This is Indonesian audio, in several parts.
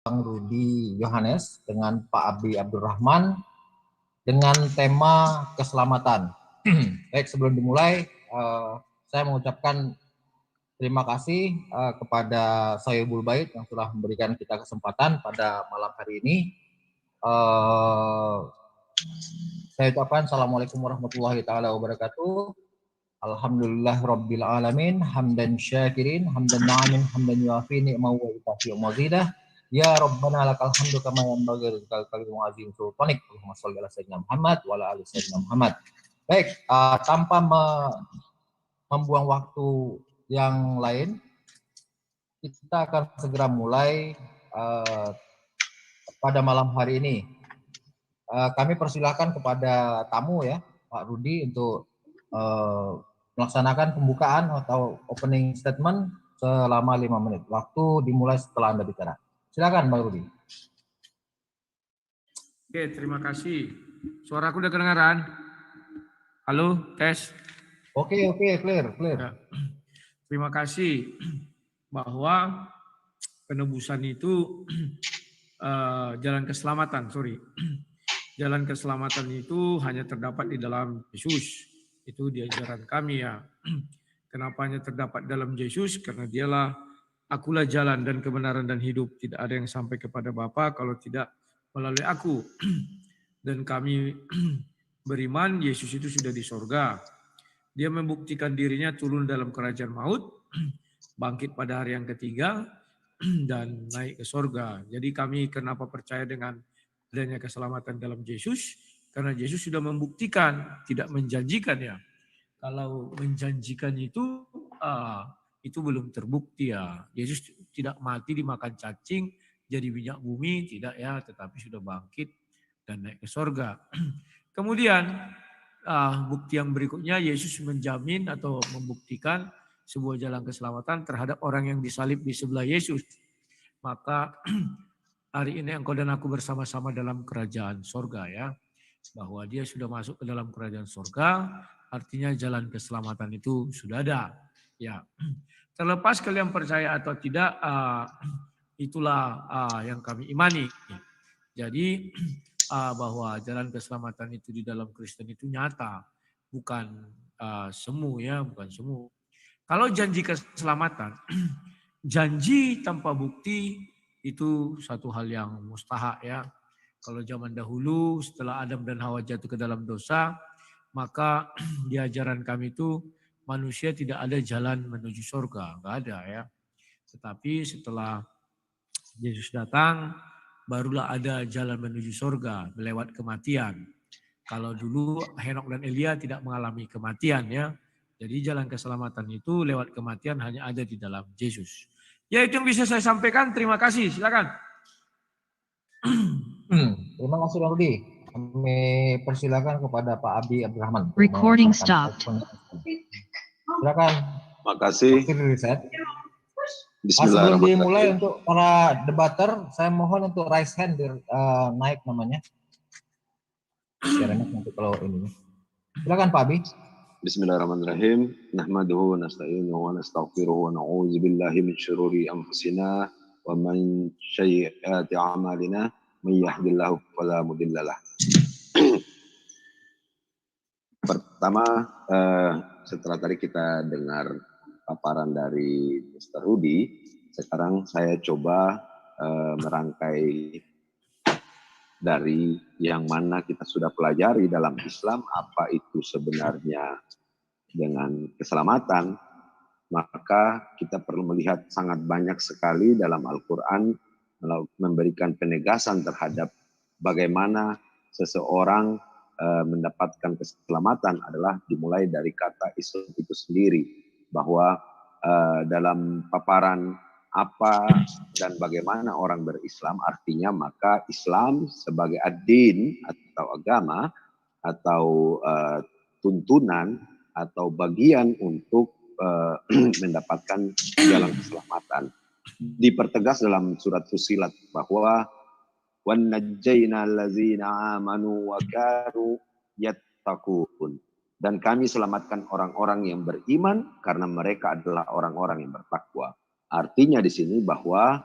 Bang Rudi Yohanes dengan Pak Abi Abdurrahman dengan tema keselamatan. Baik, sebelum dimulai, saya mengucapkan terima kasih kepada Sohibul Bait yang telah memberikan kita kesempatan pada malam hari ini. Saya ucapkan Assalamualaikum warahmatullahi taala wabarakatuh. Alhamdulillah Rabbil Alamin, hamdan syakirin, hamdan na'amin, hamdan yuafi ni'mahu wa yukafi mazidah. Ya Rabbana lakal hamdu kama yanbaghi lidzal kalimul azim sultanik. Allahumma shalli ala sayyidina Muhammad wa ala ali sayyidina Muhammad. Baik, tanpa membuang waktu yang lain, kita akan segera mulai pada malam hari ini. Kami persilahkan kepada tamu ya, Pak Rudi, untuk melaksanakan pembukaan atau opening statement selama 5 menit. Waktu dimulai setelah Anda bicara. Silakan, Pak Rudi. Oke, terima kasih. Suaraku udah kedengaran? Halo, tes. Oke, clear. Ya. Terima kasih bahwa penebusan itu jalan keselamatan, Jalan keselamatan itu hanya terdapat di dalam Yesus. Itu di ajaran kami ya. Kenapa hanya terdapat dalam Yesus? Karena dialah akulah jalan dan kebenaran dan hidup. Tidak ada yang sampai kepada Bapa kalau tidak melalui aku. Dan kami beriman Yesus itu sudah di sorga. Dia membuktikan dirinya turun dalam kerajaan maut, bangkit pada hari yang ketiga, dan naik ke sorga. Jadi kami kenapa percaya dengan adanya keselamatan dalam Yesus? Karena Yesus sudah membuktikan, tidak menjanjikan ya. Kalau menjanjikan itu belum terbukti ya. Yesus tidak mati dimakan cacing, jadi minyak bumi, tidak ya, tetapi sudah bangkit dan naik ke sorga. Kemudian bukti yang berikutnya, Yesus menjamin atau membuktikan sebuah jalan keselamatan terhadap orang yang disalib di sebelah Yesus. Maka hari ini engkau dan aku bersama-sama dalam kerajaan sorga ya. Bahwa dia sudah masuk ke dalam kerajaan sorga, artinya jalan keselamatan itu sudah ada. Ya, terlepas kalian percaya atau tidak, itulah yang kami imani. Jadi bahwa jalan keselamatan itu di dalam Kristen itu nyata, bukan semu ya, bukan semu. Kalau janji keselamatan, janji tanpa bukti itu satu hal yang mustahak ya. Kalau zaman dahulu setelah Adam dan Hawa jatuh ke dalam dosa, maka di ajaran kami itu manusia tidak ada jalan menuju surga, nggak ada ya. Tetapi setelah Yesus datang, barulah ada jalan menuju surga melewat kematian. Kalau dulu Henok dan Elia tidak mengalami kematian ya. Jadi jalan keselamatan itu lewat kematian hanya ada di dalam Yesus. Ya itu yang bisa saya sampaikan. Terima kasih. Silakan. Terima kasih, Pak Rudi. Kami persilakan kepada Pak Abi Abdurrahman. Recording stopped. Silakan. Makasih. Sebelum dimulai untuk para debater, saya mohon untuk raise hand naik namanya. Biar enak nanti kalau ini. Silakan Pak Abi. Bismillahirrahmanirrahim. Nahmaduhu wa nasta'inuhu wa nastaghfiruhu wa na'udzu billahi min syururi anfusina wa min sayyiati a'malina. May yahdihillahu fala mudhillalah. Pertama, setelah tadi kita dengar paparan dari Mr. Rudi, sekarang saya coba merangkai dari yang mana kita sudah pelajari dalam Islam, apa itu sebenarnya dengan keselamatan, maka kita perlu melihat sangat banyak sekali dalam Al-Quran memberikan penegasan terhadap bagaimana seseorang mendapatkan keselamatan adalah dimulai dari kata Islam itu sendiri, bahwa dalam paparan apa dan bagaimana orang berislam, artinya maka Islam sebagai ad-din atau agama atau tuntunan atau bagian untuk mendapatkan jalan keselamatan. Dipertegas dalam surat Fussilat bahwa wan najjayna allazina amanu wa kanu yattaqun, dan kami selamatkan orang-orang yang beriman karena mereka adalah orang-orang yang bertakwa. Artinya di sini bahwa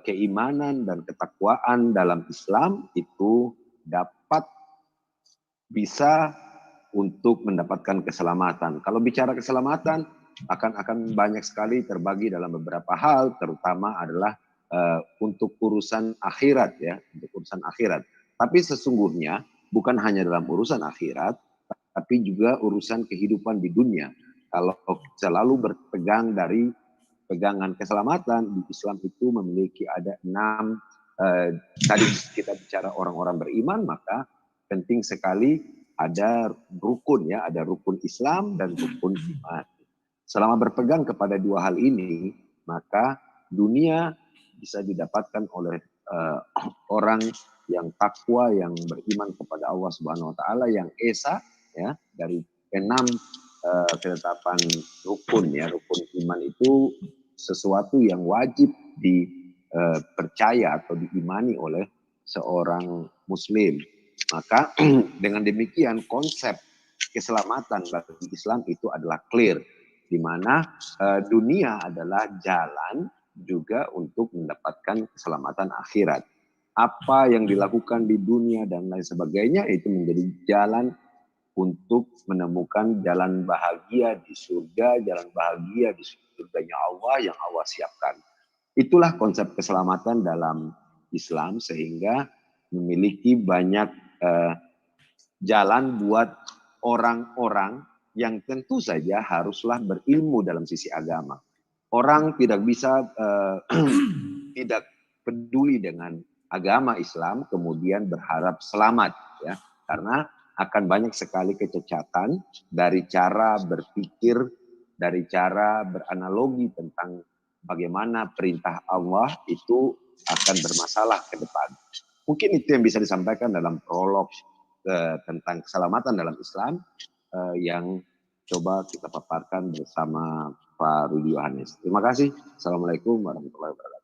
keimanan dan ketakwaan dalam Islam itu dapat bisa untuk mendapatkan keselamatan. Kalau bicara keselamatan akan banyak sekali terbagi dalam beberapa hal, terutama adalah untuk urusan akhirat ya, untuk urusan akhirat. Tapi sesungguhnya bukan hanya dalam urusan akhirat, tapi juga urusan kehidupan di dunia. Kalau selalu berpegang dari pegangan keselamatan di Islam itu memiliki ada 6. Tadi kita bicara orang-orang beriman, maka penting sekali ada rukun ya, ada rukun Islam dan rukun iman. Selama berpegang kepada dua hal ini, maka dunia bisa didapatkan oleh orang yang takwa, yang beriman kepada Allah Subhanahu Wa Taala, yang esa ya dari 6 ketetapan rukun ya. Rukun iman itu sesuatu yang wajib dipercaya atau diimani oleh seorang Muslim. Maka dengan demikian konsep keselamatan bagi Islam itu adalah clear, di mana dunia adalah jalan juga untuk mendapatkan keselamatan akhirat. Apa yang dilakukan di dunia dan lain sebagainya itu menjadi jalan untuk menemukan jalan bahagia di surga, jalan bahagia di surganya Allah yang Allah siapkan. Itulah konsep keselamatan dalam Islam, sehingga memiliki banyak jalan buat orang-orang yang tentu saja haruslah berilmu dalam sisi agama. Orang tidak bisa tidak peduli dengan agama Islam kemudian berharap selamat ya, karena akan banyak sekali kecacatan dari cara berpikir, dari cara beranalogi tentang bagaimana perintah Allah itu akan bermasalah ke depan. Mungkin itu yang bisa disampaikan dalam prolog tentang keselamatan dalam Islam yang coba kita paparkan bersama Pak Rudi Yohanes. Terima kasih. Assalamualaikum warahmatullahi wabarakatuh.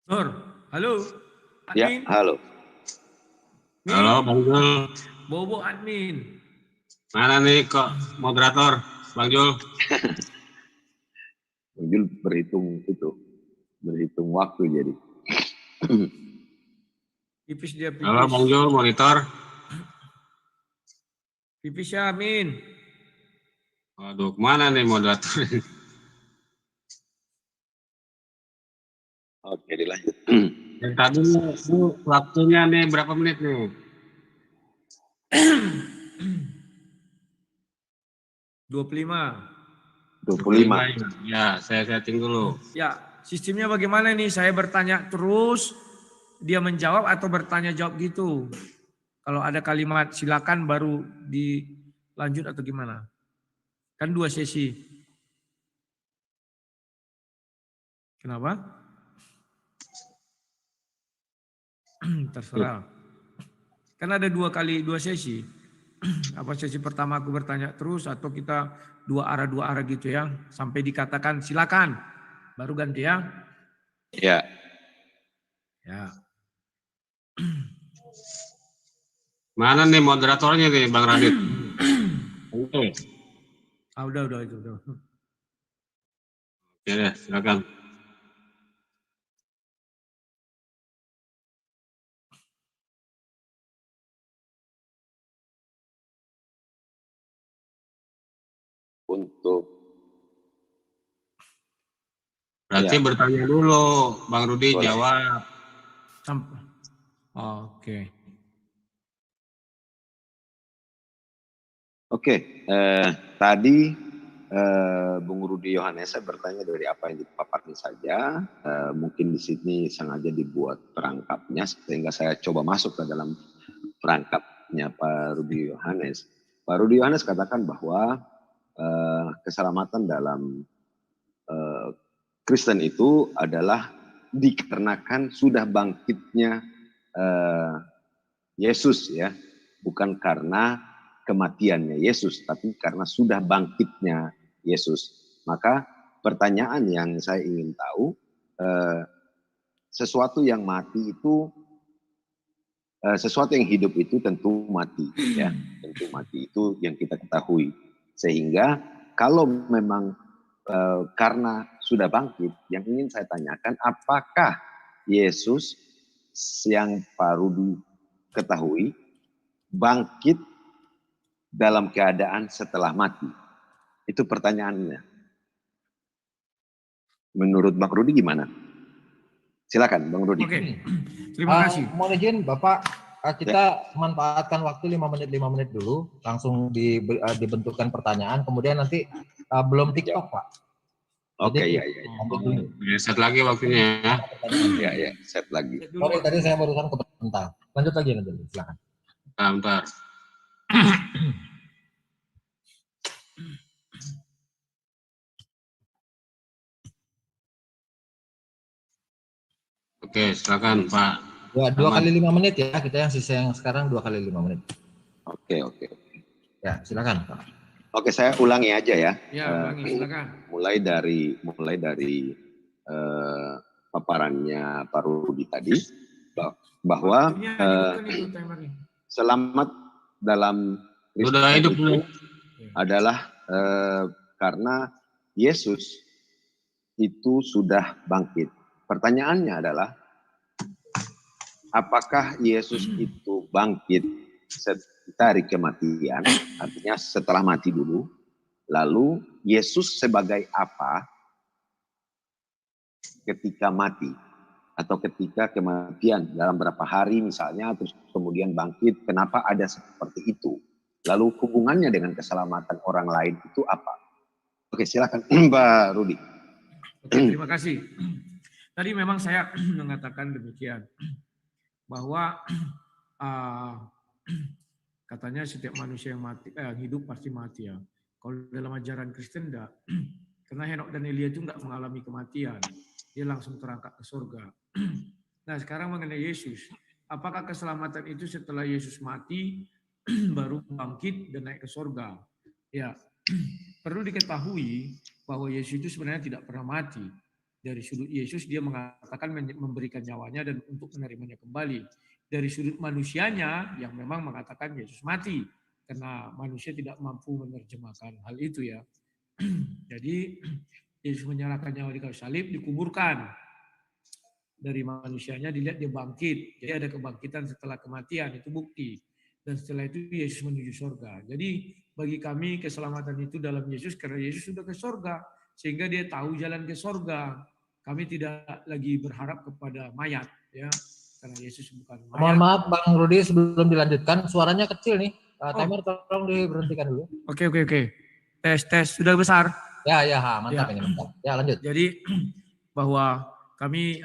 Nur, halo. Ya, Admin. halo. Min. Halo Bang Jul. Bobo admin. Mana nih kok moderator Bang Jul? Bang Jul berhitung waktu jadi. Pipis dia pipis. Halo Bang Jul, monitor. Pipis ya Min. Waduh, kemana nih moderator? Oke, dilanjut. Yang tadi nih, waktunya nih berapa menit nih? 25. Ya, saya setting dulu. Ya, sistemnya bagaimana nih? Saya bertanya terus, dia menjawab atau bertanya jawab gitu. Kalau ada kalimat silakan baru dilanjut atau gimana? Kan 2 sesi. Kenapa? Terserah. Kan ada 2 sesi. Apa sesi pertama aku bertanya terus atau kita 2 arah gitu ya. Sampai dikatakan silakan. Baru ganti ya. Ya. Ya. Mana nih moderatornya nih Bang Radit? Oke. Udah itu. Udah. Oke deh, silakan. Untuk Berarti ya. bertanya dulu, Bang Rudi Boleh. jawab. Oke. Oke, tadi Bung Rudi Yohanes saya bertanya dari apa yang dipaparkan saja. Mungkin di sini sengaja dibuat perangkapnya sehingga saya coba masuk ke dalam perangkapnya Pak Rudi Yohanes. Pak Rudi Yohanes katakan bahwa keselamatan dalam Kristen itu adalah dikarenakan sudah bangkitnya Yesus ya, bukan karena kematiannya Yesus, tapi karena sudah bangkitnya Yesus. Maka pertanyaan yang saya ingin tahu, sesuatu yang mati itu, sesuatu yang hidup itu tentu mati, ya, tentu mati itu yang kita ketahui. Sehingga kalau memang karena sudah bangkit, yang ingin saya tanyakan, apakah Yesus yang baru diketahui bangkit dalam keadaan setelah mati? Itu pertanyaannya. Menurut Bang Rudi gimana? Silakan Bang Rudi. Oke, terima kasih. Mohon izin Bapak, kita manfaatkan waktu 5 menit dulu, langsung dibentukkan pertanyaan, kemudian nanti belum TikTok Pak. Oke, ya. Set lagi waktunya ya. Ya, set lagi. Sorry, tadi saya barusan kebentar. Lanjut lagi, silakan. Bentar. Oke, silakan Pak. Ya, 2 kali 5 menit ya, kita yang sisa yang sekarang 2 kali 5 menit. Oke. Ya, silakan Pak. Oke, saya ulangi aja ya. Ya, ulangi, silakan. Mulai dari paparannya Pak Rudi tadi, bahwa selamat dalam Sudah hidup dulu. Adalah karena Yesus itu sudah bangkit. Pertanyaannya adalah, apakah Yesus itu bangkit dari kematian, artinya setelah mati dulu, lalu Yesus sebagai apa ketika mati, atau ketika kematian dalam berapa hari misalnya, terus kemudian bangkit, kenapa ada seperti itu? Lalu hubungannya dengan keselamatan orang lain itu apa? Oke, silakan Mbak Rudi. Oke, terima kasih. Tadi memang saya mengatakan demikian, bahwa katanya setiap manusia yang mati, hidup pasti mati ya. Kalau dalam ajaran Kristen enggak, karena Henok dan Elia itu enggak mengalami kematian, dia langsung terangkat ke surga. Nah, sekarang mengenai Yesus, apakah keselamatan itu setelah Yesus mati baru bangkit dan naik ke surga? Ya, perlu diketahui bahwa Yesus itu sebenarnya tidak pernah mati. Dari sudut Yesus dia mengatakan memberikan nyawanya dan untuk menerimanya kembali. Dari sudut manusianya yang memang mengatakan Yesus mati karena manusia tidak mampu menerjemahkan hal itu ya. Jadi Yesus menyerahkan nyawa di kayu salib, dikuburkan. Dari manusianya dilihat dia bangkit. Jadi ada kebangkitan setelah kematian, itu bukti. Dan setelah itu Yesus menuju surga. Jadi bagi kami keselamatan itu dalam Yesus karena Yesus sudah ke surga. Sehingga dia tahu jalan ke surga. Kami tidak lagi berharap kepada mayat, ya, karena Yesus bukan mayat. Mohon maaf Bang Rudi, sebelum dilanjutkan, suaranya kecil nih. Timer tolong diberhentikan dulu. Oke. Tes, sudah besar. Ya, mantap ini, mantap. Ya, lanjut. Jadi bahwa kami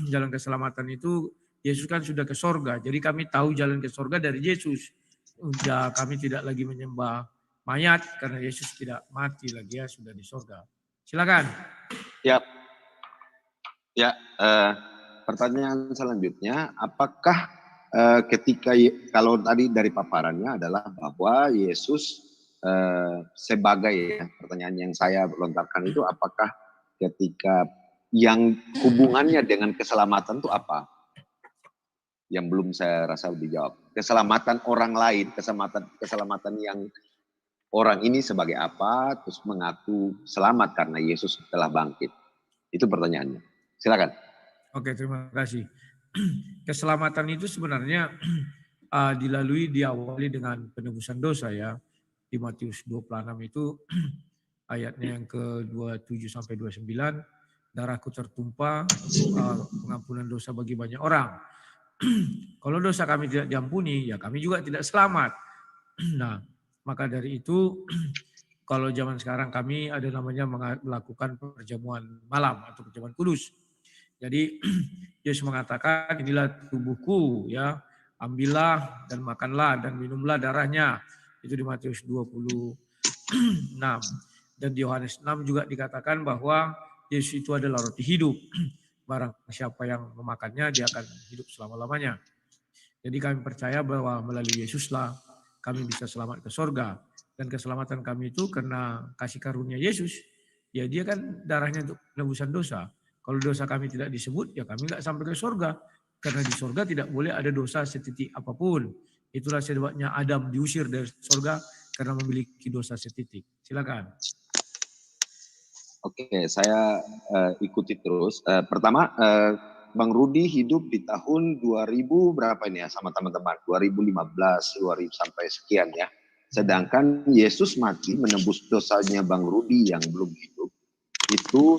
jalan keselamatan itu Yesus kan sudah ke surga. Jadi kami tahu jalan ke surga dari Yesus. Udah kami tidak lagi menyembah mayat karena Yesus tidak mati lagi ya, sudah di surga. Silakan. Ya, pertanyaan selanjutnya, apakah ketika kalau tadi dari paparannya adalah bahwa Yesus sebagai pertanyaan yang saya lontarkan itu, apakah ketika yang hubungannya dengan keselamatan itu apa? Yang belum saya rasa dijawab. Keselamatan orang lain, keselamatan yang orang ini sebagai apa, terus mengaku selamat karena Yesus telah bangkit. Itu pertanyaannya. Silakan. Oke, terima kasih. Keselamatan itu sebenarnya diawali dengan penebusan dosa ya. Di Matius 26 itu ayatnya yang ke-27 sampai 29, darahku tertumpah pengampunan dosa bagi banyak orang. Kalau dosa kami tidak diampuni, ya kami juga tidak selamat. Nah, maka dari itu kalau zaman sekarang kami ada namanya melakukan perjamuan malam atau perjamuan kudus. Jadi Yesus mengatakan, inilah tubuhku ya, ambillah dan makanlah dan minumlah darahnya. Itu di Matius 26. Dan di Yohanes 6 juga dikatakan bahwa Yesus itu adalah roti hidup. Barang siapa yang memakannya dia akan hidup selama-lamanya. Jadi kami percaya bahwa melalui Yesuslah kami bisa selamat ke surga. Dan keselamatan kami itu karena kasih karunia Yesus. Ya dia kan darahnya untuk penebusan dosa. Kalau dosa kami tidak disebut, ya kami nggak sampai ke surga. Karena di surga tidak boleh ada dosa setitik apapun. Itulah sebabnya Adam diusir dari surga karena memiliki dosa setitik. Silakan. Oke, saya ikuti terus. Pertama, Bang Rudi hidup di tahun 2000 berapa ini ya sama teman-teman? 2015, 2000 sampai sekian ya. Sedangkan Yesus mati menebus dosanya Bang Rudi yang belum hidup itu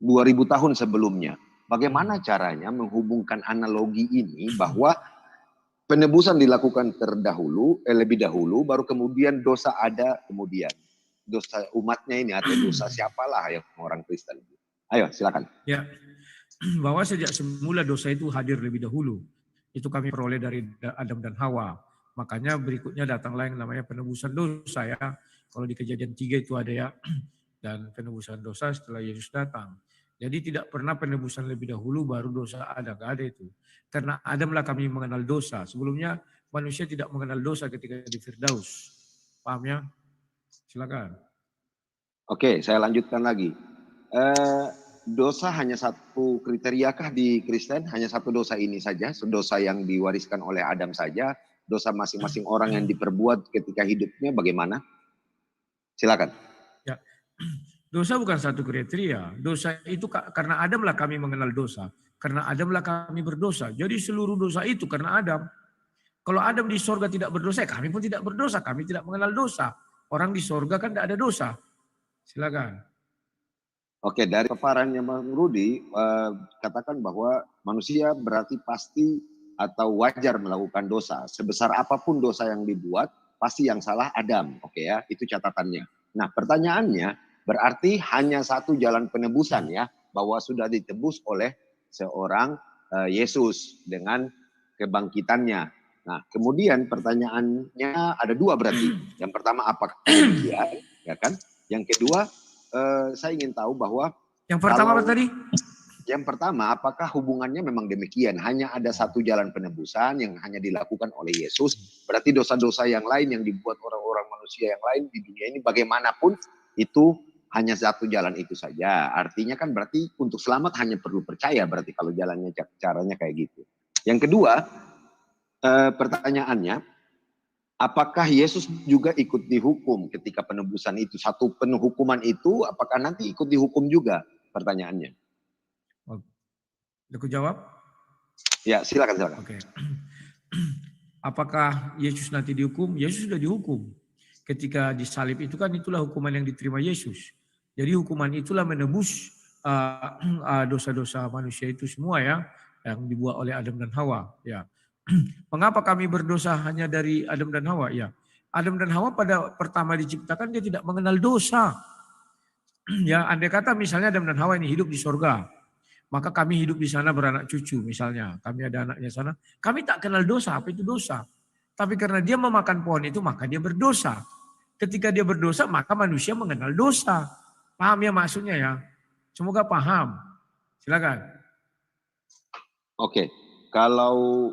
2000 tahun sebelumnya. Bagaimana caranya menghubungkan analogi ini bahwa penebusan dilakukan lebih dahulu, baru kemudian dosa ada kemudian. Dosa umatnya ini atau dosa siapalah yang orang Kristen. Ayo silakan. Ya, bahwa sejak semula dosa itu hadir lebih dahulu. Itu kami peroleh dari Adam dan Hawa. Makanya berikutnya datanglah yang namanya penebusan dosa ya. Kalau di Kejadian 3 itu ada ya. Dan penebusan dosa setelah Yesus datang. Jadi tidak pernah penebusan lebih dahulu baru dosa ada. Gak ada itu. Karena Adamlah kami mengenal dosa. Sebelumnya manusia tidak mengenal dosa ketika di Firdaus. Paham ya? Silakan. Oke, saya lanjutkan lagi. Dosa hanya satu kriteriakah di Kristen? Hanya satu dosa ini saja, dosa yang diwariskan oleh Adam saja, dosa masing-masing orang yang diperbuat ketika hidupnya bagaimana? Silakan. Ya, dosa bukan satu kriteria. Dosa itu karena Adamlah kami mengenal dosa. Karena Adamlah kami berdosa. Jadi seluruh dosa itu karena Adam. Kalau Adam di sorga tidak berdosa, kami pun tidak berdosa. Kami tidak mengenal dosa. Orang di sorga kan tidak ada dosa. Silakan. Oke, dari paparannya Bang Rudi, katakan bahwa manusia berarti pasti atau wajar melakukan dosa. Sebesar apapun dosa yang dibuat, pasti yang salah Adam. Oke ya, itu catatannya. Nah pertanyaannya, berarti hanya satu jalan penebusan ya, bahwa sudah ditebus oleh seorang Yesus dengan kebangkitannya. Nah kemudian pertanyaannya ada dua berarti. Yang pertama apakah demikian, ya kan? Yang kedua, saya ingin tahu bahwa yang pertama apa tadi? Yang pertama, apakah hubungannya memang demikian? Hanya ada satu jalan penebusan yang hanya dilakukan oleh Yesus. Berarti dosa-dosa yang lain yang dibuat orang-orang manusia yang lain di dunia ini bagaimanapun itu hanya satu jalan itu saja. Artinya kan berarti untuk selamat hanya perlu percaya berarti kalau jalannya caranya kayak gitu. Yang kedua, pertanyaannya, apakah Yesus juga ikut dihukum ketika penebusan itu? Satu hukuman itu apakah nanti ikut dihukum juga? Pertanyaannya. Aku jawab? Ya, silakan. Oke. Apakah Yesus nanti dihukum? Yesus sudah dihukum. Ketika disalib itu kan itulah hukuman yang diterima Yesus. Jadi hukuman itulah menebus dosa-dosa manusia itu semua ya, yang dibuat oleh Adam dan Hawa. Ya. Mengapa kami berdosa hanya dari Adam dan Hawa? Ya, Adam dan Hawa pada pertama diciptakan dia tidak mengenal dosa. Ya, andai kata misalnya Adam dan Hawa ini hidup di sorga, maka kami hidup di sana beranak cucu misalnya. Kami ada anaknya sana. Kami tak kenal dosa, apa itu dosa. Tapi karena dia memakan pohon itu maka dia berdosa. Ketika dia berdosa maka manusia mengenal dosa. Paham ya maksudnya ya? Semoga paham. Silakan. Oke, kalau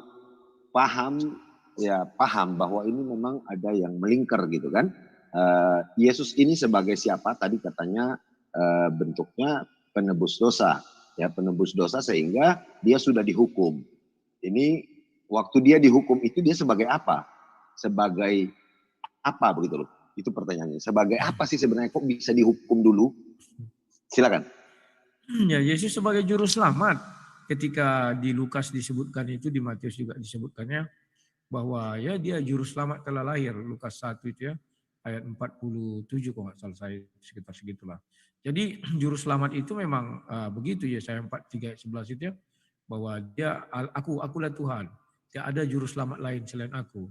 paham ya paham bahwa ini memang ada yang melingkar gitu kan. Yesus ini sebagai siapa? Tadi katanya bentuknya penebus dosa. Ya, penebus dosa sehingga dia sudah dihukum. Ini waktu dia dihukum itu dia sebagai apa? Sebagai apa begitu loh? Itu pertanyaannya. Sebagai apa sih sebenarnya kok bisa dihukum dulu? Silakan. Ya, Yesus sebagai juru selamat. Ketika di Lukas disebutkan itu, di Matius juga disebutkannya bahwa ya dia juru selamat telah lahir. Lukas 1 itu ya, ayat 47 kalau nggak salah saya, sekitar segitulah. Jadi juru selamat itu memang begitu ya, saya 43 ayat 11 itu ya, bahwa dia akulah Tuhan, tidak ada juru selamat lain selain aku.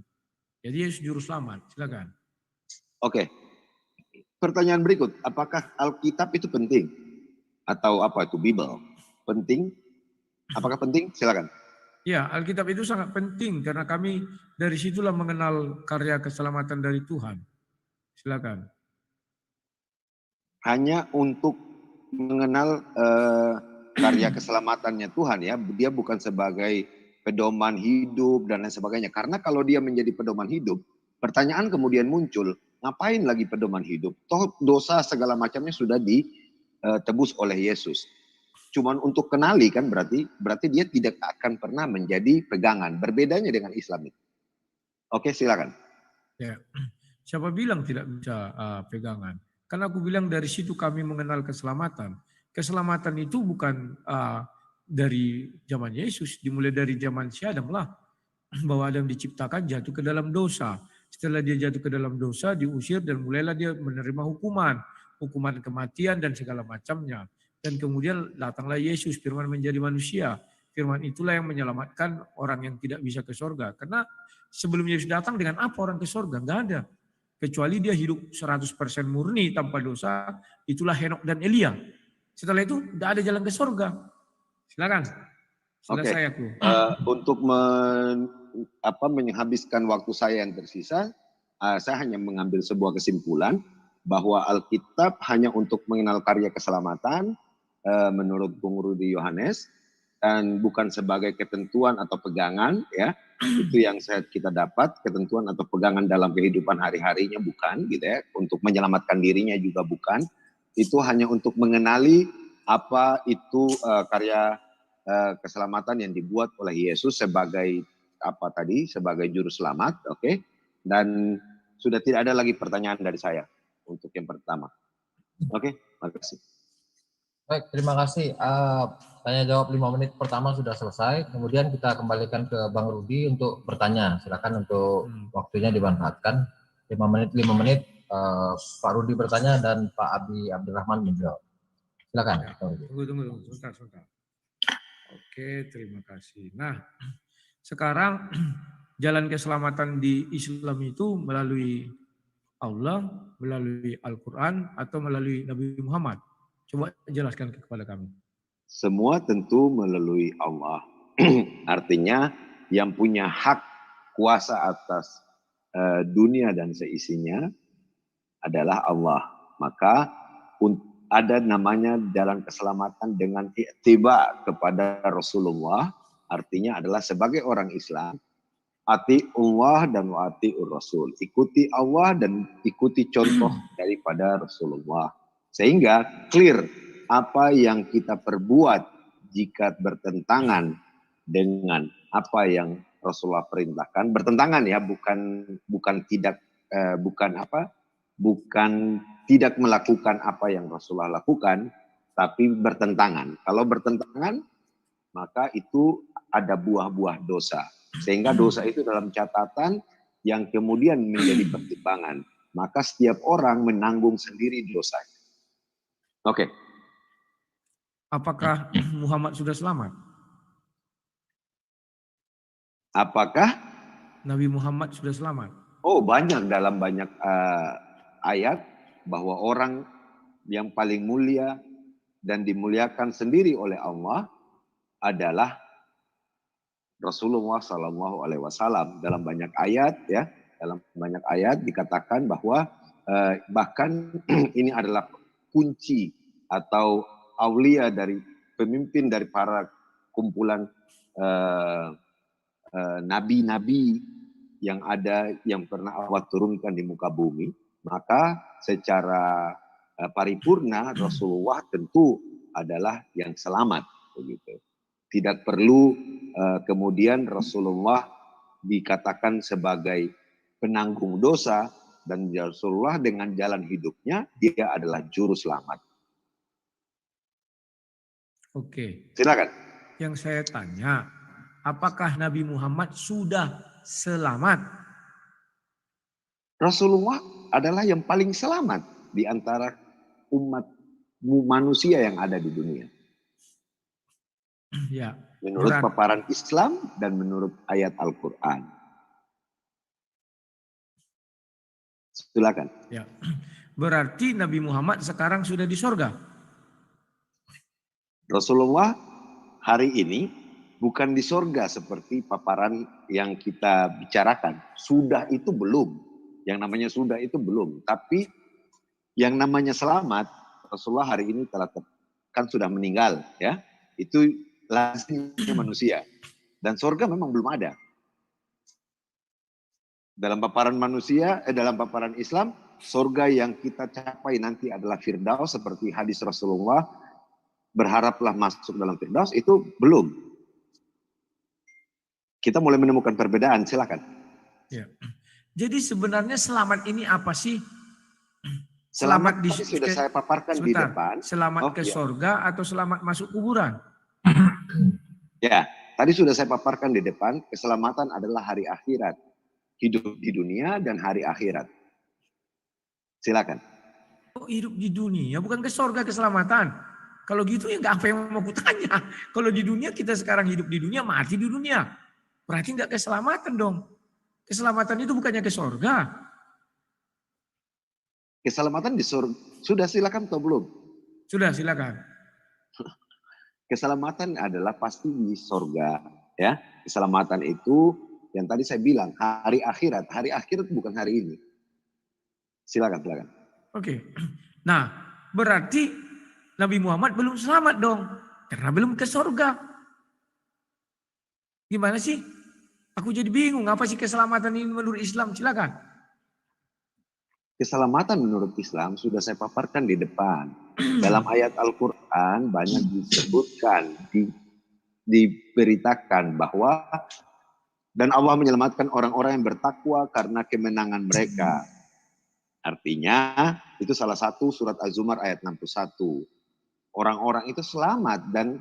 Jadi Yesus juru selamat, silakan. Oke, pertanyaan berikut, apakah Alkitab itu penting? Atau apa itu Bible? Penting? Apakah penting? Silakan. Ya, Alkitab itu sangat penting karena kami dari situlah mengenal karya keselamatan dari Tuhan. Silakan. Hanya untuk mengenal karya keselamatannya Tuhan ya, dia bukan sebagai pedoman hidup dan lain sebagainya. Karena kalau dia menjadi pedoman hidup, pertanyaan kemudian muncul, ngapain lagi pedoman hidup? Toh dosa segala macamnya sudah ditebus oleh Yesus. Cuman untuk kenali kan berarti dia tidak akan pernah menjadi pegangan. Berbedanya dengan Islam itu. Oke, silakan. Ya. Siapa bilang tidak bisa pegangan? Karena aku bilang dari situ kami mengenal keselamatan. Keselamatan itu bukan dari zaman Yesus, dimulai dari zaman si Adam lah. Bahwa Adam diciptakan jatuh ke dalam dosa. Setelah dia jatuh ke dalam dosa, diusir dan mulailah dia menerima hukuman. Hukuman kematian dan segala macamnya. Dan kemudian datanglah Yesus, firman menjadi manusia. Firman itulah yang menyelamatkan orang yang tidak bisa ke sorga. Karena sebelum Yesus datang dengan apa orang ke sorga? Enggak ada. Kecuali dia hidup 100% murni tanpa dosa, itulah Henok dan Elia. Setelah itu tidak ada jalan ke sorga. Silakan. Selesai aku. Untuk menghabiskan waktu saya yang tersisa, saya hanya mengambil sebuah kesimpulan bahwa Alkitab hanya untuk mengenal karya keselamatan menurut Bung Rudi Yohanes, dan bukan sebagai ketentuan atau pegangan, ya. Itu yang kita dapat, ketentuan atau pegangan dalam kehidupan hari-harinya, bukan gitu ya, untuk menyelamatkan dirinya juga bukan. Itu hanya untuk mengenali apa itu karya keselamatan yang dibuat oleh Yesus sebagai sebagai juru selamat, oke? Dan sudah tidak ada lagi pertanyaan dari saya untuk yang pertama. Oke, makasih. Baik, terima kasih. Tanya jawab 5 menit pertama sudah selesai. Kemudian kita kembalikan ke Bang Rudi untuk bertanya. Silakan untuk waktunya dimanfaatkan. 5 menit Pak Rudi bertanya dan Pak Abi Abdurrahman menjawab. Silakan. Ya, tunggu, sebentar. Oke, terima kasih. Nah, sekarang jalan keselamatan di Islam itu melalui Allah, melalui Al-Quran, atau melalui Nabi Muhammad? Coba jelaskan kepada kami. Semua tentu melalui Allah. Artinya yang punya hak kuasa atas dunia dan seisinya adalah Allah. Maka ada namanya jalan keselamatan dengan ittiba kepada Rasulullah. Artinya adalah sebagai orang Islam, ati'ullah dan wa'ati'ur Rasul. Ikuti Allah dan ikuti contoh daripada Rasulullah. Sehingga clear apa yang kita perbuat jika bertentangan dengan apa yang Rasulullah perintahkan. Bertentangan ya, bukan tidak melakukan apa yang Rasulullah lakukan, tapi bertentangan. Kalau bertentangan, maka itu ada buah-buah dosa. Sehingga dosa itu dalam catatan yang kemudian menjadi pertimbangan. Maka setiap orang menanggung sendiri dosanya. Oke. Apakah Muhammad sudah selamat? Apakah Nabi Muhammad sudah selamat? Oh, banyak dalam banyak ayat bahwa orang yang paling mulia dan dimuliakan sendiri oleh Allah adalah Rasulullah Sallallahu Alaihi Wasallam. Dalam banyak ayat ya, dalam banyak ayat dikatakan bahwa bahkan ini adalah kunci atau aulia dari pemimpin dari para kumpulan nabi-nabi yang ada, yang pernah Allah turunkan di muka bumi. Maka secara paripurna Rasulullah tentu adalah yang selamat, begitu. Tidak perlu kemudian Rasulullah dikatakan sebagai penanggung dosa, dan Rasulullah dengan jalan hidupnya dia adalah juru selamat. Oke. Silakan. Yang saya tanya, apakah Nabi Muhammad sudah selamat? Rasulullah adalah yang paling selamat di antara umat manusia yang ada di dunia. Ya. Menurut paparan Islam dan menurut ayat Al-Quran. Silakan. Ya. Berarti Nabi Muhammad sekarang sudah di sorga? Rasulullah hari ini bukan di sorga seperti paparan yang kita bicarakan. Sudah itu belum. Yang namanya sudah itu belum. Tapi yang namanya selamat, Rasulullah hari ini kan sudah meninggal. Ya, itu lazimnya manusia. Dan sorga memang belum ada. Dalam paparan manusia, dalam paparan Islam, sorga yang kita capai nanti adalah Firdaus, seperti hadis Rasulullah, berharaplah masuk dalam Firdaus, itu belum. Kita mulai menemukan perbedaan, silakan. Ya. Jadi sebenarnya selamat ini apa sih? Selamat tadi sudah saya paparkan di sebentar, depan. Selamat ke sorga atau selamat masuk kuburan? Ya, tadi sudah saya paparkan di depan, keselamatan adalah hari akhirat. Hidup di dunia dan hari akhirat. Silakan. Oh, hidup di dunia, bukan ke sorga keselamatan. Kalau gitu ya nggak apa yang mau kutanya. Kalau di dunia kita sekarang hidup di dunia, mati di dunia. Berarti nggak keselamatan dong. Keselamatan itu bukannya ke sorga. Keselamatan di surga. Sudah silakan atau belum? Sudah silakan. Keselamatan adalah pasti di sorga. Ya, keselamatan itu yang tadi saya bilang hari akhirat. Hari akhirat bukan hari ini. Silakan. Oke. Nah, berarti Nabi Muhammad belum selamat dong. Karena belum ke sorga. Gimana sih? Aku jadi bingung. Apa sih keselamatan ini menurut Islam? Silakan. Keselamatan menurut Islam sudah saya paparkan di depan. Dalam ayat Al-Quran banyak disebutkan, diberitakan bahwa dan Allah menyelamatkan orang-orang yang bertakwa karena kemenangan mereka. Artinya itu salah satu surat Az-Zumar ayat 61. Orang-orang itu selamat dan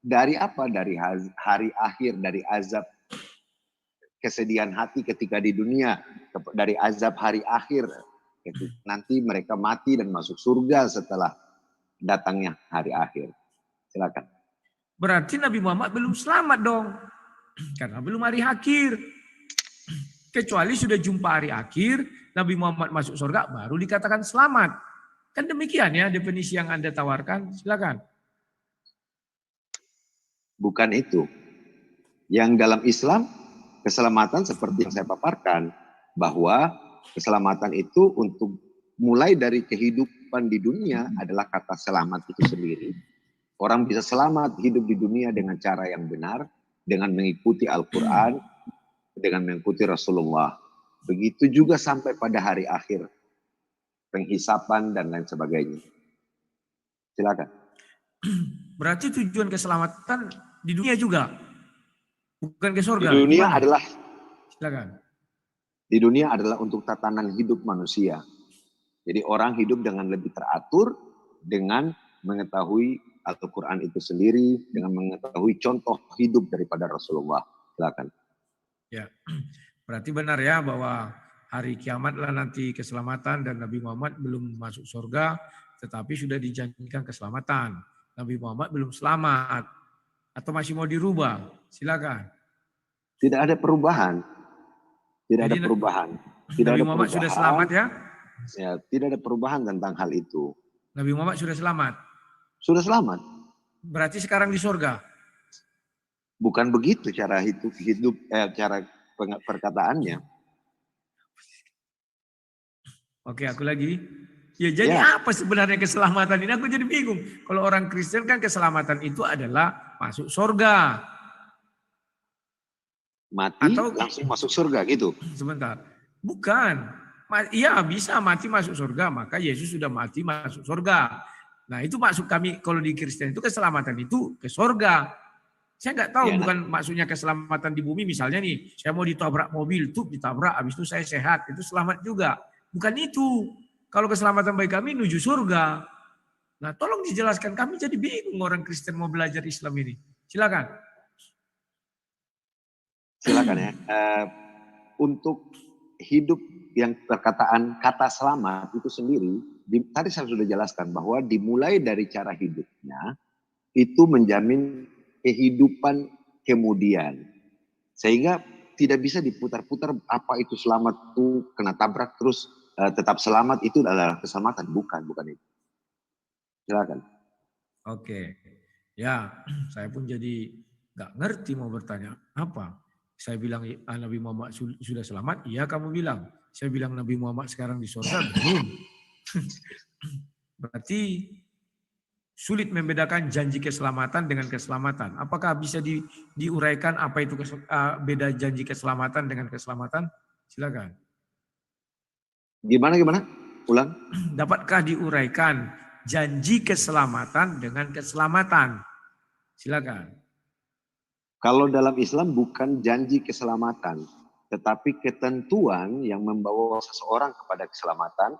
dari apa? Dari hari akhir, dari azab kesedihan hati ketika di dunia, dari azab hari akhir. Nanti mereka mati dan masuk surga setelah datangnya hari akhir. Silakan. Berarti Nabi Muhammad belum selamat dong. Karena belum hari akhir. Kecuali sudah jumpa hari akhir, Nabi Muhammad masuk surga, baru dikatakan selamat. Kan demikian ya definisi yang Anda tawarkan. Silakan. Bukan itu. Yang dalam Islam, keselamatan seperti yang saya paparkan. Bahwa keselamatan itu untuk mulai dari kehidupan di dunia adalah kata selamat itu sendiri. Orang bisa selamat hidup di dunia dengan cara yang benar, dengan mengikuti Al-Quran, dengan mengikuti Rasulullah. Begitu juga sampai pada hari akhir, penghisapan dan lain sebagainya. Silakan. Berarti tujuan keselamatan di dunia juga, bukan ke surga. Di dunia gimana? adalah, Silakan. di dunia adalah untuk tatanan hidup manusia. Jadi orang hidup dengan lebih teratur, dengan mengetahui Al-Quran itu sendiri, dengan mengetahui contoh hidup daripada Rasulullah. Silakan. Ya, berarti benar ya bahwa hari kiamatlah nanti keselamatan dan Nabi Muhammad belum masuk surga, tetapi sudah dijanjikan keselamatan. Nabi Muhammad belum selamat atau masih mau dirubah? Silakan. Tidak ada perubahan. Tidak ada perubahan. Tidak Nabi ada Muhammad perubahan. sudah selamat ya? Ya, tidak ada perubahan tentang hal itu. Nabi Muhammad sudah selamat. Sudah selamat. Berarti sekarang di surga. Bukan begitu cara hidup cara perkataannya. Oke, aku lagi. Ya, jadi apa sebenarnya keselamatan ini? Aku jadi bingung. Kalau orang Kristen kan keselamatan itu adalah masuk surga. Mati atau langsung masuk surga gitu. Sebentar. Bukan. Iya bisa mati masuk surga. Maka Yesus sudah mati masuk surga. Nah itu maksud kami kalau di Kristen itu keselamatan itu ke surga. Saya nggak tahu bukan maksudnya keselamatan di bumi. Misalnya nih, saya mau ditabrak mobil, tuh ditabrak, habis itu saya sehat. Itu selamat juga. Bukan itu. Kalau keselamatan bagi kami menuju surga. Nah tolong dijelaskan. Kami jadi bingung orang Kristen mau belajar Islam ini. Silakan. Silakan ya. Untuk hidup yang perkataan kata selamat itu sendiri, tadi saya sudah jelaskan bahwa dimulai dari cara hidupnya itu menjamin kehidupan kemudian. Sehingga tidak bisa diputar-putar apa itu selamat tuh kena tabrak terus tetap selamat itu adalah keselamatan. Bukan itu. Silakan. Oke. Ya, saya pun jadi nggak ngerti mau bertanya apa. Saya bilang Nabi Muhammad sudah selamat, iya kamu bilang. Saya bilang Nabi Muhammad sekarang di surga, belum. Berarti sulit membedakan janji keselamatan dengan keselamatan. Apakah bisa diuraikan apa itu beda janji keselamatan dengan keselamatan? Silakan. Gimana? Ulang. Dapatkah diuraikan janji keselamatan dengan keselamatan? Silakan. Kalau dalam Islam bukan janji keselamatan, Tetapi ketentuan yang membawa seseorang kepada keselamatan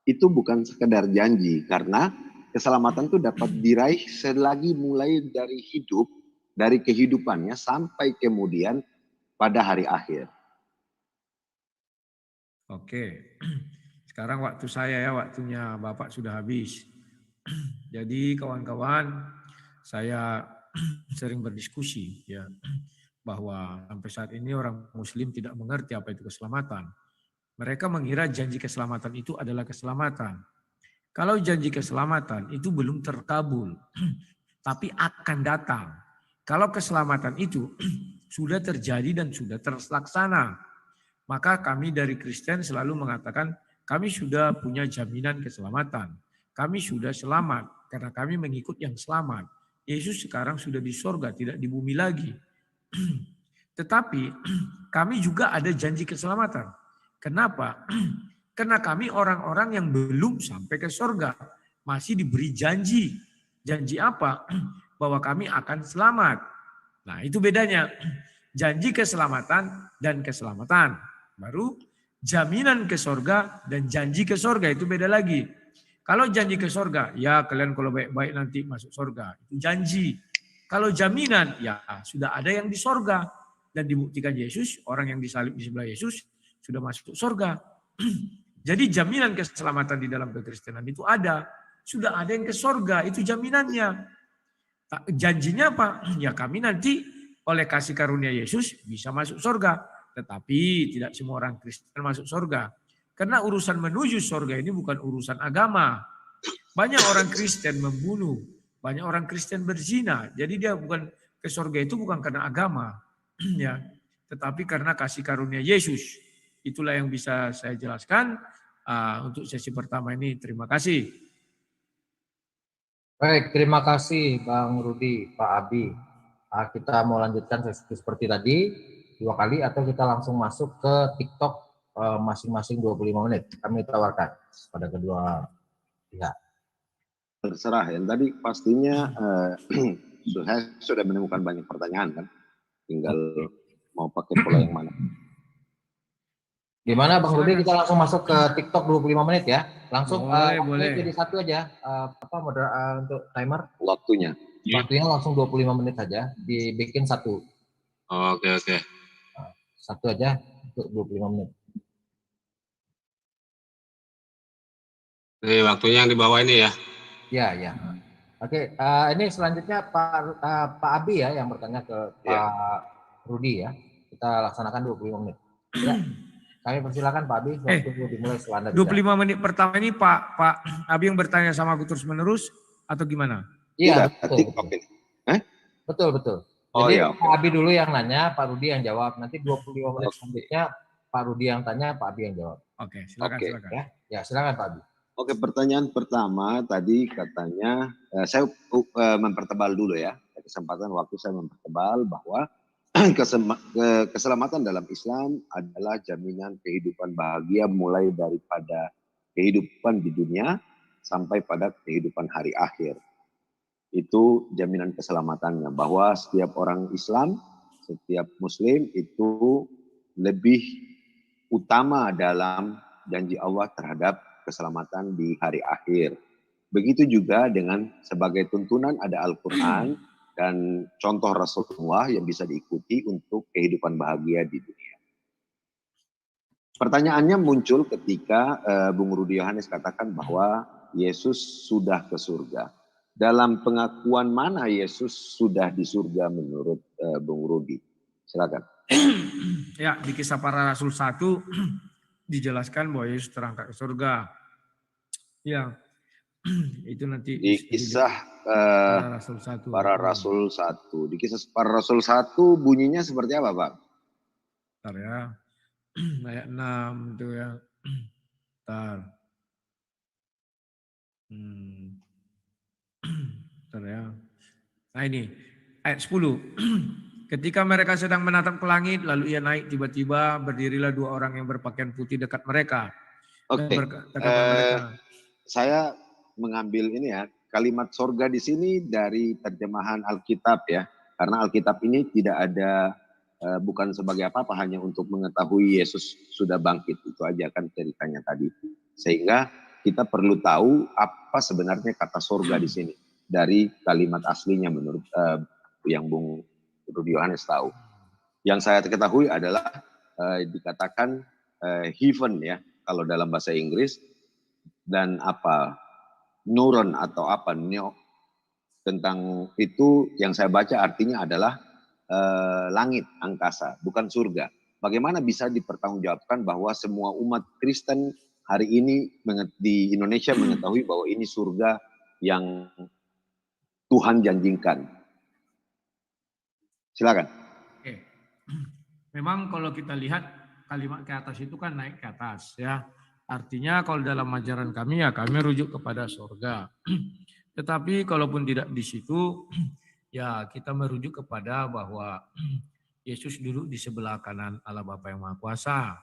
itu bukan sekedar janji, karena keselamatan itu dapat diraih selagi mulai dari hidup, dari kehidupannya sampai kemudian pada hari akhir. Oke, sekarang waktu saya ya, waktunya Bapak sudah habis. Jadi kawan-kawan, saya sering berdiskusi ya, bahwa sampai saat ini orang Muslim tidak mengerti apa itu keselamatan. Mereka mengira janji keselamatan itu adalah keselamatan. Kalau janji keselamatan itu belum terkabul, tapi akan datang. Kalau keselamatan itu sudah terjadi dan sudah terlaksana, maka kami dari Kristen selalu mengatakan kami sudah punya jaminan keselamatan. Kami sudah selamat karena kami mengikut yang selamat. Yesus sekarang sudah di sorga, tidak di bumi lagi. Tetapi kami juga ada janji keselamatan. Kenapa? Karena kami orang-orang yang belum sampai ke sorga. Masih diberi janji. Janji apa? Bahwa kami akan selamat. Nah itu bedanya. Janji keselamatan dan keselamatan. Baru jaminan ke sorga dan janji ke sorga itu beda lagi. Kalau janji ke sorga, ya kalian kalau baik-baik nanti masuk sorga. Itu janji. Kalau jaminan, ya sudah ada yang di sorga. Dan dibuktikan Yesus, orang yang disalib di sebelah Yesus, sudah masuk sorga. Jadi jaminan keselamatan di dalam kekristenan itu ada. Sudah ada yang ke sorga, itu jaminannya. Janjinya apa? Ya kami nanti oleh kasih karunia Yesus bisa masuk sorga. Tetapi tidak semua orang Kristen masuk sorga. Karena urusan menuju sorga ini bukan urusan agama. Banyak orang Kristen membunuh. Banyak orang Kristen berzina. Jadi dia bukan ke sorga itu bukan karena agama. Ya, tetapi karena kasih karunia Yesus. Itulah yang bisa saya jelaskan untuk sesi pertama ini. Terima kasih. Baik, terima kasih Bang Rudi, Pak Abi. Kita mau lanjutkan sesi seperti tadi 2 kali atau kita langsung masuk ke TikTok masing-masing 25 menit. Kami tawarkan pada kedua pihak. Terserah ya. Tadi pastinya saya sudah menemukan banyak pertanyaan kan. Tinggal mau pakai pola yang mana. Gimana Bang Rudi, kita langsung masuk ke TikTok 25 menit ya. Langsung boleh. jadi satu aja untuk timer. Waktunya. Waktunya langsung 25 menit saja, dibikin satu. Oke. Satu aja untuk 25 menit. Ini waktunya yang di bawah ini ya. Ya. Oke, ini selanjutnya Pak Abi ya yang bertanya ke Pak Rudi ya. Kita laksanakan 25 menit. Ya. Kami persilakan Pak Abi, waktu dimulai setelah Anda 25 menit pertama ini Pak Abi yang bertanya sama aku terus menerus atau gimana? Iya, betul. betul. Oh, Jadi iya, Pak Abi dulu yang nanya, Pak Rudi yang jawab. Nanti 25 menit selanjutnya Pak Rudi yang tanya, Pak Abi yang jawab. Oke, silakan. Ya, silakan Pak Abi. Oke, pertanyaan pertama tadi katanya, saya mempertebal dulu ya, kesempatan waktu saya mempertebal bahwa keselamatan dalam Islam adalah jaminan kehidupan bahagia mulai daripada kehidupan di dunia sampai pada kehidupan hari akhir. Itu jaminan keselamatannya, bahwa setiap orang Islam, setiap Muslim itu lebih utama dalam janji Allah terhadap keselamatan di hari akhir. Begitu juga dengan sebagai tuntunan ada Al-Quran dan contoh Rasulullah yang bisa diikuti untuk kehidupan bahagia di dunia. Pertanyaannya muncul ketika Bung Rudi Yohanes katakan bahwa Yesus sudah ke surga. Dalam pengakuan mana Yesus sudah di surga menurut Bung Rudi? Silakan. Ya, di Kisah Para Rasul 1 dijelaskan bahwa Yesus terangkat ke surga. Ya, itu nanti di Kisah Para Rasul 1. Di Kisah Para Rasul 1 bunyinya seperti apa, Pak? Bentar ya. Ayat 6 itu ya. Bentar. Bentar ya. Nah ini, ayat 10. Ketika mereka sedang menatap ke langit, lalu ia naik tiba-tiba, berdirilah 2 orang yang berpakaian putih dekat mereka. Oke. Saya mengambil ini ya, kalimat sorga di sini dari terjemahan Alkitab ya. Karena Alkitab ini tidak ada bukan sebagai apa-apa, hanya untuk mengetahui Yesus sudah bangkit. Itu aja kan ceritanya tadi. Sehingga kita perlu tahu apa sebenarnya kata surga di sini dari kalimat aslinya menurut yang Bung Rudi Yohanes tahu. Yang saya ketahui adalah dikatakan heaven ya kalau dalam bahasa Inggris, dan apa neuron atau apa neo tentang itu yang saya baca artinya adalah langit angkasa, bukan surga. Bagaimana bisa dipertanggungjawabkan bahwa semua umat Kristen hari ini di Indonesia mengetahui bahwa ini surga yang Tuhan janjikan? Silakan. Oke. Memang kalau kita lihat kalimat ke atas itu kan naik ke atas ya. Artinya kalau dalam ajaran kami ya kami rujuk kepada surga. Tetapi kalaupun tidak di situ ya kita merujuk kepada bahwa Yesus duduk di sebelah kanan Allah Bapa yang Maha Kuasa.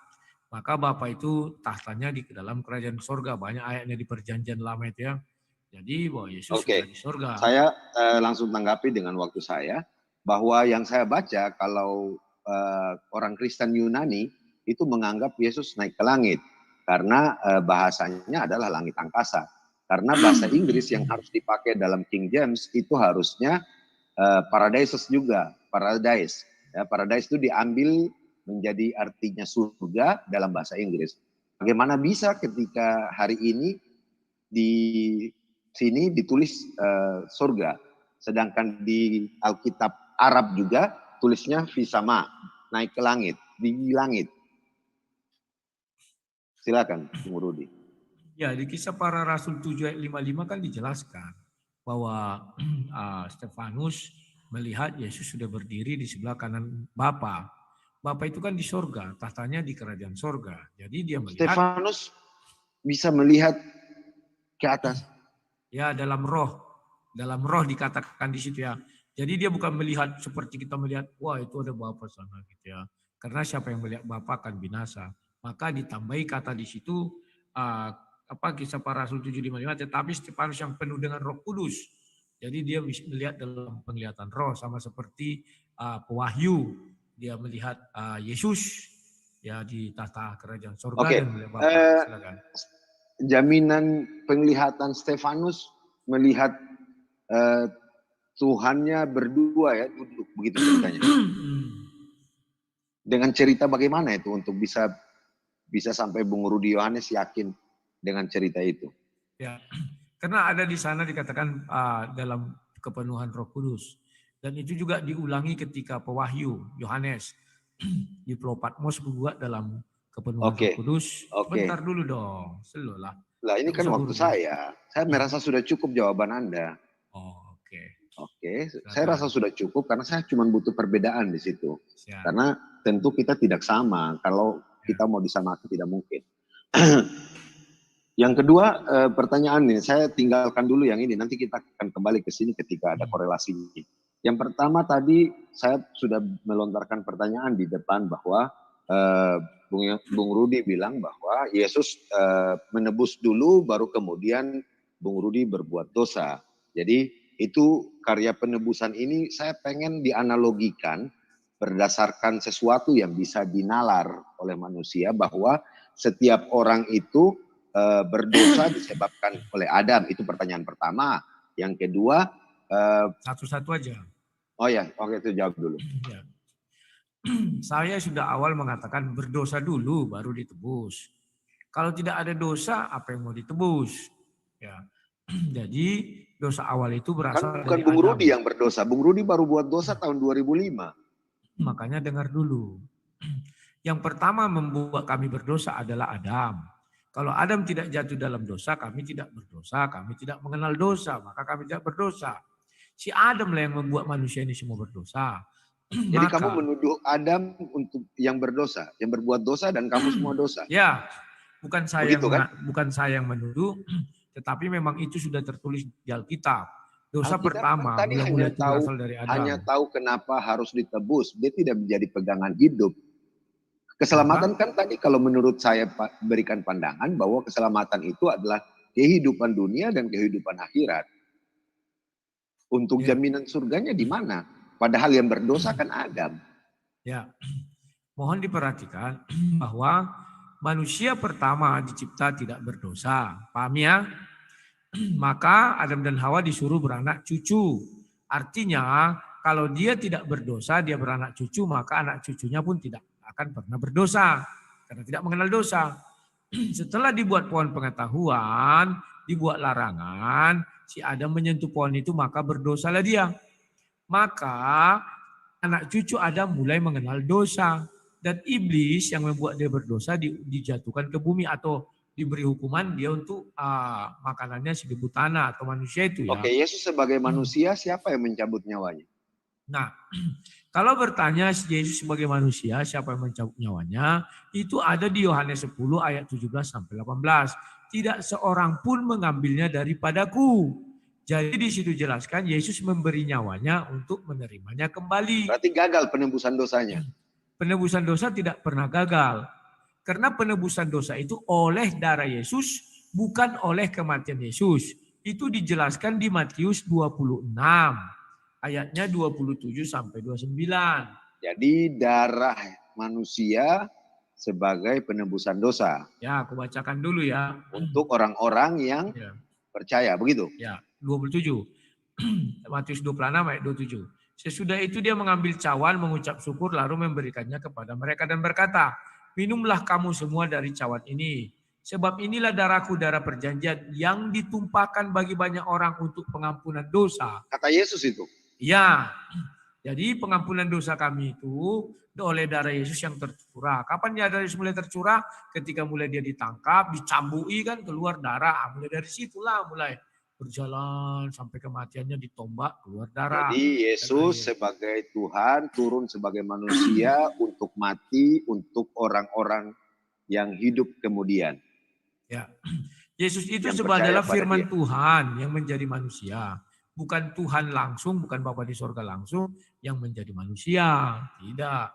Maka Bapa itu tahtanya di dalam kerajaan surga. Banyak ayatnya di perjanjian lama itu ya. Jadi bahwa Yesus sudah di surga. Saya langsung tanggapi dengan waktu saya bahwa yang saya baca kalau orang Kristen Yunani itu menganggap Yesus naik ke langit karena bahasanya adalah langit angkasa. Karena bahasa Inggris yang harus dipakai dalam King James itu harusnya paradises juga, paradise. Ya, paradise itu diambil menjadi artinya surga dalam bahasa Inggris. Bagaimana bisa ketika hari ini di sini ditulis surga, sedangkan di Alkitab Arab juga tulisnya fisama, naik ke langit, di langit. Silakan, Bung Rudi. Ya, di Kisah Para Rasul 7 ayat 55 kan dijelaskan bahwa Stefanus melihat Yesus sudah berdiri di sebelah kanan Bapa. Bapa itu kan di sorga, tahtanya di kerajaan sorga. Jadi dia melihat. Stefanus bisa melihat ke atas. Ya, dalam roh dikatakan di situ ya. Jadi dia bukan melihat seperti kita melihat, wah itu ada Bapa sana gitu ya. Karena siapa yang melihat Bapa akan binasa. Maka ditambahi kata di situ Kisah Para Rasul 7:55, tetapi Stefanus yang penuh dengan Roh Kudus. Jadi dia bisa melihat dalam penglihatan roh sama seperti pewahyu. Dia melihat Yesus ya di tahta kerajaan surga dan melihat Bapa. Silakan. Jaminan penglihatan Stefanus melihat Tuhannya berdua ya, duduk begitu ceritanya. Dengan cerita bagaimana itu untuk bisa sampai Bung Rudi Yohanes yakin dengan cerita itu? Ya, karena ada di sana dikatakan dalam kepenuhan Roh Kudus, dan itu juga diulangi ketika pewahyu Yohanes di Pulau Patmos juga dalam kepenuhan Roh Kudus. Bentar dulu dong, selulah. Lah ini kan waktu saya merasa sudah cukup jawaban Anda. Oke, saya rasa sudah cukup karena saya cuma butuh perbedaan di situ. Siap. Karena tentu kita tidak sama, kalau kita mau disamakan tidak mungkin. Yang kedua pertanyaan nih, saya tinggalkan dulu yang ini, nanti kita akan kembali ke sini ketika ada korelasinya. Yang pertama tadi saya sudah melontarkan pertanyaan di depan bahwa Bung Rudi bilang bahwa Yesus menebus dulu baru kemudian Bung Rudi berbuat dosa. Jadi itu karya penebusan ini saya pengen dianalogikan berdasarkan sesuatu yang bisa dinalar oleh manusia bahwa setiap orang itu berdosa disebabkan oleh Adam. Itu pertanyaan pertama. Yang kedua satu-satu aja. Oh ya, oke, itu jawab dulu. Ya. Saya sudah awal mengatakan berdosa dulu baru ditebus. Kalau tidak ada dosa, apa yang mau ditebus? Ya. Jadi dosa awal itu berasal bukan dari Bung Adam. Rudi yang berdosa. Bung Rudi baru buat dosa tahun 2005. Makanya dengar dulu. Yang pertama membuat kami berdosa adalah Adam. Kalau Adam tidak jatuh dalam dosa, kami tidak berdosa, kami tidak mengenal dosa, maka kami tidak berdosa. Si Adam lah yang membuat manusia ini semua berdosa. Jadi kamu menuduh Adam untuk yang berdosa, yang berbuat dosa dan kamu semua dosa. Ya, bukan saya begitu, kan? Bukan saya yang menuduh, tetapi memang itu sudah tertulis di Alkitab. Dosa pertama tadi mulai berasal dari Adam. Hanya tahu kenapa harus ditebus, dia tidak menjadi pegangan hidup. Keselamatan kan tadi kalau menurut saya berikan pandangan bahwa keselamatan itu adalah kehidupan dunia dan kehidupan akhirat. Untuk jaminan surganya di mana? Padahal yang berdosa kan Adam. Ya, mohon diperhatikan bahwa manusia pertama dicipta tidak berdosa. Paham ya? Maka Adam dan Hawa disuruh beranak cucu. Artinya kalau dia tidak berdosa, dia beranak cucu, maka anak cucunya pun tidak akan pernah berdosa. Karena tidak mengenal dosa. Setelah dibuat pohon pengetahuan, dibuat larangan, si Adam menyentuh pohon itu maka berdosalah dia. Maka anak cucu Adam mulai mengenal dosa. Dan iblis yang membuat dia berdosa dijatuhkan ke bumi atau diberi hukuman dia untuk makanannya seribu tanah atau manusia itu ya. Oke, Yesus sebagai manusia siapa yang mencabut nyawanya? Nah, kalau bertanya Yesus sebagai manusia siapa yang mencabut nyawanya, itu ada di Yohanes 10 ayat 17 sampai 18. Tidak seorang pun mengambilnya daripadaku. Jadi di situ jelaskan Yesus memberi nyawanya untuk menerimanya kembali. Berarti gagal penembusan dosanya. Penebusan dosa tidak pernah gagal. Karena penebusan dosa itu oleh darah Yesus, bukan oleh kematian Yesus. Itu dijelaskan di Matius 26, ayatnya 27 sampai 29. Jadi darah manusia sebagai penebusan dosa. Ya, aku bacakan dulu ya. Untuk orang-orang yang percaya, begitu? Ya, 27. Matius 26 ayat 27. Sesudah itu dia mengambil cawan, mengucap syukur, lalu memberikannya kepada mereka dan berkata, minumlah kamu semua dari cawan ini. Sebab inilah darahku, darah perjanjian yang ditumpahkan bagi banyak orang untuk pengampunan dosa. Kata Yesus itu? Ya, jadi pengampunan dosa kami itu oleh darah Yesus yang tercurah. Kapan darah Yesus mulai tercurah? Ketika mulai dia ditangkap, dicambui kan keluar darah. Mulai dari situlah mulai berjalan sampai kematiannya ditombak keluar darah. Jadi Yesus sebagai Tuhan turun sebagai manusia untuk mati untuk orang-orang yang hidup kemudian. Ya, Yesus itu adalah firman Tuhan yang menjadi manusia. Bukan Tuhan langsung, bukan Bapa di sorga langsung yang menjadi manusia. Tidak.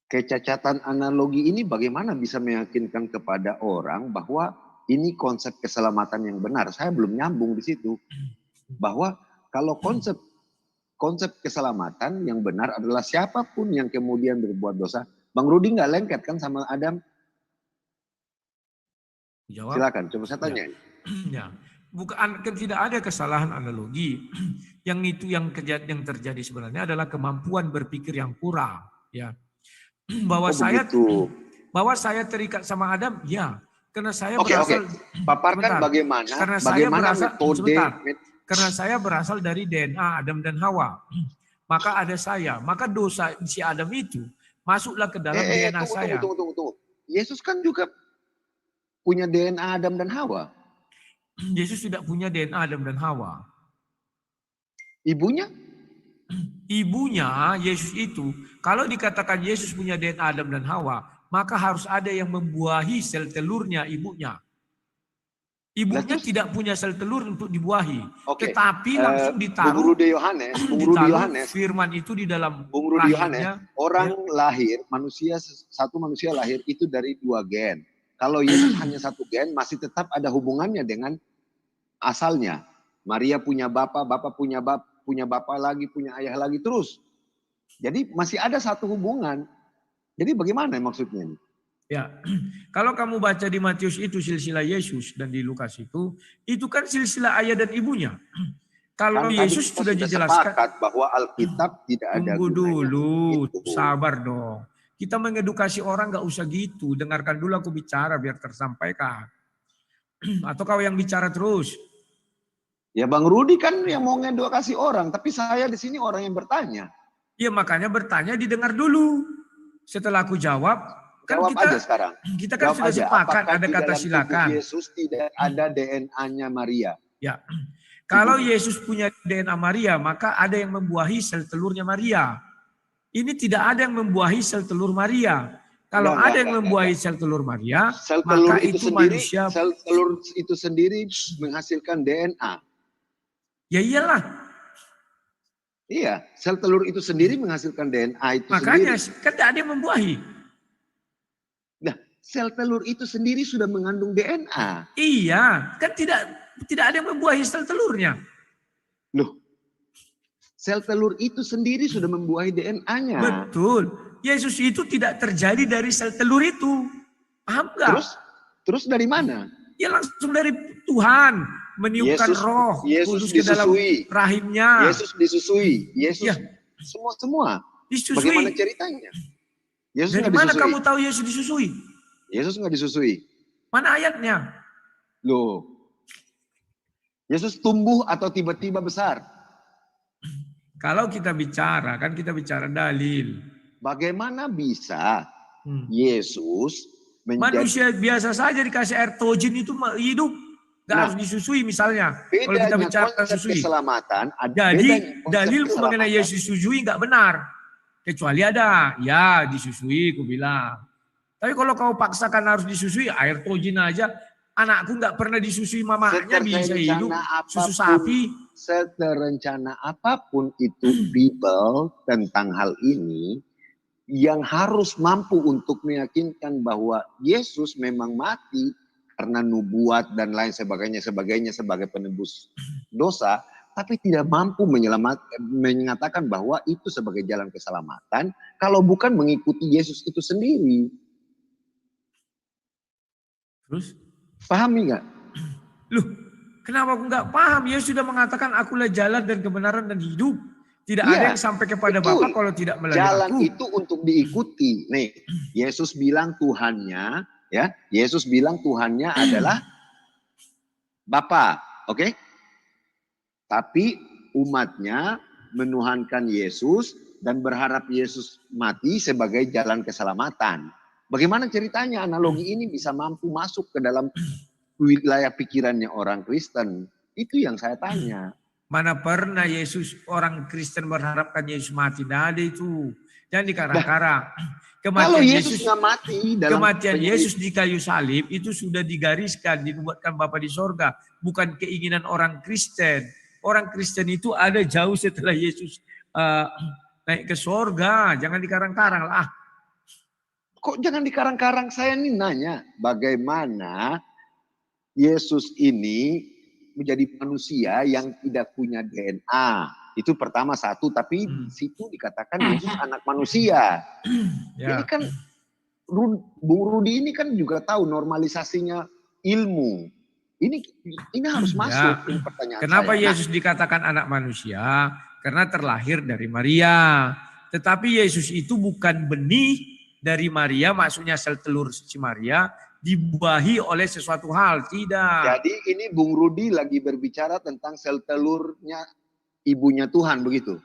Kecacatan analogi ini bagaimana bisa meyakinkan kepada orang bahwa ini konsep keselamatan yang benar? Saya belum nyambung di situ. Bahwa kalau konsep keselamatan yang benar adalah siapapun yang kemudian berbuat dosa. Bang Rudi nggak lengket kan sama Adam? Jawab. Silakan, coba saya tanya. Ya. Bukan, tidak ada kesalahan analogi. Yang itu yang terjadi sebenarnya adalah kemampuan berpikir yang kurang. Ya. Bahwa saya terikat sama Adam, ya. Karena saya berasal. Paparkan bagaimana karena saya berasal dari DNA Adam dan Hawa. Maka ada saya. Maka dosa si Adam itu masuklah ke dalam DNA saya. Tunggu. Yesus kan juga punya DNA Adam dan Hawa. Yesus tidak punya DNA Adam dan Hawa. Ibunya? Ibunya Yesus itu, kalau dikatakan Yesus punya DNA Adam dan Hawa, maka harus ada yang membuahi sel telurnya ibunya. Ibunya tidak punya sel telur untuk dibuahi. Tetapi langsung ditaruh. Bung Rudi Yohanes. Firman itu di dalam Bung Rudi Yohanes. Orang lahir, satu manusia lahir itu dari 2 gen. Kalau Yesus hanya 1 gen, masih tetap ada hubungannya dengan asalnya. Maria punya bapak punya bapak lagi, punya ayah lagi, terus. Jadi masih ada satu hubungan. Jadi bagaimana maksudnya ini? Ya, kalau kamu baca di Matius itu silsilah Yesus dan di Lukas itu kan silsilah ayah dan ibunya. Kalau kan Yesus sudah dijelaskan bahwa Alkitab tidak ada tunggu dulu, sabar dong. Kita mengedukasi orang nggak usah gitu. Dengarkan dulu aku bicara biar tersampaikan. Atau kau yang bicara terus? Ya Bang Rudi kan yang mau ngedukasi orang, tapi saya di sini orang yang bertanya. Iya makanya bertanya didengar dulu. Setelah aku jawab, kan jawab aja sekarang. Kita kan sudah sepakat ada kata silakan. Yesus tidak ada DNA-nya Maria. Ya. Kalau Yesus punya DNA Maria, maka ada yang membuahi sel telurnya Maria. Ini tidak ada yang membuahi sel telur Maria. Kalau ada yang membuahi sel telur Maria, maka itu manusia. Sel telur itu sendiri menghasilkan DNA. Ya iyalah. Iya, sel telur itu sendiri menghasilkan DNA itu makanya, sendiri. kan tidak ada yang membuahi. Nah, sel telur itu sendiri sudah mengandung DNA. Iya, kan tidak ada yang membuahi sel telurnya. Loh, Sel telur itu sendiri sudah membuahi DNA-nya. Betul. Yesus itu tidak terjadi dari sel telur itu. Paham nggak? Terus dari mana? Ya langsung dari Tuhan. Meniupkan roh. Yesus kudus ke dalam disusui. rahimnya. Yesus disusui. Yesus Ya. semua. Disusui. Bagaimana ceritanya? Yesus Dari nggak mana disusui. kamu tahu Yesus disusui? Yesus nggak disusui. Mana ayatnya? Loh. Yesus tumbuh atau tiba-tiba besar? Kalau kita bicara, kan kita bicara dalil. Bagaimana bisa Yesus menjadi... Manusia biasa saja dikasih air tojin itu hidup. Gak harus disusui misalnya. Kalau kita bicara konsep susui. keselamatan, Jadi dalilku mengenai Yesus disusui nggak benar. Kecuali ada, ya disusui, aku bilang. Tapi kalau kau paksakan harus disusui, air tojin aja. Anakku nggak pernah disusui mamanya bisa hidup. Susu sapi. Seterencana apapun itu Bible tentang hal ini, yang harus mampu untuk meyakinkan bahwa Yesus memang mati karena nubuat dan lain sebagainya sebagai penebus dosa, tapi tidak mampu menyatakan bahwa itu sebagai jalan keselamatan kalau bukan mengikuti Yesus itu sendiri. Terus? Pahami nggak? Loh, kenapa aku nggak paham? Yesus sudah mengatakan akulah jalan dan kebenaran dan hidup. Tidak ada yang sampai kepada Bapa kalau tidak melalui jalan aku. itu untuk diikuti. Nih, Yesus bilang Tuhannya, ya, Yesus bilang Tuhannya adalah Bapa, oke? Tapi umatnya menuhankan Yesus dan berharap Yesus mati sebagai jalan keselamatan. Bagaimana ceritanya analogi ini bisa mampu masuk ke dalam wilayah pikirannya orang Kristen? Itu yang saya tanya. Mana pernah Yesus orang Kristen berharapkan Yesus mati? Tidak ada itu. Jangan dikarang-karang. Kalau Yesus nggak mati dalam kematian Yesus di kayu salib itu sudah digariskan, dibuatkan Bapa di sorga. Bukan keinginan orang Kristen. Orang Kristen itu ada jauh setelah Yesus naik ke sorga. Jangan dikarang-karang lah. Kok jangan dikarang-karang? Saya ini nanya, bagaimana Yesus ini menjadi manusia yang tidak punya DNA? Itu pertama satu, tapi di situ dikatakan Yesus anak manusia. Ya. Ini kan, Bung Rudi ini kan juga tahu normalisasinya ilmu. Ini harus masuk. Ini pertanyaan Kenapa saya. Yesus dikatakan anak manusia? Karena terlahir dari Maria. Tetapi Yesus itu bukan benih dari Maria, maksudnya sel telur si Maria, dibuahi oleh sesuatu hal. Tidak. Jadi ini Bung Rudi lagi berbicara tentang sel telurnya ibunya Tuhan, begitu?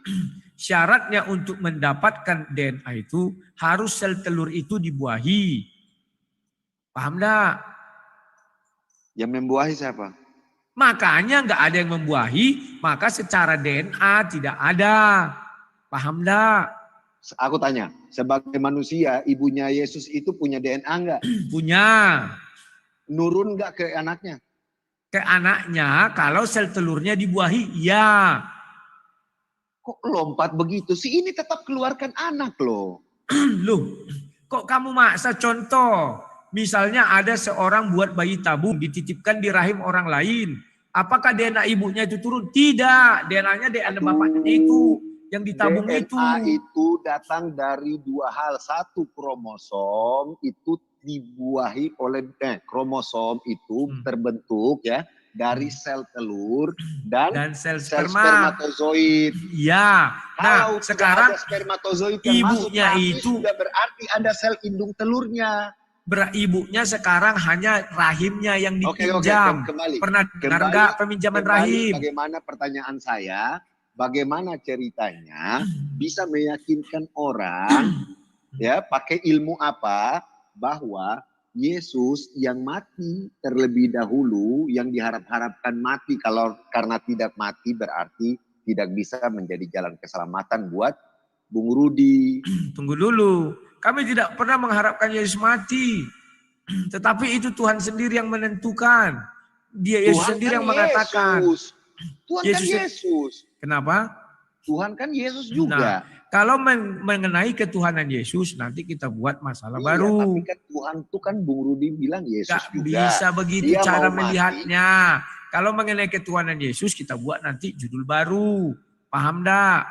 Syaratnya untuk mendapatkan DNA itu harus sel telur itu dibuahi. Paham enggak? Yang membuahi siapa? Makanya nggak ada yang membuahi, maka secara DNA tidak ada. Paham enggak? Aku tanya, sebagai manusia, ibunya Yesus itu punya DNA enggak? Punya. Nurun enggak ke anaknya? Ke anaknya kalau sel telurnya dibuahi, ya. Kok lompat begitu sih? Ini tetap keluarkan anak loh. Loh, kok kamu maksa contoh? Misalnya ada seorang buat bayi tabung, dititipkan di rahim orang lain. Apakah DNA ibunya itu turun? Tidak, DNA-nya DNA bapaknya itu. Yang ditabung DNA itu datang dari dua hal. Satu, kromosom itu dibuahi oleh kromosom itu terbentuk ya dari sel telur dan sel spermatozoid. Iya. Nah, sekarang spermatozoid ibunya itu sudah berarti ada sel indung telurnya. Ibunya sekarang hanya rahimnya yang dipinjam. Pernah dengar nggak peminjaman rahim? Bagaimana pertanyaan saya? Bagaimana ceritanya bisa meyakinkan orang ya pakai ilmu apa bahwa Yesus yang mati terlebih dahulu, yang diharap-harapkan mati, kalau karena tidak mati berarti tidak bisa menjadi jalan keselamatan buat Bung Rudi. Tunggu dulu, kami tidak pernah mengharapkan Yesus mati, tetapi itu Tuhan sendiri yang menentukan. Dia Yesus sendiri yang mengatakan. Tuhan kan Yesus. Kenapa? Tuhan kan Yesus juga. Nah, kalau mengenai ketuhanan Yesus, nanti kita buat masalah baru. Tapi kan Tuhan itu kan Bung Rudi bilang Yesus Gak juga. bisa begitu cara mau melihatnya. Kalau mengenai ketuhanan Yesus, kita buat nanti judul baru. Paham dak?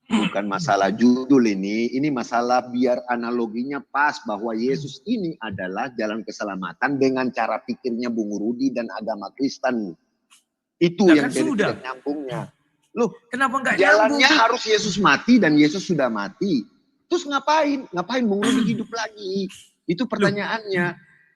Bukan masalah judul ini masalah biar analoginya pas bahwa Yesus ini adalah jalan keselamatan dengan cara pikirnya Bung Rudi dan agama Kristen. Itu Nah, yang kan sudah. tidak nyambungnya. Loh, Kenapa enggak jalannya nyambung? harus Yesus mati dan Yesus sudah mati. Terus ngapain? Ngapain Bung Rudi hidup lagi? Itu pertanyaannya.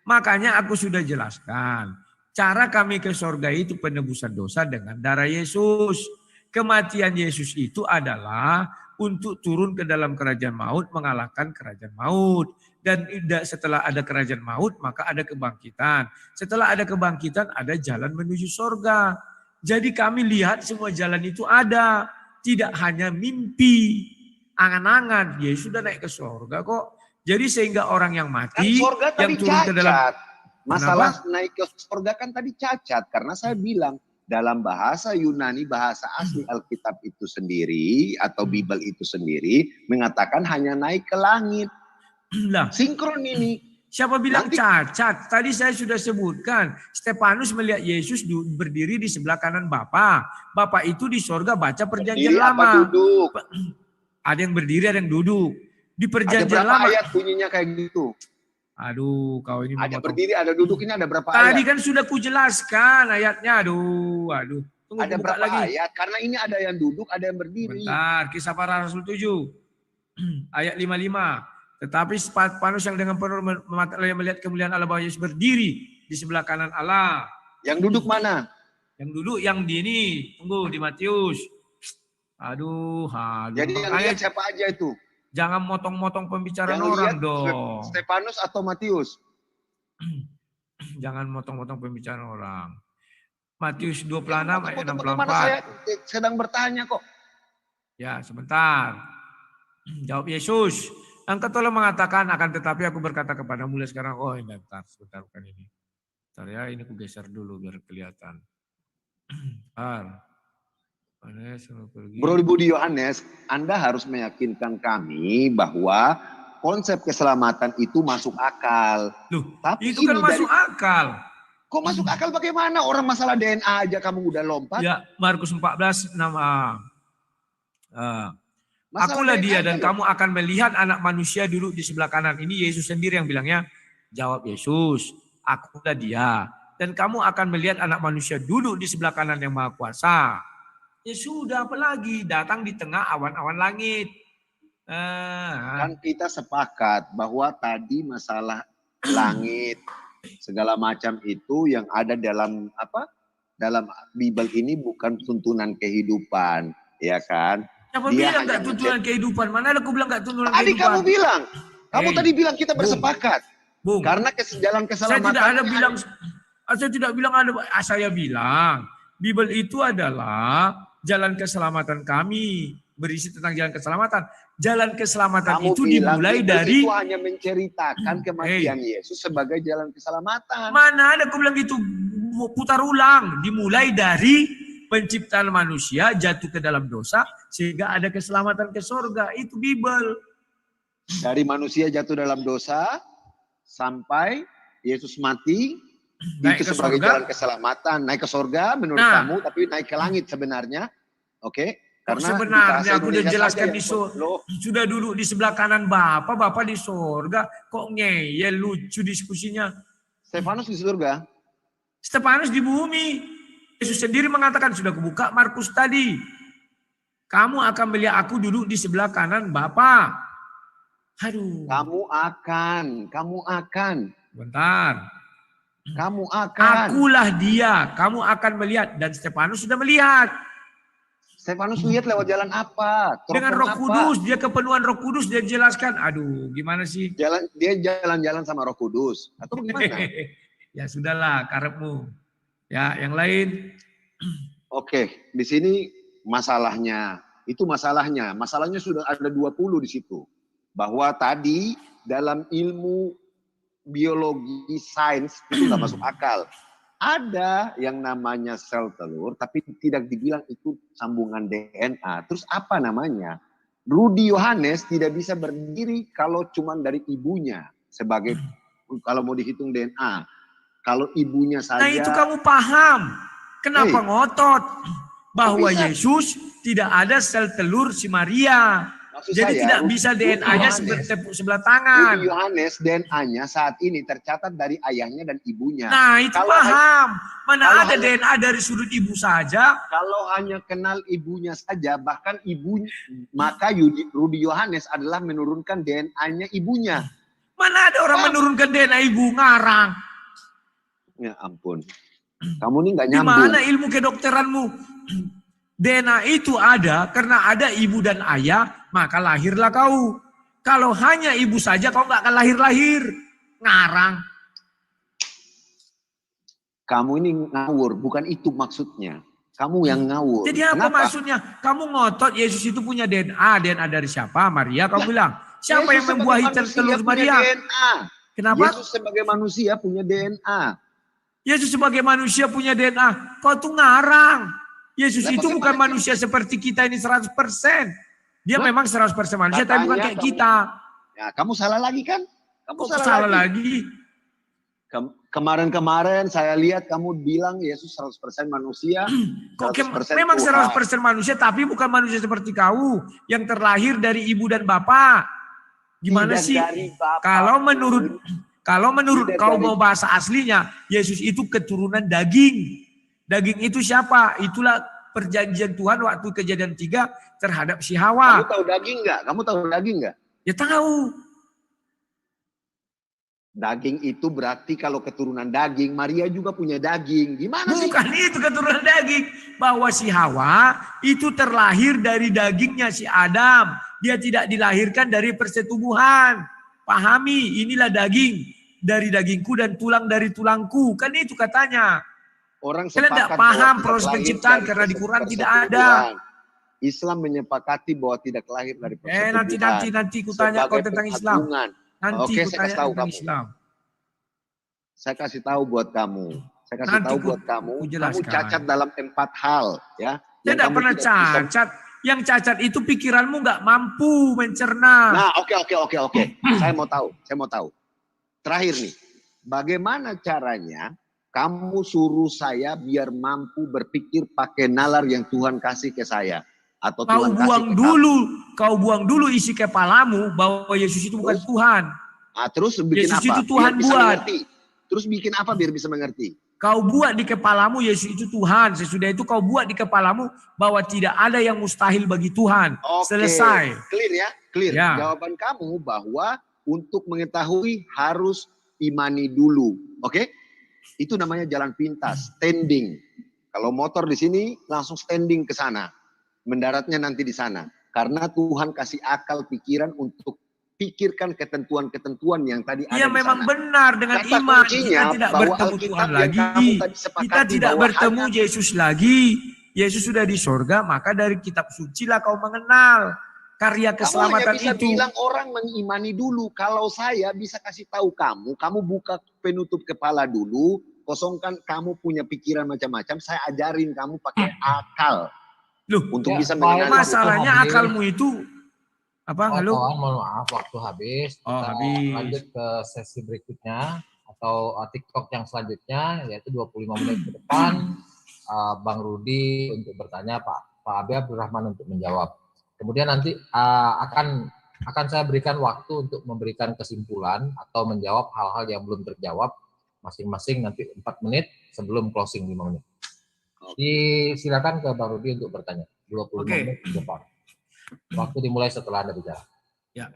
Makanya aku sudah jelaskan. Cara kami ke sorga itu penebusan dosa dengan darah Yesus. Kematian Yesus itu adalah untuk turun ke dalam kerajaan maut, mengalahkan kerajaan maut. Dan setelah ada kerajaan maut, maka ada kebangkitan. Setelah ada kebangkitan, ada jalan menuju sorga. Jadi kami lihat semua jalan itu ada. Tidak hanya mimpi, angan-angan. Yesus sudah naik ke sorga kok. Jadi sehingga orang yang Kan mati, sorga yang tadi turun ke dalam... cacat. Masalah Kenapa? naik ke sorga kan tadi cacat. Karena saya bilang, dalam bahasa Yunani, bahasa asli Alkitab itu sendiri, atau Bible itu sendiri, mengatakan hanya naik ke langit. Lah, Sinkron ini. siapa bilang Nanti- cacat? Tadi saya sudah sebutkan. Stefanus melihat Yesus berdiri di sebelah kanan Bapa. Bapa itu di sorga baca perjanjian Berdiri apa lama. duduk? Ada yang berdiri, ada yang duduk. Di Ada perjanjian berapa lama. ayat bunyinya kayak gitu? Aduh, kau ini Ada memotong. berdiri, ada duduk, ini ada berapa Tadi ayat? kan sudah kujelaskan ayatnya. Aduh. Tunggu Ada buka berapa lagi. ayat? Karena ini ada yang duduk, ada yang berdiri. Bentar, Kisah Para Rasul 7. Ayat 55. Tetapi Stefanus yang dengan penuh melihat kemuliaan Allah bahwa Yesus berdiri di sebelah kanan Allah. Yang duduk mana? Yang duduk yang di ini, tunggu di Matius. Aduh. Jadi yang lihat siapa aja itu? Jangan motong-motong pembicaraan Yang orang lihat dong. Stefanus atau Matius? Jangan motong-motong pembicaraan orang. Matius 26 ayat Bagaimana saya 64. sedang bertanya kok? Ya, sebentar. Jawab Yesus. Engkau telah mengatakan akan tetapi aku berkata kepada mulai sekarang. Oh, ini sebentar bukan ini. Bentar ya, ini aku geser dulu biar kelihatan. Bro Budi Yohanes, Anda harus meyakinkan kami bahwa konsep keselamatan itu masuk akal. Loh, Tapi itu kan ini masuk akal. Kok masuk akal bagaimana? Orang masalah DNA aja kamu udah lompat. Ya, Markus 14 nama. Masalah Akulah DNA dia dan aja kamu akan melihat anak manusia duduk di sebelah kanan. Ini Yesus sendiri yang bilangnya. Jawab Yesus, akulah dia. Dan kamu akan melihat anak manusia duduk di sebelah kanan yang maha kuasa. Ya sudah, apalagi datang di tengah awan-awan langit. Kan kita sepakat bahwa tadi masalah langit, segala macam itu yang ada dalam apa? Dalam Bible ini bukan tuntunan kehidupan, ya kan? Siapa Dia bilang hanya gak tuntunan kehidupan? Mana ada aku bilang gak tuntunan Tadi kehidupan? kamu bilang, kamu Hey, tadi bilang kita Bung. bersepakat. Bung, Karena jalan saya keselamatan. tidak ada bilang, saya tidak bilang ada, saya bilang Bible itu adalah jalan keselamatan kami, berisi tentang jalan keselamatan. Jalan keselamatan Kamu itu bilang dimulai Bible dari itu hanya menceritakan kematian Yesus sebagai jalan keselamatan. mana ada aku bilang gitu, putar ulang, dimulai dari penciptaan manusia jatuh ke dalam dosa sehingga ada keselamatan ke sorga, itu Bible. Dari manusia jatuh dalam dosa sampai Yesus mati, Naik itu ke sebagai sorga. jalan keselamatan. Naik ke sorga menurut kamu, tapi naik ke langit sebenarnya. Oke? Karena sebenarnya aku udah Indonesia jelaskan saja di yang loh, sudah dulu di sebelah kanan Bapak di sorga, kok ngeyel lucu diskusinya. Stefanus di surga. Stefanus di bumi. Yesus sendiri mengatakan, sudah kubuka Markus tadi. Kamu akan melihat aku duduk di sebelah kanan Bapa. Aduh. Kamu akan. Bentar. Kamu akan. Akulah dia. Kamu akan melihat. Dan Stefanus sudah melihat. Stefanus lihat lewat jalan apa? Dengan Teropong Roh apa? Kudus. Dia kepenuhan Roh Kudus. Dia jelaskan. Aduh, gimana sih? Dia jalan-jalan sama Roh Kudus. Atau bagaimana? Ya sudahlah, karepmu. Ya, yang lain. Oke, di sini masalahnya. Itu masalahnya. Masalahnya sudah ada 20 di situ. Bahwa tadi dalam ilmu biologi, sains, itu nggak masuk akal. Ada yang namanya sel telur, tapi tidak dibilang itu sambungan DNA. Terus apa namanya? Rudi Yohanes tidak bisa berdiri kalau cuma dari ibunya. Sebagai, kalau mau dihitung DNA. Kalau ibunya saja. Nah itu kamu paham. Kenapa ngotot? bahwa bisa? Yesus tidak ada sel telur si Maria. Maksud Jadi saya, tidak bisa DNA-nya Yohanes. tepuk sebelah tangan. Rudy Yohanes DNA-nya saat ini tercatat dari ayahnya dan ibunya. Nah, itu Kalau paham. Mana kalau ada hanya- DNA dari sudut ibu saja? Kalau hanya kenal ibunya saja, bahkan ibu, maka Rudy Yohanes adalah menurunkan DNA-nya ibunya. Mana ada orang menurunkan DNA ibu, ngarang. Ya ampun. Kamu ini nggak Di nyambung. mana ilmu kedokteranmu? DNA itu ada karena ada ibu dan ayah, maka lahirlah kau. Kalau hanya ibu saja, kau nggak akan lahir-lahir. Ngarang. Kamu ini ngawur, bukan itu maksudnya. Kamu yang ngawur. Jadi apa Kenapa? maksudnya? Kamu ngotot Yesus itu punya DNA. DNA dari siapa? Maria, kau bilang. Siapa yang Yesus membuahi sebagai manusia telur punya Maria? DNA. Kenapa? Yesus sebagai manusia punya DNA. Yesus sebagai manusia punya DNA. Kau tuh ngarang. Yesus Lah, itu bagaimana bukan cara- manusia seperti kita ini 100%. Dia memang 100% manusia, tapi bukan Katanya kayak kamu- kita. Ya, kamu salah lagi kan? Kamu Kok salah lagi? Kemarin-kemarin saya lihat kamu bilang Yesus 100% manusia. Kok 100% memang Tuhan. 100% manusia, tapi bukan manusia seperti kau. Yang terlahir dari ibu dan bapak. Gimana Tidak sih? dari Bapa. Kalau menurut Tidak kau dari- mau bahasa aslinya, Yesus itu keturunan daging. Daging itu siapa? Itulah perjanjian Tuhan waktu kejadian 3 terhadap si Kamu Hawa. tahu daging nggak? Kamu tahu daging nggak? Ya tahu. Daging itu berarti kalau keturunan daging, Maria juga punya daging. Gimana sih? Bukan itu keturunan daging. Bahwa si Hawa itu terlahir dari dagingnya si Adam. Dia tidak dilahirkan dari persetubuhan. Pahami, inilah daging. Dari dagingku dan tulang dari tulangku. Kan itu katanya. Orang Kalian sepakat tidak bahwa paham tidak proses lahir penciptaan dari karena di Quran tidak persetubuhan. ada. Islam menyepakati bahwa tidak lahir dari persetubuhan. Nanti ku tanya kau tentang Islam. pengagungan. Nanti Oke, ku saya tanya kasih tahu tentang kamu. Islam. Saya kasih tahu buat kamu. Saya kasih Nanti tahu ku- buat kamu. ku Kamu jelaskan. cacat dalam 4 hal, ya. Saya Yang tidak kamu pernah tidak bisa- cacat. Yang cacat itu pikiranmu nggak mampu mencerna. Nah, oke. Saya mau tahu. Terakhir nih, bagaimana caranya kamu suruh saya biar mampu berpikir pakai nalar yang Tuhan kasih ke saya? Atau Kau Tuhan buang kasih ke dulu isi kepalamu bahwa Yesus itu bukan Terus? Tuhan. kamu. Terus bikin Yesus apa? itu Tuhan Biar bisa buat. mengerti. Terus bikin apa biar bisa mengerti? Kau buat di kepalamu Yesus itu Tuhan. Sesudah itu kau buat di kepalamu bahwa tidak ada yang mustahil bagi Tuhan. Oke, Selesai. Clear ya? Clear. Ya. Jawaban kamu bahwa untuk mengetahui harus imani dulu. Oke? Itu namanya jalan pintas, standing. Kalau motor di sini langsung standing ke sana. Mendaratnya nanti di sana. Karena Tuhan kasih akal pikiran untuk pikirkan ketentuan-ketentuan yang tadi ada Iya di memang sana. benar dengan Kata iman. kuncinya Kita tidak bahwa bertemu Alkitab Tuhan yang lagi. kamu tadi sepakati Kita tidak bahwa bertemu hanya- Yesus lagi. Yesus sudah di sorga, maka dari kitab suci lah kau mengenal karya Kamu keselamatan hanya bisa itu. bilang orang mengimani dulu. Kalau saya bisa kasih tahu kamu buka penutup kepala dulu, kosongkan, kamu punya pikiran macam-macam, saya ajarin kamu pakai akal Loh, untuk Ya, bisa baik. mengenali. masalahnya Habis. akalmu itu apa? Halo? Kawan, mohon maaf waktu habis. Oh, Kita habis. lanjut ke sesi berikutnya atau TikTok yang selanjutnya yaitu 25 menit ke depan. Bang Rudi untuk bertanya, Pak Abi Abdurrahman untuk menjawab. Kemudian nanti akan saya berikan waktu untuk memberikan kesimpulan atau menjawab hal-hal yang belum terjawab masing-masing nanti 4 menit sebelum closing 5 menit. Silakan ke Bang Rudi untuk bertanya. 25 Oke. menit ke depan. Waktu dimulai setelah Anda bicara. Ya,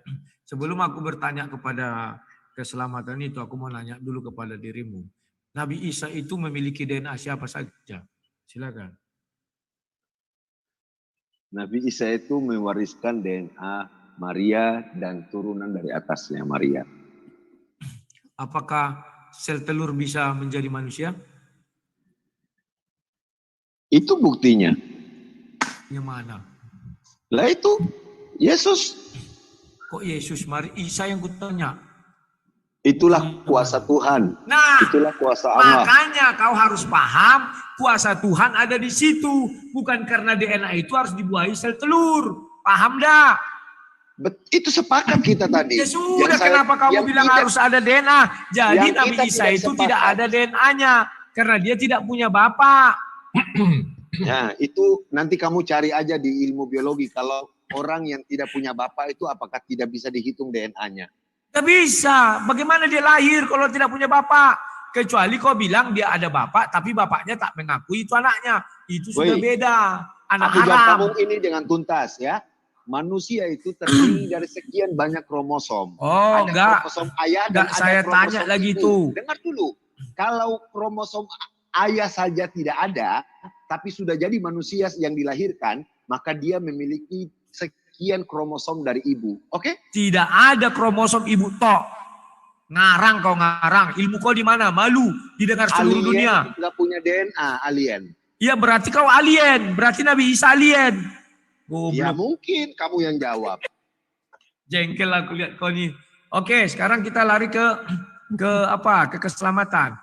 sebelum aku bertanya kepada keselamatan itu, aku mau nanya dulu kepada dirimu. Nabi Isa itu memiliki DNA siapa saja? Silakan. Nabi Isa itu mewariskan DNA Maria dan turunan dari atasnya Maria. Apakah sel telur bisa menjadi manusia? Itu buktinya. Yang mana? Lah itu Yesus. Kok Yesus, Isa yang kutanya? Itulah kuasa Tuhan. Nah, Itulah kuasa Allah. makanya kau harus paham kuasa Tuhan ada di situ. Bukan karena DNA itu harus dibuahi sel telur. Paham dah? Itu sepakat kita tadi. Ya sudah, Yang saya- kenapa kamu yang bilang kita- harus ada DNA? Jadi yang Nabi kita Isa tidak itu sepakat. tidak ada DNA-nya. Karena dia tidak punya bapak. Nah, itu nanti kamu cari aja di ilmu biologi. Kalau orang yang tidak punya bapak itu apakah tidak bisa dihitung DNA-nya? Gak bisa. Bagaimana dia lahir kalau tidak punya bapak? Kecuali kau bilang dia ada bapak, tapi bapaknya tak mengakui itu anaknya. Itu sudah beda. Anak Aku jawab haram. kamu ini dengan tuntas ya. Manusia itu terdiri dari sekian banyak kromosom. Oh, Ada enggak. kromosom ayah dan Enggak, ada saya kromosom tanya lagi ibu. itu. Dengar dulu. Kalau kromosom ayah saja tidak ada, tapi sudah jadi manusia yang dilahirkan, maka dia memiliki sekian kromosom dari ibu. Oke? Tidak ada kromosom ibu tok. Ngarang kau ngarang. Ilmu kau di mana? Malu didengar seluruh dunia. Alien nggak punya DNA, alien. Iya, berarti kau alien. Berarti Nabi Isa alien. Ya Goblok. mungkin kamu yang jawab. Jengkel aku lihat kau nih. Oke, sekarang kita lari ke keselamatan.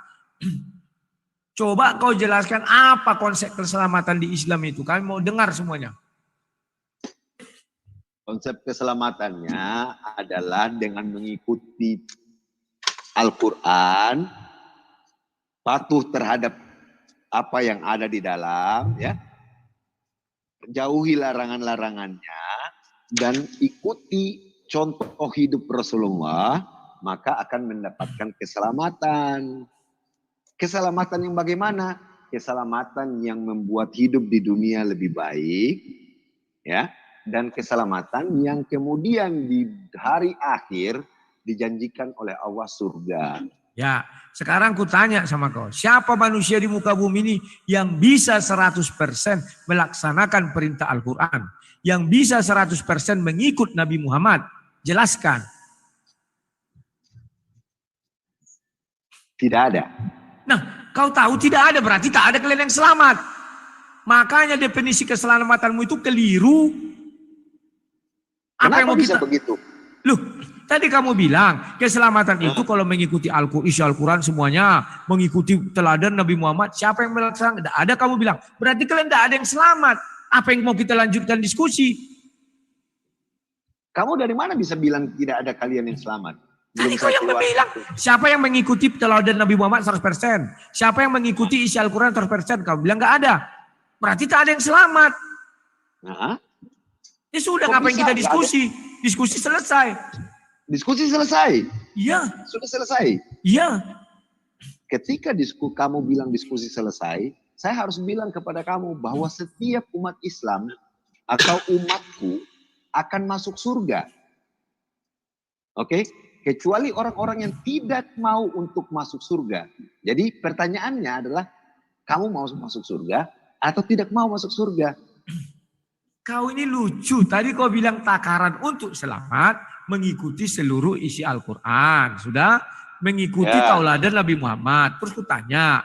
Coba kau jelaskan apa konsep keselamatan di Islam itu. Kami mau dengar semuanya. Konsep keselamatannya adalah dengan mengikuti Al-Quran, patuh terhadap apa yang ada di dalam, ya, jauhi larangan-larangannya, dan ikuti contoh hidup Rasulullah, maka akan mendapatkan keselamatan. Keselamatan yang bagaimana? Keselamatan yang membuat hidup di dunia lebih baik, ya, dan keselamatan yang kemudian di hari akhir dijanjikan oleh Allah surga. Ya, sekarang ku tanya sama kau, siapa manusia di muka bumi ini yang bisa 100% melaksanakan perintah Al-Quran? Yang bisa 100% mengikut Nabi Muhammad? Jelaskan. Tidak ada. Nah, kau tahu tidak ada, berarti tak ada kalian yang selamat. Makanya definisi keselamatanmu itu keliru. Apa Kenapa yang mau bisa kita... begitu? Loh, tadi kamu bilang keselamatan itu kalau mengikuti isi Al-Quran semuanya, mengikuti teladan Nabi Muhammad, siapa yang melaksanakan? Tidak ada, kamu bilang. Berarti kalian tidak ada yang selamat. Apa yang mau kita lanjutkan diskusi? Kamu dari mana bisa bilang tidak ada kalian yang selamat? Tadi kau yang bilang, siapa yang mengikuti teladan Nabi Muhammad 100%? Siapa yang mengikuti isi Al-Quran 100%? Kamu bilang nggak ada. Berarti tak ada yang selamat. Nah, Ya sudah, kok ngapain bisa? kita diskusi? Diskusi selesai. diskusi selesai. Iya, Sudah selesai. iya. Ketika kamu bilang diskusi selesai, saya harus bilang kepada kamu bahwa setiap umat Islam atau umatku akan masuk surga. Oke? Kecuali orang-orang yang tidak mau untuk masuk surga. Jadi pertanyaannya adalah, kamu mau masuk surga atau tidak mau masuk surga? Kau ini lucu. Tadi kau bilang takaran untuk selamat mengikuti seluruh isi Al-Quran. Sudah? Mengikuti tauladan Nabi Muhammad. Terus ku tanya,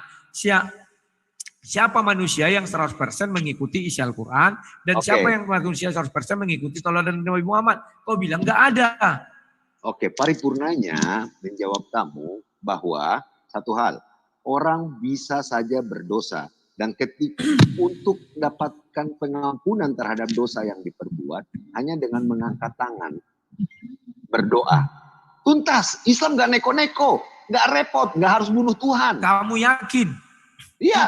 siapa manusia yang 100% mengikuti isi Al-Quran dan siapa yang manusia 100% mengikuti tauladan Nabi Muhammad? Kau bilang nggak ada. Oke, paripurnanya menjawab kamu bahwa satu hal, orang bisa saja berdosa dan ketika untuk dapatkan pengampunan terhadap dosa yang diperbuat hanya dengan mengangkat tangan, berdoa. Tuntas, Islam nggak neko-neko, nggak repot, nggak harus bunuh Tuhan. Kamu yakin? Iya,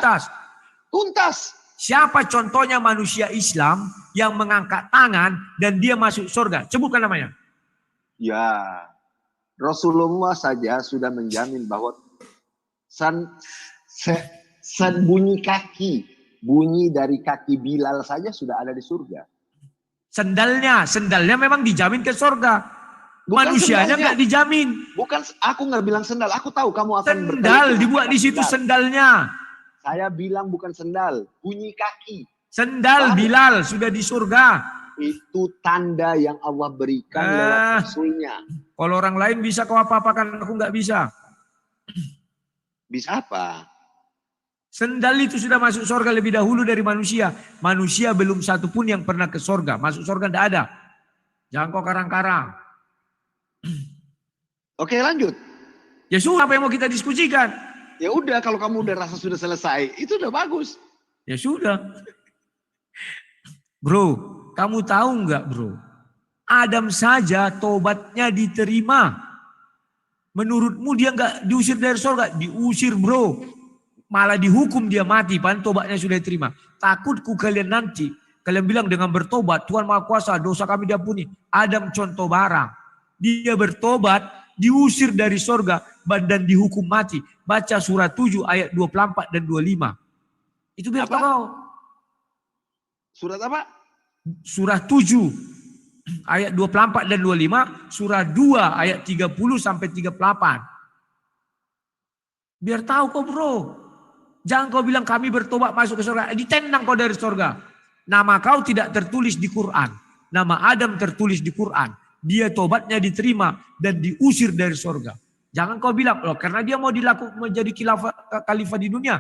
Tuntas. Siapa contohnya manusia Islam yang mengangkat tangan dan dia masuk surga? Sebutkan namanya. Ya, Rasulullah saja sudah menjamin bahwa bunyi dari kaki Bilal saja sudah ada di surga. Sendalnya memang dijamin ke surga. Manusianya nggak dijamin. Bukan, aku nggak bilang sendal. Aku tahu kamu akan sendal dibuat di situ sendalnya. Saya bilang bukan sendal, bunyi kaki. Sendal Bilal sudah di surga. Itu tanda yang Allah berikan lewat Rasulnya. Kalau orang lain bisa kau apa-apakan, aku nggak bisa. Bisa apa? Sendal itu sudah masuk surga lebih dahulu dari manusia. Manusia belum satu pun yang pernah ke surga. Masuk surga tidak ada. Jangan kau karang-karang. Oke, lanjut. Ya sudah, apa yang mau kita diskusikan? Ya udah, kalau kamu udah rasa sudah selesai, itu udah bagus. Ya sudah. Bro, kamu tahu nggak bro? Adam saja tobatnya diterima. Menurutmu dia nggak diusir dari surga? Diusir bro. malah dihukum dia mati, padahal tobatnya sudah diterima. Takutku kalian nanti, kalian bilang dengan bertobat, Tuhan Maha Kuasa, dosa kami diampuni. Adam contoh barang. Dia bertobat, diusir dari sorga, dan dihukum mati. Baca surah 7 ayat 24 dan 25. Itu biar tahu. Surat apa? Surah 7 ayat 24 dan 25, surah 2 ayat 30 sampai 38. Biar tahu kau bro. Jangan kau bilang kami bertobat masuk ke surga. Ditendang kau dari surga. Nama kau tidak tertulis di Quran. Nama Adam tertulis di Quran. Dia tobatnya diterima dan diusir dari surga. Jangan kau bilang, loh karena dia mau menjadi khalifah di dunia.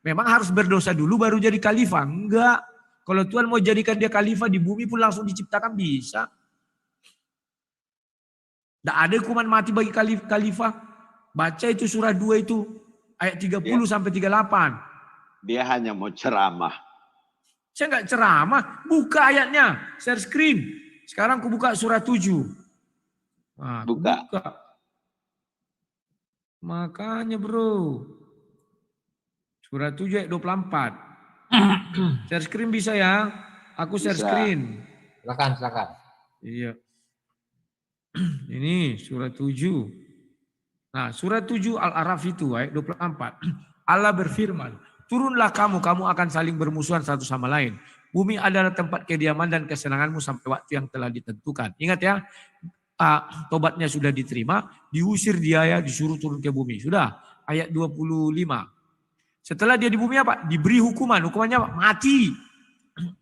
Memang harus berdosa dulu baru jadi khalifah. Enggak. Kalau Tuhan mau jadikan dia khalifah di bumi pun langsung diciptakan bisa. Tidak ada hukuman mati bagi khalifah. Baca itu surah 2 itu. Ayat 30 sampai 38. Dia hanya mau ceramah. Saya enggak ceramah. Buka ayatnya. Share screen. Sekarang aku buka surah 7. Nah, Buka. Makanya bro. Surah 7 ayat 24. Share screen bisa ya? Aku share Bisa. screen. Silakan. Iya. Ini surah 7. Nah, surah 7 Al-A'raf itu ayat 24. Allah berfirman, turunlah kamu akan saling bermusuhan satu sama lain. Bumi adalah tempat kediaman dan kesenanganmu sampai waktu yang telah ditentukan. Ingat ya, tobatnya sudah diterima, diusir dia ya, disuruh turun ke bumi. Sudah, ayat 25. Setelah dia di bumi apa? Diberi hukuman. Hukumannya apa? Mati.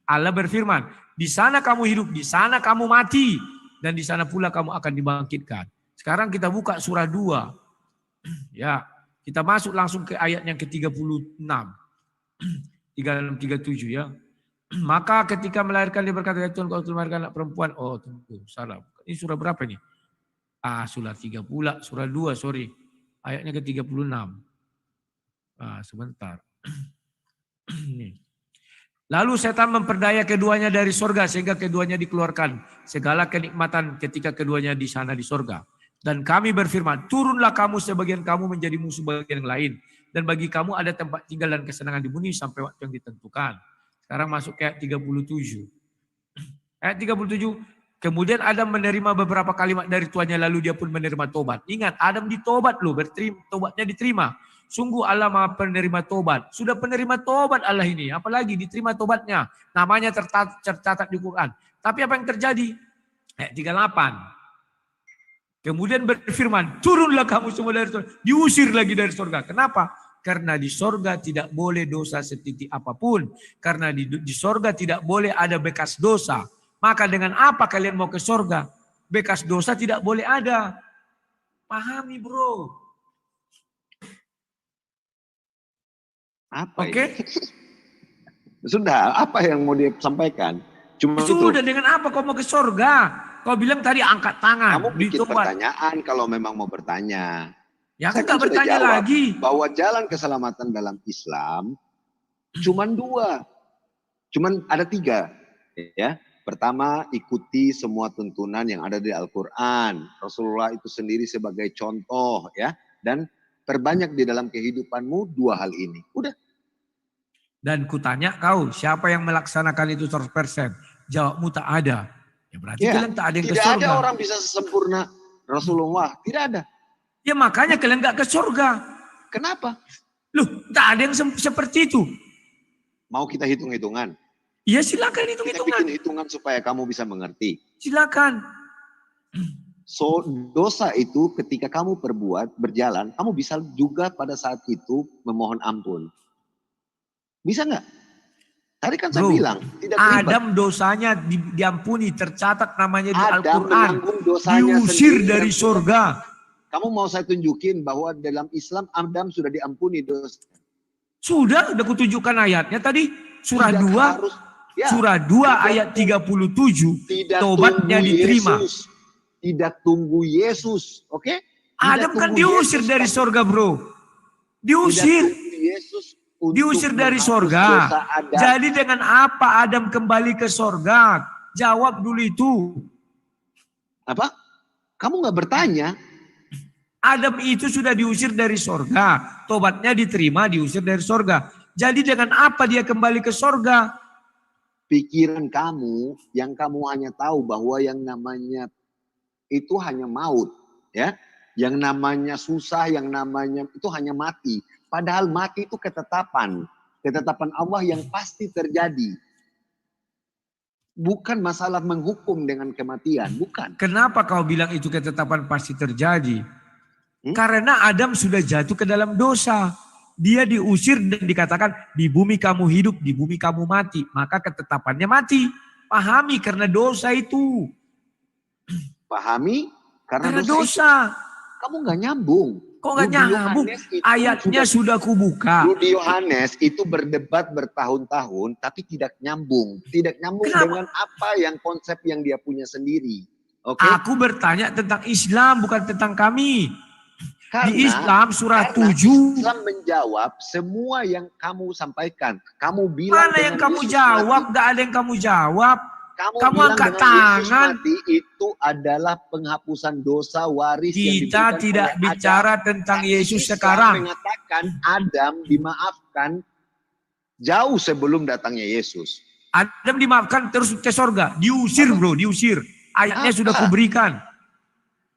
Allah berfirman, di sana kamu hidup, di sana kamu mati. Dan di sana pula kamu akan dibangkitkan. Sekarang kita buka surah 2. Ya, kita masuk langsung ke ayat yang ke-36. 36-37 ya. Maka ketika melahirkan dia berkata, ya Tuhan kau melahirkan anak perempuan. Oh tunggu, salah. Ini surah berapa ini? Surah 3 pula, surah 2, sorry. Ayatnya ke-36. Sebentar. Lalu setan memperdaya keduanya dari sorga sehingga keduanya dikeluarkan segala kenikmatan ketika keduanya di sana di sorga. Dan kami berfirman, turunlah kamu sebagian kamu menjadi musuh bagian yang lain. Dan bagi kamu ada tempat tinggal dan kesenangan di bumi sampai waktu yang ditentukan. Sekarang masuk ke ayat 37. Ayat 37, kemudian Adam menerima beberapa kalimat dari tuannya lalu dia pun menerima tobat. Ingat, Adam ditobat loh, tobatnya diterima. Sungguh Allah Maha penerima tobat. Sudah penerima tobat Allah ini. Apalagi diterima tobatnya. Namanya tercatat di Quran. Tapi apa yang terjadi? Ayat 38. Kemudian berfirman, turunlah kamu semua dari surga. Diusir lagi dari surga. Kenapa? Karena di surga tidak boleh dosa setitik apapun. Karena di surga tidak boleh ada bekas dosa. Maka dengan apa kalian mau ke surga? Bekas dosa tidak boleh ada. Pahami bro. Apa Oke? Sudah, apa yang mau disampaikan? Cuma Sudah, itu. dengan apa kau mau ke surga? Kau bilang tadi angkat tangan. Kamu bikin pertanyaan kalau memang mau bertanya. Ya Saya aku tak sudah bertanya jawab lagi. bahwa jalan keselamatan dalam Islam cuman 2. Cuman ada 3. Ya. Pertama, ikuti semua tuntunan yang ada di Al-Quran. Rasulullah itu sendiri sebagai contoh ya. Dan perbanyak di dalam kehidupanmu 2 hal ini. Udah. Dan kutanya kau, siapa yang melaksanakan itu 100%? Jawabmu tak ada. Ya berarti kalian tak ada yang ke surga. Tidak ada orang bisa sesempurna Rasulullah. Tidak ada. Ya makanya kalian gak ke surga. Kenapa? Loh, tak ada yang seperti itu. Mau kita hitung-hitungan? Ya silakan Kita hitung-hitungan. bikin hitungan supaya kamu bisa mengerti. Silakan. So, dosa itu ketika kamu perbuat, berjalan, kamu bisa juga pada saat itu memohon ampun. Bisa nggak? Tadi kan saya bilang, tidak ribet. Adam dosanya diampuni, tercatat namanya di Adam Al-Quran. menanggung dosanya Diusir sendiri. dari surga. Kamu mau saya tunjukin bahwa dalam Islam Adam sudah diampuni dosa. Sudah kutunjukkan ayatnya tadi. Surah Tidak 2. harus, ya, Surah 2 ayat 37. tidak Tobatnya tunggu Diterima. Yesus. Tidak tunggu Yesus, oke? Adam kan diusir dari surga bro. Diusir. Tidak tunggu Yesus. Diusir dari sorga. Jadi dengan apa Adam kembali ke sorga? Jawab dulu itu. Apa? Kamu nggak bertanya? Adam itu sudah diusir dari sorga. Tobatnya diterima, diusir dari sorga. Jadi dengan apa dia kembali ke sorga? Pikiran kamu yang kamu hanya tahu bahwa yang namanya itu hanya maut, ya. Yang namanya susah, yang namanya itu hanya mati. Padahal mati itu ketetapan Allah yang pasti terjadi. Bukan masalah menghukum dengan kematian, bukan. Kenapa kau bilang itu ketetapan pasti terjadi? Karena Adam sudah jatuh ke dalam dosa. Dia diusir dan dikatakan di bumi kamu hidup, di bumi kamu mati. Maka ketetapannya mati. Pahami karena dosa itu. Pahami Karena karena dosa. Kamu nggak nyambung. Kok nggak nyambung? Ayatnya sudah kubuka. Rudi Yohanes itu berdebat bertahun-tahun, tapi tidak nyambung. Tidak nyambung Kenapa? dengan apa yang konsep yang dia punya sendiri. Oke? Aku bertanya tentang Islam, bukan tentang kami. Di Islam surah karena 7. Islam menjawab semua yang kamu sampaikan. Kamu bilang Mana yang dengan kamu Yesus jawab? mati. Gak ada yang kamu jawab. Kamu bilang angkat dengan Yesus tangan. mati itu adalah penghapusan dosa waris yang Kita diberikan tidak oleh bicara Adam. tentang Tapi Yesus Islam sekarang. mengatakan Adam dimaafkan jauh sebelum datangnya Yesus. Adam dimaafkan terus ke sorga. Diusir bro, diusir. Ayatnya sudah kuberikan.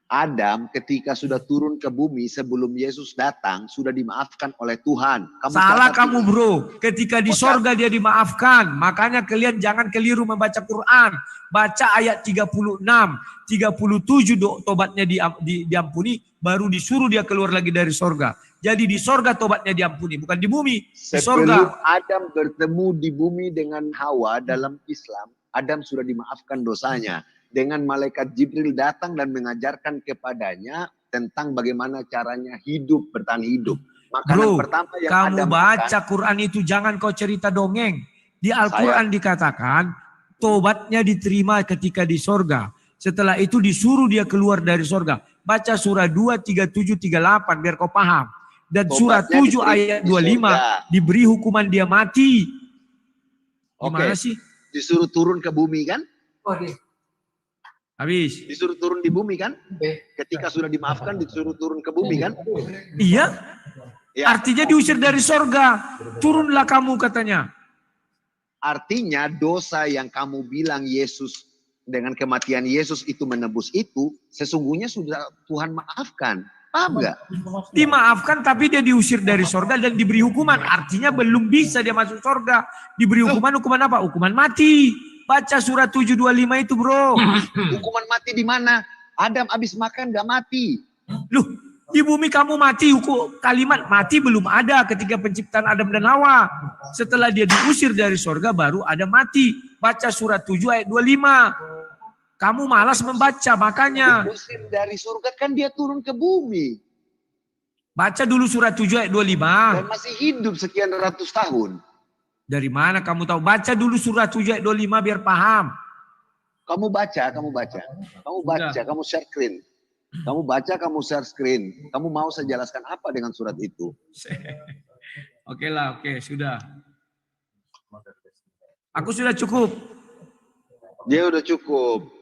Adam ketika sudah turun ke bumi sebelum Yesus datang sudah dimaafkan oleh Tuhan. Salah catat kamu ini. bro. Ketika di sorga dia dimaafkan. Makanya kalian jangan keliru membaca Quran. Baca ayat 36, 37 tobatnya diampuni. Baru disuruh dia keluar lagi dari sorga. Jadi di sorga tobatnya diampuni. Bukan di bumi. Di Sebelum sorga. Adam bertemu di bumi dengan Hawa dalam Islam, Adam sudah dimaafkan dosanya. Dengan malaikat Jibril datang dan mengajarkan kepadanya tentang bagaimana caranya hidup, bertahan hidup. Makanan Bro, pertama yang kamu Adam baca makan, Quran itu jangan kau cerita dongeng. Di Al-Quran dikatakan tobatnya diterima ketika di sorga. Setelah itu disuruh dia keluar dari sorga. Baca surah 2, 37, 38 biar kau paham. Dan surah tobatnya 7 ayat di 25 surga. diberi hukuman dia mati. Gimana Oke. sih? Disuruh turun ke bumi kan? Habis. Disuruh turun di bumi kan? Ketika sudah dimaafkan disuruh turun ke bumi kan? Iya. Ya. Artinya diusir dari sorga. Turunlah kamu katanya. Artinya dosa yang kamu bilang Yesus dengan kematian Yesus itu menebus itu sesungguhnya sudah Tuhan maafkan. Paham nggak? Dimaafkan tapi dia diusir dari sorga dan diberi hukuman. Artinya belum bisa dia masuk sorga. Diberi hukuman apa? Hukuman mati. Baca surah 725 itu bro. Hukuman mati di mana? Adam habis makan nggak mati. Loh, di bumi kamu mati. Kalimat mati belum ada ketika penciptaan Adam dan Hawa. Setelah dia diusir dari sorga baru ada mati. Baca surah 7 ayat 25. Kamu malas membaca makanya. Diusir dari surga kan dia turun ke bumi. Baca dulu surah 7 ayat 25. Dan masih hidup sekian ratus tahun. Dari mana kamu tahu? Baca dulu surah 7 ayat 25 biar paham. Kamu baca. Kamu share screen. Kamu baca, kamu share screen. Kamu mau saya jelaskan apa dengan surat itu? Oke lah, oke, sudah. Aku sudah cukup. Dia udah cukup.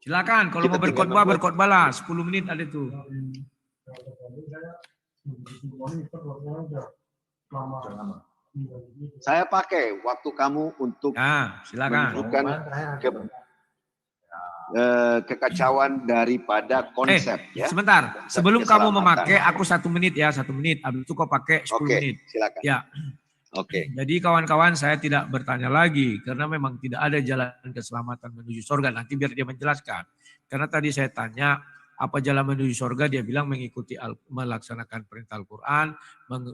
Silakan, kalau Kita mau tinggal berkhotbah 10 menit ada tuh. Saya pakai waktu kamu untuk Nah, silakan. menunjukkan kekacauan daripada konsep. Ya. Sebentar, sebelum kamu Keselamatan. memakai, aku 1 menit ya, 1 menit. Habis itu kau pakai 10 Oke, menit. silakan. Ya, Oke. jadi kawan-kawan saya tidak bertanya lagi karena memang tidak ada jalan keselamatan menuju surga. Nanti biar dia menjelaskan. Karena tadi saya tanya apa jalan menuju surga, dia bilang mengikuti melaksanakan perintah Al-Quran,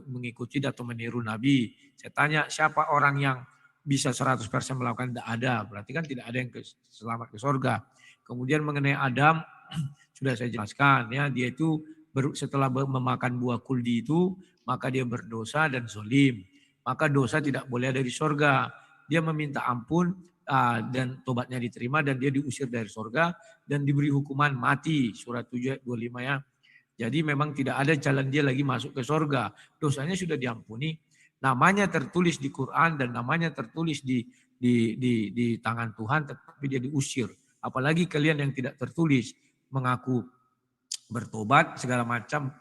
mengikuti atau meniru Nabi. Saya tanya siapa orang yang bisa 100% melakukan, tidak ada. Berarti kan tidak ada yang selamat ke surga. Kemudian mengenai Adam sudah saya jelaskan ya, dia itu setelah memakan buah kuldi itu maka dia berdosa dan zolim. Maka dosa tidak boleh ada di surga. Dia meminta ampun dan tobatnya diterima dan dia diusir dari surga dan diberi hukuman mati. Surah 7 ayat 25 ya. Jadi memang tidak ada jalan dia lagi masuk ke surga. Dosanya sudah diampuni. Namanya tertulis di Quran dan namanya tertulis di tangan Tuhan, tetapi dia diusir. Apalagi kalian yang tidak tertulis mengaku bertobat segala macam,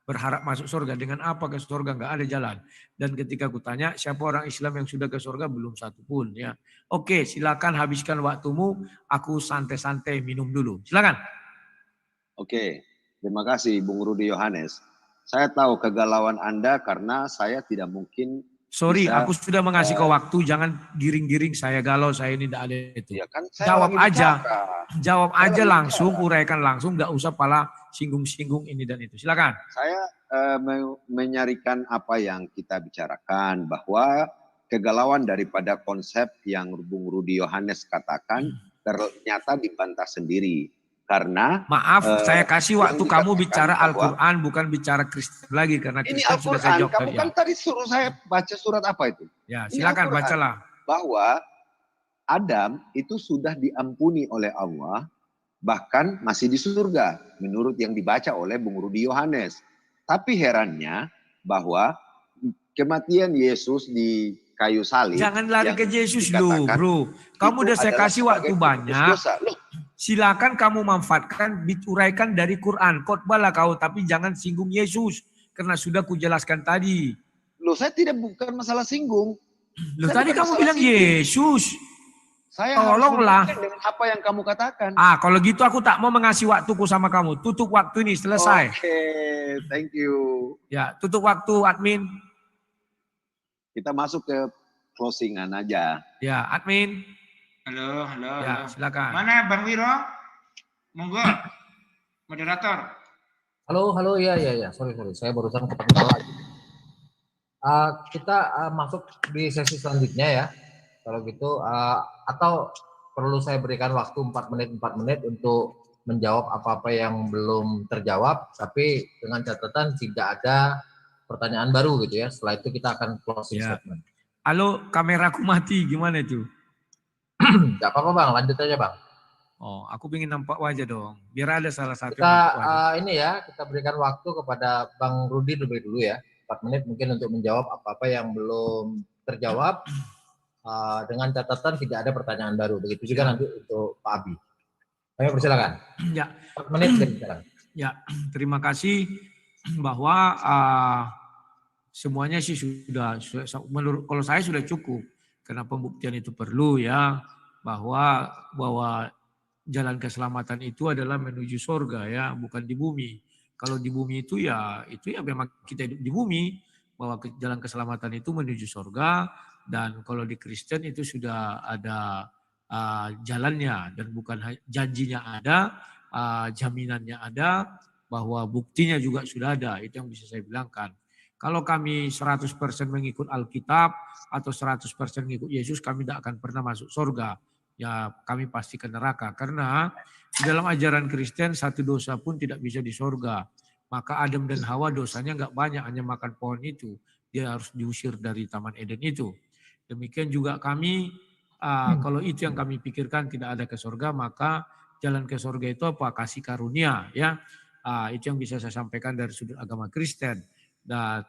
berharap masuk surga. Dengan apa ke surga? Nggak ada jalan. Dan ketika aku tanya siapa orang Islam yang sudah ke surga, belum satu pun ya. Oke, silakan habiskan waktumu. Aku santai-santai minum dulu. Silakan. Oke, terima kasih Bung Rudi Yohanes. Saya tahu kegalauan Anda karena saya tidak mungkin Sorry, bisa, aku sudah mengasih kau waktu. Jangan giring-giring saya galau, saya ini tidak ada itu. ya kan saya Jawab lagi aja. bicara. Jawab Saya aja lagi langsung, bicara. uraikan langsung, nggak usah pala singgung-singgung ini dan itu. Silakan. Saya menyarikan apa yang kita bicarakan, bahwa kegalauan daripada konsep yang Bung Rudi Yohanes katakan ternyata dibantah sendiri. Karena Maaf, saya kasih waktu kamu dikatakan bicara bahwa Al-Quran, bukan bicara Kristen lagi. Karena ini Kristen sudah saya Al-Quran, jawab kamu tadi. kan tadi suruh saya baca surat apa itu? Ya, Ini silakan Al-Quran. bacalah. Bahwa Adam itu sudah diampuni oleh Allah, bahkan masih di surga, menurut yang dibaca oleh Bung Rudi Yohanes. Tapi herannya bahwa kematian Yesus di kayu salib, Jangan lari yang ke Yesus lu, dikatakan bro. Kamu itu udah saya adalah kasih sebagai waktu penebus banyak. dosa. Loh, Silakan kamu manfaatkan, uraikan dari Quran. Khotbahlah kau, tapi jangan singgung Yesus. Karena sudah kujelaskan tadi. saya tidak, bukan masalah singgung. Loh, Saya tadi bukan kamu masalah bilang singgung. Yesus. Saya Tolonglah. harus dengan apa yang kamu katakan. Kalau gitu aku tak mau mengasih waktuku sama kamu. Tutup waktu ini, selesai. Oke, thank you. Ya, tutup waktu admin. Kita masuk ke closingan aja. Ya, admin. Halo, halo, Ya, halo. silakan. Mana Bang Wiro? Monggo. Moderator. Halo, ya. Sorry. Saya barusan kepental lagi. Kita masuk di sesi selanjutnya ya. Kalau gitu, atau perlu saya berikan waktu 4 menit untuk menjawab apa-apa yang belum terjawab, tapi dengan catatan tidak ada pertanyaan baru gitu ya. Setelah itu kita akan closing statement. Halo, kameraku mati, gimana itu? Gak apa-apa Bang, lanjut aja Bang. Oh, aku ingin nampak wajah dong. Biar ada salah satu Kita yang nampak wajah. ini ya, kita berikan waktu kepada Bang Rudi lebih dulu ya. 4 menit mungkin untuk menjawab apa-apa yang belum terjawab. Dengan catatan tidak ada pertanyaan baru. Begitu juga nanti untuk Pak Abi. Kami persilakan. Ya. 4 menit silakan. Ya, terima kasih bahwa semuanya sih sudah, menurut kalau saya sudah cukup. Karena pembuktian itu perlu ya, bahwa jalan keselamatan itu adalah menuju surga ya, bukan di bumi. Kalau di bumi itu ya memang kita hidup di bumi, bahwa jalan keselamatan itu menuju surga. Dan kalau di Kristen itu sudah ada jalannya, dan bukan janjinya ada, jaminannya ada, bahwa buktinya juga sudah ada. Itu yang bisa saya bilangkan. Kalau kami 100% mengikut Alkitab atau 100% mengikut Yesus, kami tidak akan pernah masuk surga. Ya, kami pasti ke neraka. Karena di dalam ajaran Kristen satu dosa pun tidak bisa di surga. Maka Adam dan Hawa dosanya nggak banyak, hanya makan pohon itu. Dia harus diusir dari Taman Eden itu. Demikian juga kami, kalau itu yang kami pikirkan tidak ada ke surga, maka jalan ke surga itu apa? Kasih karunia. Ya, itu yang bisa saya sampaikan dari sudut agama Kristen. Dan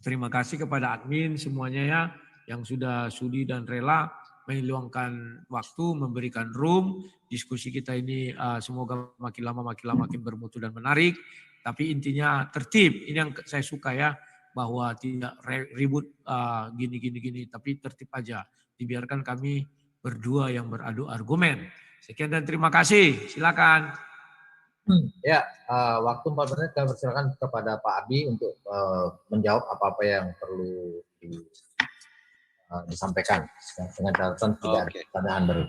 terima kasih kepada admin semuanya ya, yang sudah sudi dan rela meluangkan waktu, memberikan room. Diskusi kita ini semoga makin lama makin bermutu dan menarik. Tapi intinya tertib, ini yang saya suka ya, bahwa tidak ribut gini, tapi tertib aja. Dibiarkan kami berdua yang beradu argumen. Sekian dan terima kasih, silakan. Ya, waktu 4 menit kami persilakan kepada Pak Abi untuk menjawab apa-apa yang perlu disampaikan dengan catatan tidak ada pertanyaan baru.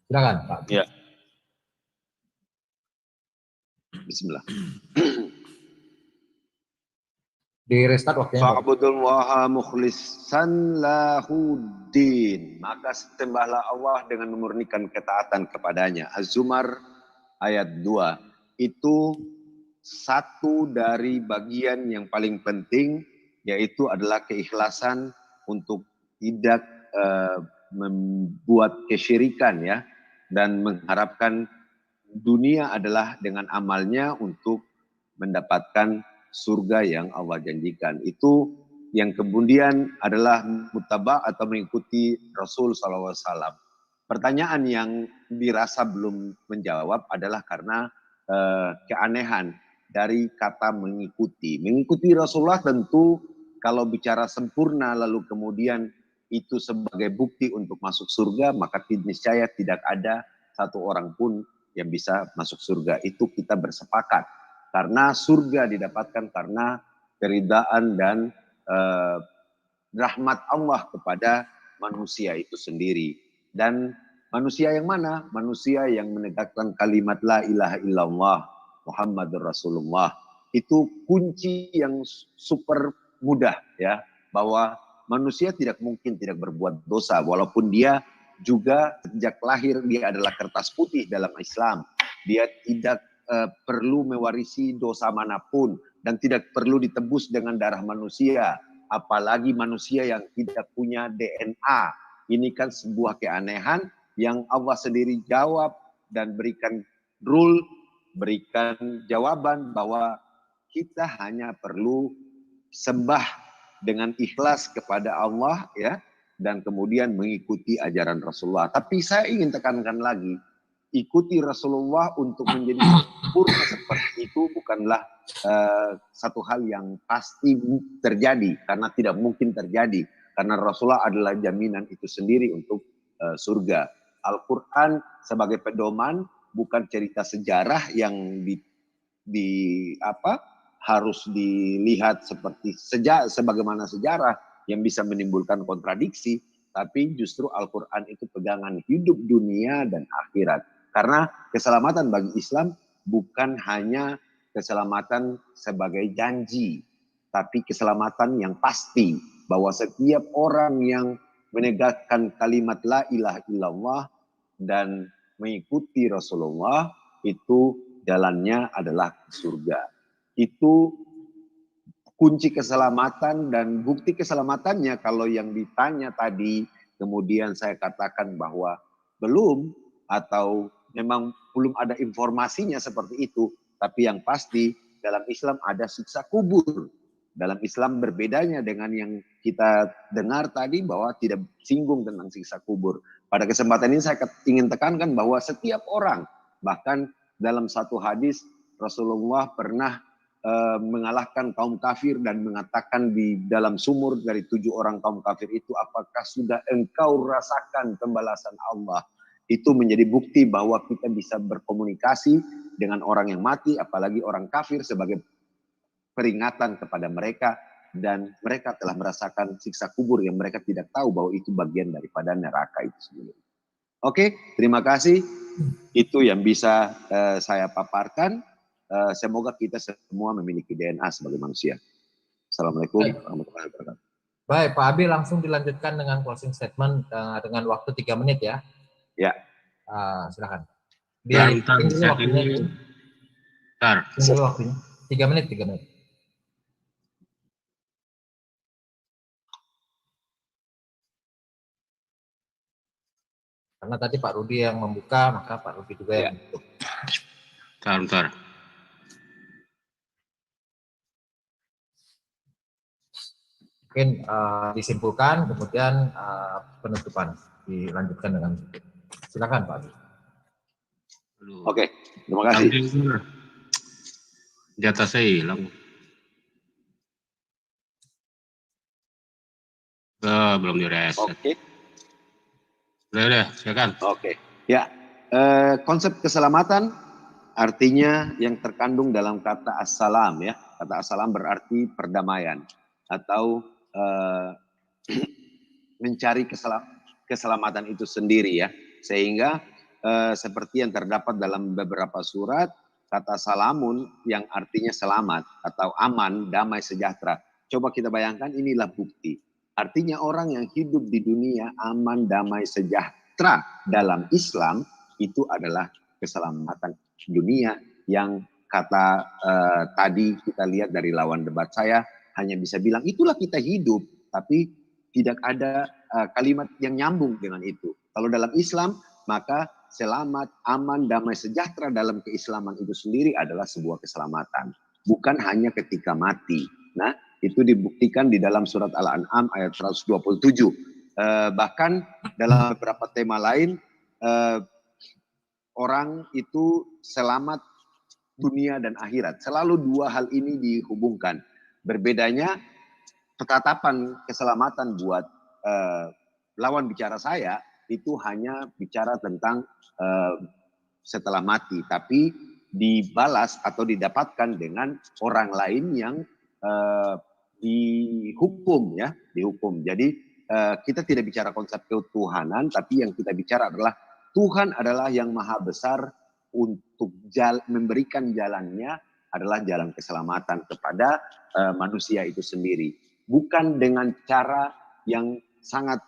Silakan Pak. Ya. Bismillah. Di restart waktunya. Fa'budullaha mukhlishan lahuddin. Maka sembahlah Allah dengan memurnikan ketaatan kepadanya. Az-Zumar ayat 2. Itu satu dari bagian yang paling penting, yaitu adalah keikhlasan untuk tidak membuat kesyirikan ya, dan mengharapkan dunia adalah dengan amalnya untuk mendapatkan surga yang Allah janjikan. Itu yang kemudian adalah muttaba atau mengikuti Rasul SAW. Pertanyaan yang dirasa belum menjawab adalah karena keanehan dari kata mengikuti. Mengikuti Rasulullah tentu kalau bicara sempurna lalu kemudian itu sebagai bukti untuk masuk surga, maka niscaya tidak ada satu orang pun yang bisa masuk surga. Itu kita bersepakat. Karena surga didapatkan karena keridaan dan rahmat Allah kepada manusia itu sendiri. Dan manusia yang mana? Manusia yang menegakkan kalimat la ilaha illallah Muhammadur Rasulullah. Itu kunci yang super mudah ya, bahwa manusia tidak mungkin tidak berbuat dosa walaupun dia juga sejak lahir dia adalah kertas putih dalam Islam. Dia tidak perlu mewarisi dosa manapun dan tidak perlu ditebus dengan darah manusia, apalagi manusia yang tidak punya DNA. Ini kan sebuah keanehan yang Allah sendiri jawab dan berikan rule, berikan jawaban bahwa kita hanya perlu sembah dengan ikhlas kepada Allah ya, dan kemudian mengikuti ajaran Rasulullah. Tapi saya ingin tekankan lagi, ikuti Rasulullah untuk menjadi sempurna seperti itu bukanlah satu hal yang pasti terjadi, karena tidak mungkin terjadi, karena Rasulullah adalah jaminan itu sendiri untuk surga. Al-Quran sebagai pedoman, bukan cerita sejarah yang harus dilihat seperti sebagaimana sejarah yang bisa menimbulkan kontradiksi, tapi justru Al-Quran itu pegangan hidup dunia dan akhirat. Karena keselamatan bagi Islam bukan hanya keselamatan sebagai janji, tapi keselamatan yang pasti, bahwa setiap orang yang menegakkan kalimat la ilaha illallah dan mengikuti Rasulullah itu jalannya adalah surga. Itu kunci keselamatan, dan bukti keselamatannya kalau yang ditanya tadi kemudian saya katakan bahwa belum atau memang belum ada informasinya seperti itu, tapi yang pasti dalam Islam ada siksa kubur. Dalam Islam berbedanya dengan yang kita dengar tadi bahwa tidak singgung tentang siksa kubur. Pada kesempatan ini saya ingin tekankan bahwa setiap orang, bahkan dalam satu hadis Rasulullah pernah mengalahkan kaum kafir dan mengatakan di dalam sumur dari 7 orang kaum kafir itu, apakah sudah engkau rasakan pembalasan Allah? Itu menjadi bukti bahwa kita bisa berkomunikasi dengan orang yang mati, apalagi orang kafir, sebagai peringatan kepada mereka, dan mereka telah merasakan siksa kubur yang mereka tidak tahu bahwa itu bagian daripada neraka itu sendiri. Oke, terima kasih. Itu yang bisa saya paparkan. Semoga kita semua memiliki DNA sebagai manusia. Assalamualaikum warahmatullahi wabarakatuh. Baik, Pak Abi langsung dilanjutkan dengan closing statement dengan waktu 3 menit ya. Ya. Silakan. Bentar, Waktunya. Bentar. Waktunya. 3 menit. Karena tadi Pak Rudi yang membuka, maka Pak Rudi juga yang menutup. Bentar. Mungkin disimpulkan, kemudian penutupan dilanjutkan dengan silakan Pak Abi. Oke, terima kasih. Jatah saya hilang. Belum direset. Oke. Udah, silakan. Oke. Ya, konsep keselamatan artinya yang terkandung dalam kata assalam ya. Kata assalam berarti perdamaian atau mencari keselamatan itu sendiri ya. Sehingga seperti yang terdapat dalam beberapa surat, kata salamun yang artinya selamat atau aman, damai, sejahtera. Coba kita bayangkan, inilah bukti. Artinya orang yang hidup di dunia aman, damai, sejahtera dalam Islam itu adalah keselamatan dunia yang kata tadi kita lihat dari lawan debat saya hanya bisa bilang itulah kita hidup, tapi tidak ada kalimat yang nyambung dengan itu. Kalau dalam Islam maka selamat, aman, damai, sejahtera dalam keislaman itu sendiri adalah sebuah keselamatan, bukan hanya ketika mati. Nah, itu dibuktikan di dalam surat Al-An'am ayat 127. Bahkan dalam beberapa tema lain, orang itu selamat dunia dan akhirat. Selalu dua hal ini dihubungkan. Berbedanya ketetapan keselamatan buat lawan bicara saya itu hanya bicara tentang setelah mati, tapi dibalas atau didapatkan dengan orang lain yang dihukum ya, dihukum. Jadi kita tidak bicara konsep ketuhanan, tapi yang kita bicara adalah Tuhan adalah yang maha besar untuk memberikan jalannya adalah jalan keselamatan kepada manusia itu sendiri. Bukan dengan cara yang sangat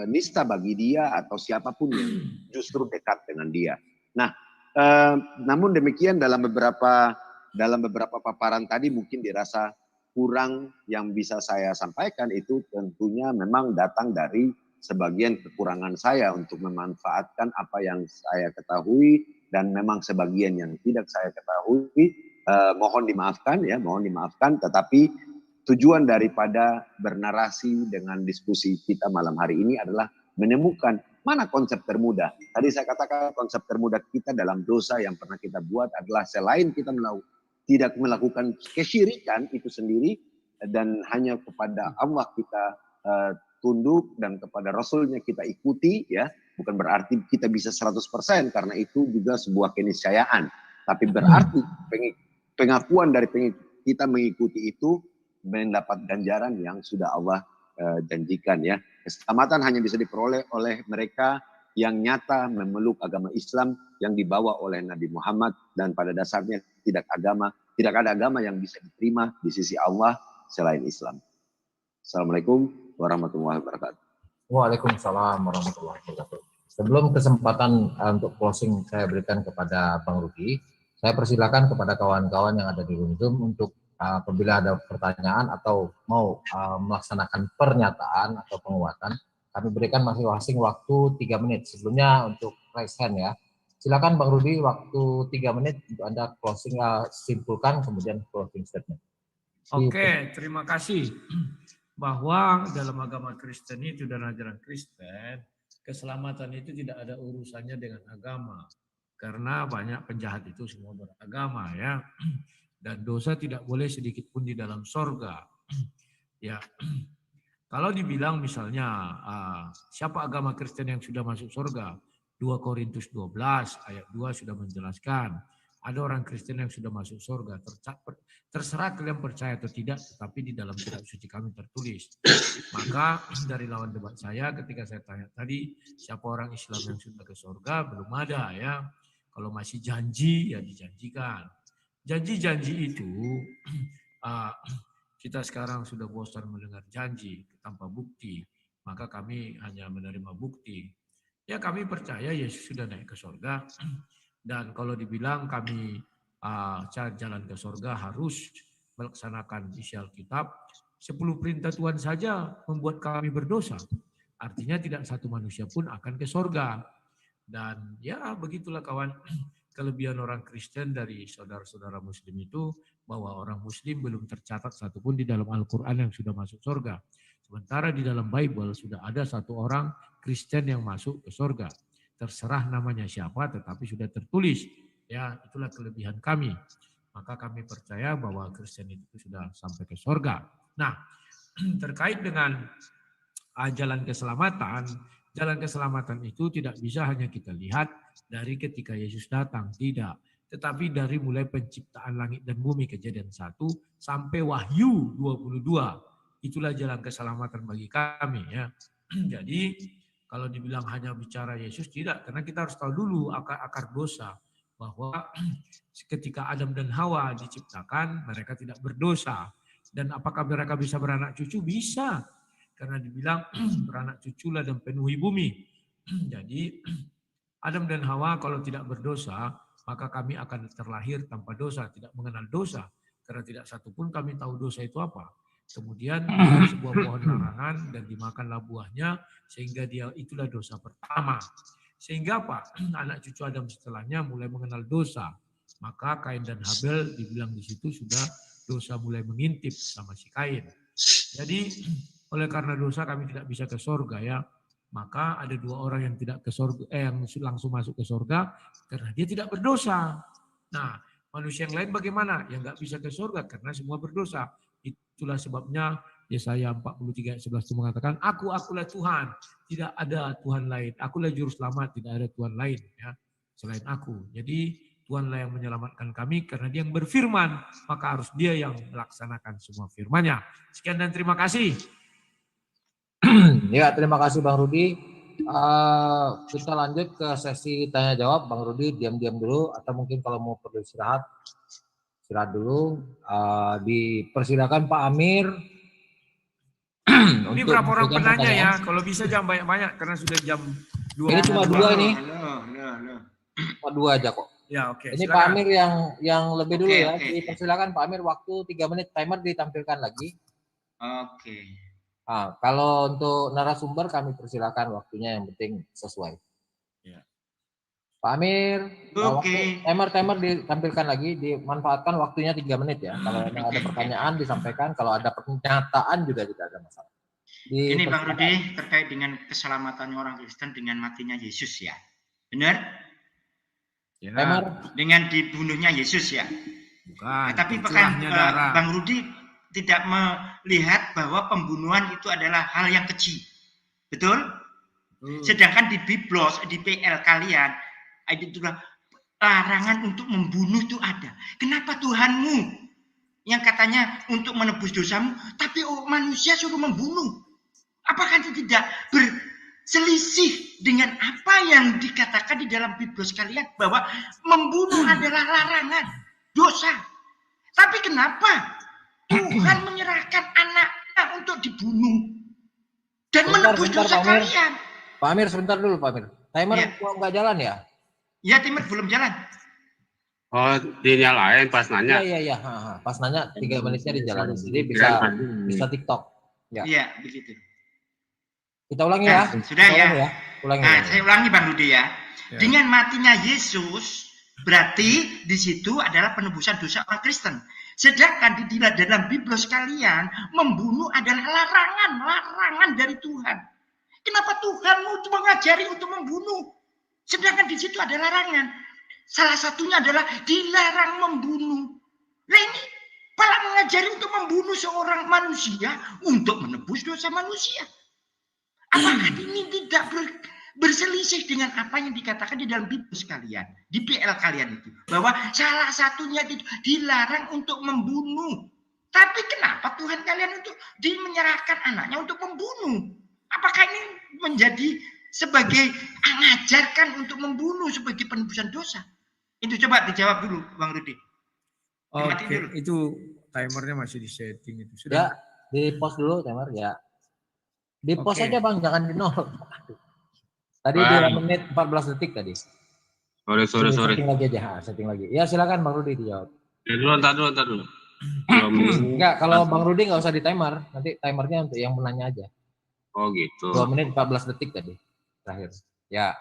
nista bagi dia atau siapapun yang justru dekat dengan dia. Nah, namun demikian dalam beberapa paparan tadi mungkin dirasa kurang yang bisa saya sampaikan itu tentunya memang datang dari sebagian kekurangan saya untuk memanfaatkan apa yang saya ketahui dan memang sebagian yang tidak saya ketahui mohon dimaafkan ya, mohon dimaafkan, tetapi tujuan daripada bernarasi dengan diskusi kita malam hari ini adalah menemukan mana konsep termudah. Tadi saya katakan konsep termudah kita dalam dosa yang pernah kita buat adalah selain kita tidak melakukan kesyirikan itu sendiri dan hanya kepada Allah kita tunduk dan kepada Rasulnya kita ikuti ya. Bukan berarti kita bisa 100% karena itu juga sebuah keniscayaan. Tapi berarti pengakuan dari kita mengikuti itu mendapat ganjaran yang sudah Allah janjikan ya. Keselamatan hanya bisa diperoleh oleh mereka yang nyata memeluk agama Islam yang dibawa oleh Nabi Muhammad, dan pada dasarnya tidak ada agama yang bisa diterima di sisi Allah selain Islam. Assalamualaikum warahmatullahi wabarakatuh. Waalaikumsalam warahmatullahi wabarakatuh. Sebelum kesempatan untuk closing saya berikan kepada Bang Rudi, saya persilakan kepada kawan-kawan yang ada di Zoom untuk apabila ada pertanyaan atau mau melaksanakan pernyataan atau penguatan, kami berikan masing-masing waktu 3 menit. Sebelumnya untuk raise hand ya. Silakan Bang Rudi, waktu 3 menit untuk Anda closing, simpulkan kemudian closing statement. Oke, terima kasih. Bahwa dalam agama Kristen itu dan ajaran Kristen, keselamatan itu tidak ada urusannya dengan agama. Karena banyak penjahat itu semua beragama ya. Dan dosa tidak boleh sedikit pun di dalam sorga. Ya, kalau dibilang misalnya siapa agama Kristen yang sudah masuk sorga? 2 Korintus 12 ayat 2 sudah menjelaskan. Ada orang Kristen yang sudah masuk sorga. Terserah kalian percaya atau tidak, tetapi di dalam kitab suci kami tertulis. Maka dari lawan debat saya ketika saya tanya tadi, siapa orang Islam yang sudah ke sorga? Belum ada ya. Kalau masih janji, ya dijanjikan. Janji-janji itu, kita sekarang sudah bosan mendengar janji tanpa bukti, maka kami hanya menerima bukti. Ya kami percaya Yesus sudah naik ke surga, dan kalau dibilang kami jalan ke surga harus melaksanakan isi Alkitab, 10 perintah Tuhan saja membuat kami berdosa. Artinya tidak satu manusia pun akan ke surga. Dan ya begitulah kawan. Kelebihan orang Kristen dari saudara-saudara Muslim itu bahwa orang Muslim belum tercatat satupun di dalam Al-Quran yang sudah masuk surga. Sementara di dalam Bible sudah ada satu orang Kristen yang masuk ke surga. Terserah namanya siapa, tetapi sudah tertulis. Ya, itulah kelebihan kami. Maka kami percaya bahwa Kristen itu sudah sampai ke surga. Nah, terkait dengan jalan keselamatan itu tidak bisa hanya kita lihat dari ketika Yesus datang, tidak. Tetapi dari mulai penciptaan langit dan bumi, Kejadian 1 sampai Wahyu 22. Itulah jalan keselamatan bagi kami ya. Jadi kalau dibilang hanya bicara Yesus, tidak. Karena kita harus tahu dulu akar dosa. Bahwa ketika Adam dan Hawa diciptakan, mereka tidak berdosa. Dan apakah mereka bisa beranak cucu? Bisa. Karena dibilang beranak cuculah dan penuhi bumi. Jadi Adam dan Hawa kalau tidak berdosa, maka kami akan terlahir tanpa dosa, tidak mengenal dosa. Karena tidak satupun kami tahu dosa itu apa. Kemudian sebuah pohon larangan dan dimakanlah buahnya, sehingga dia itulah dosa pertama. Sehingga apa? Anak cucu Adam setelahnya mulai mengenal dosa. Maka Kain dan Habel dibilang di situ sudah dosa mulai mengintip sama si Kain. Jadi oleh karena dosa kami tidak bisa ke surga ya. Maka ada 2 orang yang tidak ke surga, yang langsung masuk ke surga karena dia tidak berdosa. Nah, manusia yang lain bagaimana? Ya nggak bisa ke surga karena semua berdosa. Itulah sebabnya Yesaya 43 ayat 11 itu mengatakan, akulah Tuhan, tidak ada Tuhan lain. Akulah juru selamat, tidak ada Tuhan lain ya selain aku. Jadi Tuhanlah yang menyelamatkan kami karena Dia yang berfirman, maka harus Dia yang melaksanakan semua firman-Nya. Sekian dan terima kasih. Ya, terima kasih Bang Rudi. Kita lanjut ke sesi tanya jawab. Bang Rudi diam-diam dulu, atau mungkin kalau mau perlu istirahat dulu. Dipersilakan Pak Amir. Ini berapa orang penanya ya? Kalau bisa jangan banyak-banyak karena sudah jam 2. Ini cuma 2 ini. Halo. Cuma 2 aja kok. Ya, oke. Ini silakan. Pak Amir yang lebih dulu ya. Oke. Dipersilakan Pak Amir, waktu 3 menit, timer ditampilkan lagi. Oke. Kalau untuk narasumber kami persilakan waktunya, yang penting sesuai. Ya. Pak Amir, Oke. timer ditampilkan lagi, dimanfaatkan waktunya 3 menit ya. Kalau memang ada pertanyaan disampaikan, kalau ada pernyataan juga tidak ada masalah. Ini Bang Rudi terkait dengan keselamatan orang Kristen dengan matinya Yesus ya. Benar? Ya. Timer. Dengan dibunuhnya Yesus ya. Bukan. Tapi curahnya darah. Bang Rudi tidak melihat bahwa pembunuhan itu adalah hal yang kecil. Betul? Sedangkan di Biblos, di PL kalian, itu larangan untuk membunuh itu ada. Kenapa Tuhanmu yang katanya untuk menebus dosamu, tapi manusia suruh membunuh? Apakah itu tidak berselisih dengan apa yang dikatakan di dalam Biblos kalian bahwa membunuh adalah larangan, dosa? Tapi kenapa Tuhan menyerahkan anaknya untuk dibunuh dan menebus dosa kalian? Pak Amir, sebentar dulu Pak Amir. Timer nggak jalan ya? Ya, timer belum jalan. Oh, dinyalain pas nanya. Iya. Pas nanya 3 menitnya dijalanin. Jadi bisa TikTok. Ya. Iya, begitu. Kita ulangi ya. Sudah ya. Ulangi. Saya ulangi Bang Rudi ya. Dengan matinya Yesus, berarti di situ adalah penebusan dosa orang Kristen. Sedangkan di dalam Biblos kalian, membunuh adalah larangan dari Tuhan. Kenapa Tuhanmu mengajari untuk membunuh? Sedangkan di situ ada larangan. Salah satunya adalah dilarang membunuh. Nah ini malah mengajari untuk membunuh seorang manusia untuk menebus dosa manusia. Apakah ini tidak berselisih dengan apa yang dikatakan di dalam Biblos kalian, di PL kalian itu, bahwa salah satunya itu dilarang untuk membunuh. Tapi kenapa Tuhan kalian itu menyerahkan anaknya untuk membunuh? Apakah ini menjadi sebagai mengajarkan untuk membunuh sebagai penebusan dosa? Itu coba dijawab dulu Bang Rudi. Oke, itu timernya masih di setting itu. Sudah. Ya, di pause dulu timer ya. Di pause aja Bang, jangan di 0. Tadi 2 menit 14 detik tadi. Sorry. Setting lagi aja, setting lagi. Ya silakan Bang Rudi dijawab. Ya dulu, entar dulu. Enggak, kalau Bang Rudi nggak usah di timer, nanti timernya untuk yang menanya aja. Oh gitu. 2 menit 14 detik tadi terakhir. Ya,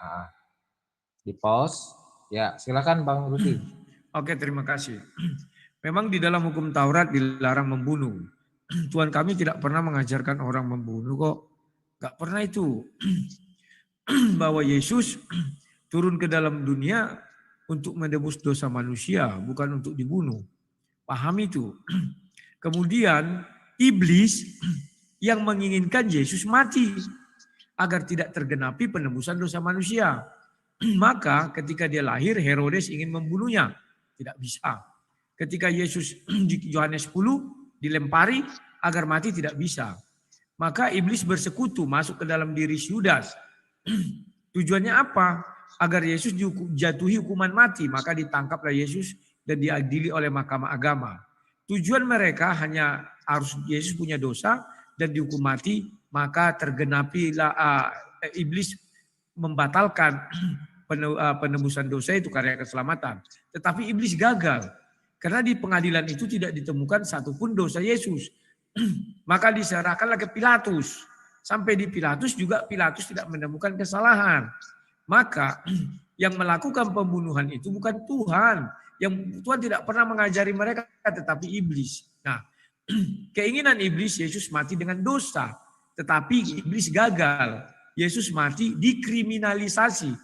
di pause. Ya, silakan Bang Rudi. Oke, terima kasih. Memang di dalam hukum Taurat dilarang membunuh. Tuhan kami tidak pernah mengajarkan orang membunuh kok. Gak pernah itu. Bahwa Yesus turun ke dalam dunia untuk menebus dosa manusia, bukan untuk dibunuh. Pahami itu. Kemudian iblis yang menginginkan Yesus mati agar tidak tergenapi penebusan dosa manusia. Maka ketika dia lahir, Herodes ingin membunuhnya. Tidak bisa. Ketika Yesus di Yohanes 10 dilempari agar mati, tidak bisa. Maka iblis bersekutu masuk ke dalam diri Yudas. Tujuannya apa? Agar Yesus dijatuhi hukuman mati. Maka ditangkaplah Yesus dan diadili oleh mahkamah agama. Tujuan mereka hanya harus Yesus punya dosa dan dihukum mati. Maka tergenapilah iblis membatalkan penebusan dosa itu karya keselamatan. Tetapi iblis gagal. Karena di pengadilan itu tidak ditemukan satupun dosa Yesus. Maka diserahkanlah ke Pilatus. Sampai di Pilatus juga Pilatus tidak menemukan kesalahan. Maka yang melakukan pembunuhan itu bukan Tuhan. Yang Tuhan tidak pernah mengajari mereka, tetapi iblis. Nah, keinginan iblis Yesus mati dengan dosa. Tetapi iblis gagal. Yesus mati dikriminalisasi.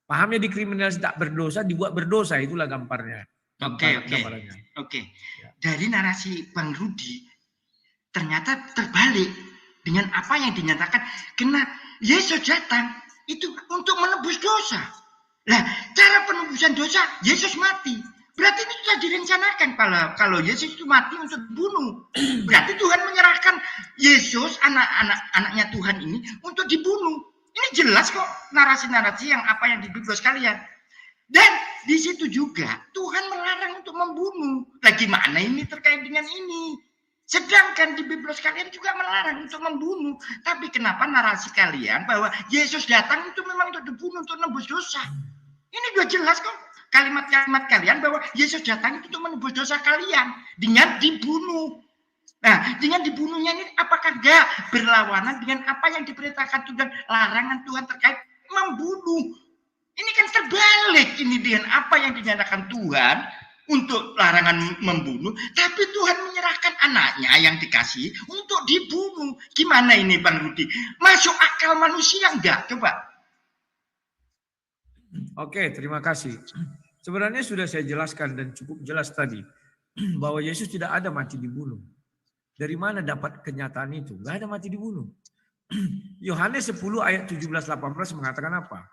Pahamnya dikriminalisasi tak berdosa, dibuat berdosa, itulah gambarnya. Oke. Ya. Dari narasi Bang Rudi ternyata terbalik dengan apa yang dinyatakan. Karena Yesus datang itu untuk menebus dosa. Nah, cara penebusan dosa, Yesus mati. Berarti ini sudah direncanakan kalau Yesus itu mati untuk dibunuh. Berarti Tuhan menyerahkan Yesus, anaknya Tuhan ini, untuk dibunuh. Ini jelas kok narasi-narasi yang apa yang di Bibel sekalian. Dan di situ juga Tuhan melarang untuk membunuh. Lagi mana ini terkait dengan ini? Sedangkan di Bibel sekalian juga melarang untuk membunuh. Tapi kenapa narasi kalian bahwa Yesus datang itu memang untuk dibunuh, untuk menebus dosa? Ini sudah jelas kok kalimat-kalimat kalian bahwa Yesus datang itu untuk menebus dosa kalian dengan dibunuh. Nah, dengan dibunuhnya ini apakah enggak berlawanan dengan apa yang diperintahkan Tuhan, larangan Tuhan terkait membunuh? Ini kan terbalik ini dengan apa yang dinyatakan Tuhan untuk larangan membunuh, tapi Tuhan menyerahkan anaknya yang dikasih untuk dibunuh. Gimana ini Bang Rudi? Masuk akal manusia enggak? Coba. Oke, terima kasih. Sebenarnya sudah saya jelaskan dan cukup jelas tadi bahwa Yesus tidak ada mati dibunuh. Dari mana dapat kenyataan itu? Tidak ada mati dibunuh. Yohanes 10 ayat 17-18 mengatakan apa?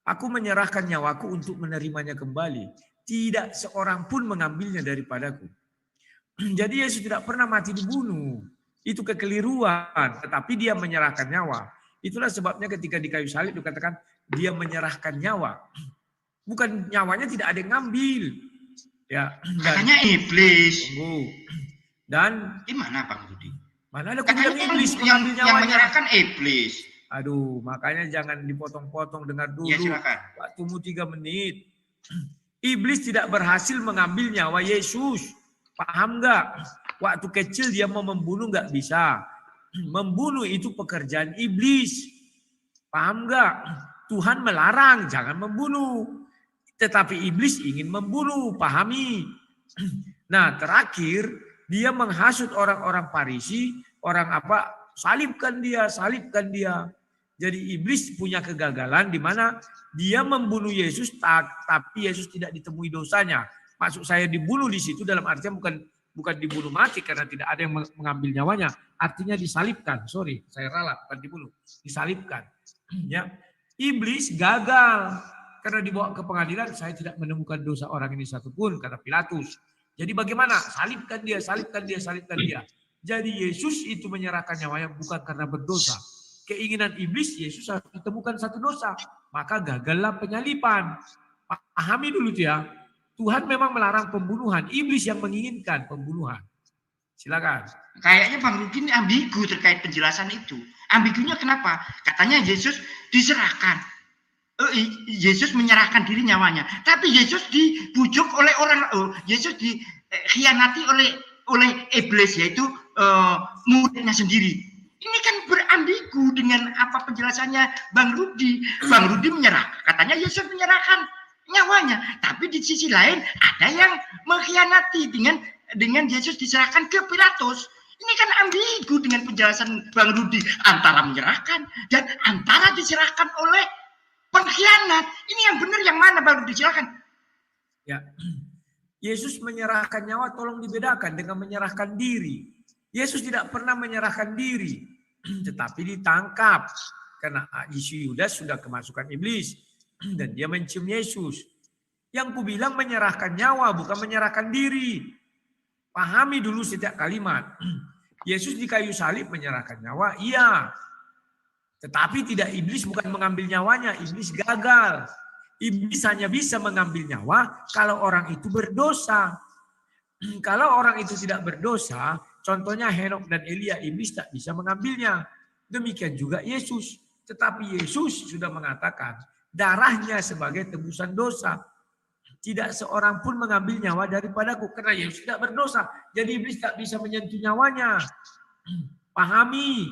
Aku menyerahkan nyawaku untuk menerimanya kembali. Tidak seorang pun mengambilnya daripadaku. Jadi Yesus tidak pernah mati dibunuh. Itu kekeliruan. Tetapi dia menyerahkan nyawa. Itulah sebabnya ketika di kayu salib dikatakan dia menyerahkan nyawa. Bukan nyawanya tidak ada yang ngambil. Ya, Makanya iblis. Tunggu. Dan Gimana Bang Rudi? mana ada kubilang iblis yang mengambil nyawanya? menyerahkan iblis. Aduh, makanya jangan dipotong-potong, dengar dulu. Ya silakan. Waktumu 3 menit. Iblis tidak berhasil mengambil nyawa Yesus. Paham nggak? Waktu kecil dia mau membunuh nggak bisa. Membunuh itu pekerjaan iblis. Paham nggak? Tuhan melarang jangan membunuh. Tetapi iblis ingin membunuh. Pahami? Nah, terakhir dia menghasut orang-orang Farisi, orang apa? Salibkan dia, salibkan dia. Jadi iblis punya kegagalan di mana dia membunuh Yesus, tapi Yesus tidak ditemui dosanya. Maksud saya dibunuh di situ dalam artian bukan dibunuh mati karena tidak ada yang mengambil nyawanya. Artinya disalibkan. Sorry, saya ralat, bukan dibunuh, disalibkan. Ya, iblis gagal karena dibawa ke pengadilan. Saya tidak menemukan dosa orang ini satupun, kata Pilatus. Jadi bagaimana? Salibkan dia, salibkan dia, salibkan dia. Jadi Yesus itu menyerahkan nyawanya bukan karena berdosa. Keinginan iblis, Yesus harus ditemukan satu dosa. Maka gagallah penyaliban. Pahami dulu ya. Tuhan memang melarang pembunuhan. Iblis yang menginginkan pembunuhan. Silakan. Kayaknya Bang Rudi ini ambigu terkait penjelasan itu. Ambigunya kenapa? Katanya Yesus diserahkan. Yesus menyerahkan diri nyawanya. Tapi Yesus dibujuk oleh Yesus dikhianati oleh iblis, yaitu muridnya sendiri. Ini kan berambigu dengan apa penjelasannya Bang Rudi. Bang Rudi katanya Yesus menyerahkan nyawanya. Tapi di sisi lain ada yang mengkhianati dengan Yesus diserahkan ke Pilatus. Ini kan ambigu dengan penjelasan Bang Rudi. Antara menyerahkan dan antara diserahkan oleh pengkhianat. Ini yang benar yang mana Bang Rudi? Silakan. Ya. Yesus menyerahkan nyawa tolong dibedakan dengan menyerahkan diri. Yesus tidak pernah menyerahkan diri. Tetapi ditangkap. Karena Yudas sudah kemasukan iblis. Dan dia mencium Yesus. Yang kubilang menyerahkan nyawa bukan menyerahkan diri. Pahami dulu setiap kalimat. Yesus di kayu salib menyerahkan nyawa. Iya. Tetapi tidak, iblis bukan mengambil nyawanya. Iblis gagal. Iblis hanya bisa mengambil nyawa kalau orang itu berdosa. Kalau orang itu tidak berdosa, contohnya Henok dan Elia, iblis tak bisa mengambilnya. Demikian juga Yesus. Tetapi Yesus sudah mengatakan, darahnya sebagai tebusan dosa. Tidak seorang pun mengambil nyawa daripadaku. Karena Yesus tidak berdosa. Jadi iblis tak bisa menyentuh nyawanya. Pahami.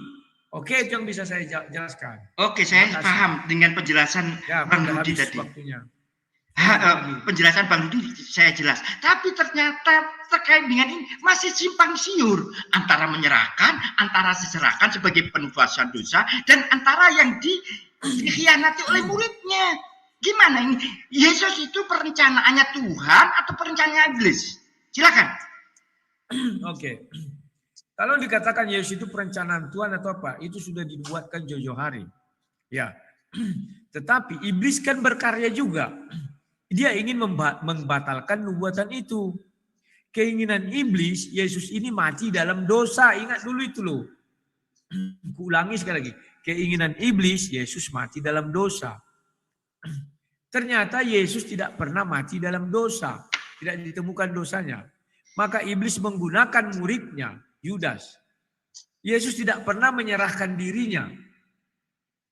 Oke, itu yang bisa saya jelaskan. Oke, saya paham dengan penjelasan Bang Rudi tadi. Penjelasan Bang Rudi saya jelas. Tapi ternyata terkait dengan ini masih simpang siur antara menyerahkan, antara diserahkan sebagai penebusan dosa dan antara yang dikhianati oleh muridnya. Gimana ini? Yesus itu perencanaannya Tuhan atau perencanaannya iblis? Silakan. Oke. Kalau dikatakan Yesus itu perencanaan Tuhan atau apa, itu sudah dibuatkan jauh-jauh hari. Ya. Tetapi iblis kan berkarya juga. Dia ingin membatalkan nubuatan itu. Keinginan iblis, Yesus ini mati dalam dosa. Ingat dulu itu loh. Kuulangi sekali lagi. Keinginan iblis, Yesus mati dalam dosa. Ternyata Yesus tidak pernah mati dalam dosa. Tidak ditemukan dosanya. Maka iblis menggunakan muridnya, Yudas. Yesus tidak pernah menyerahkan dirinya.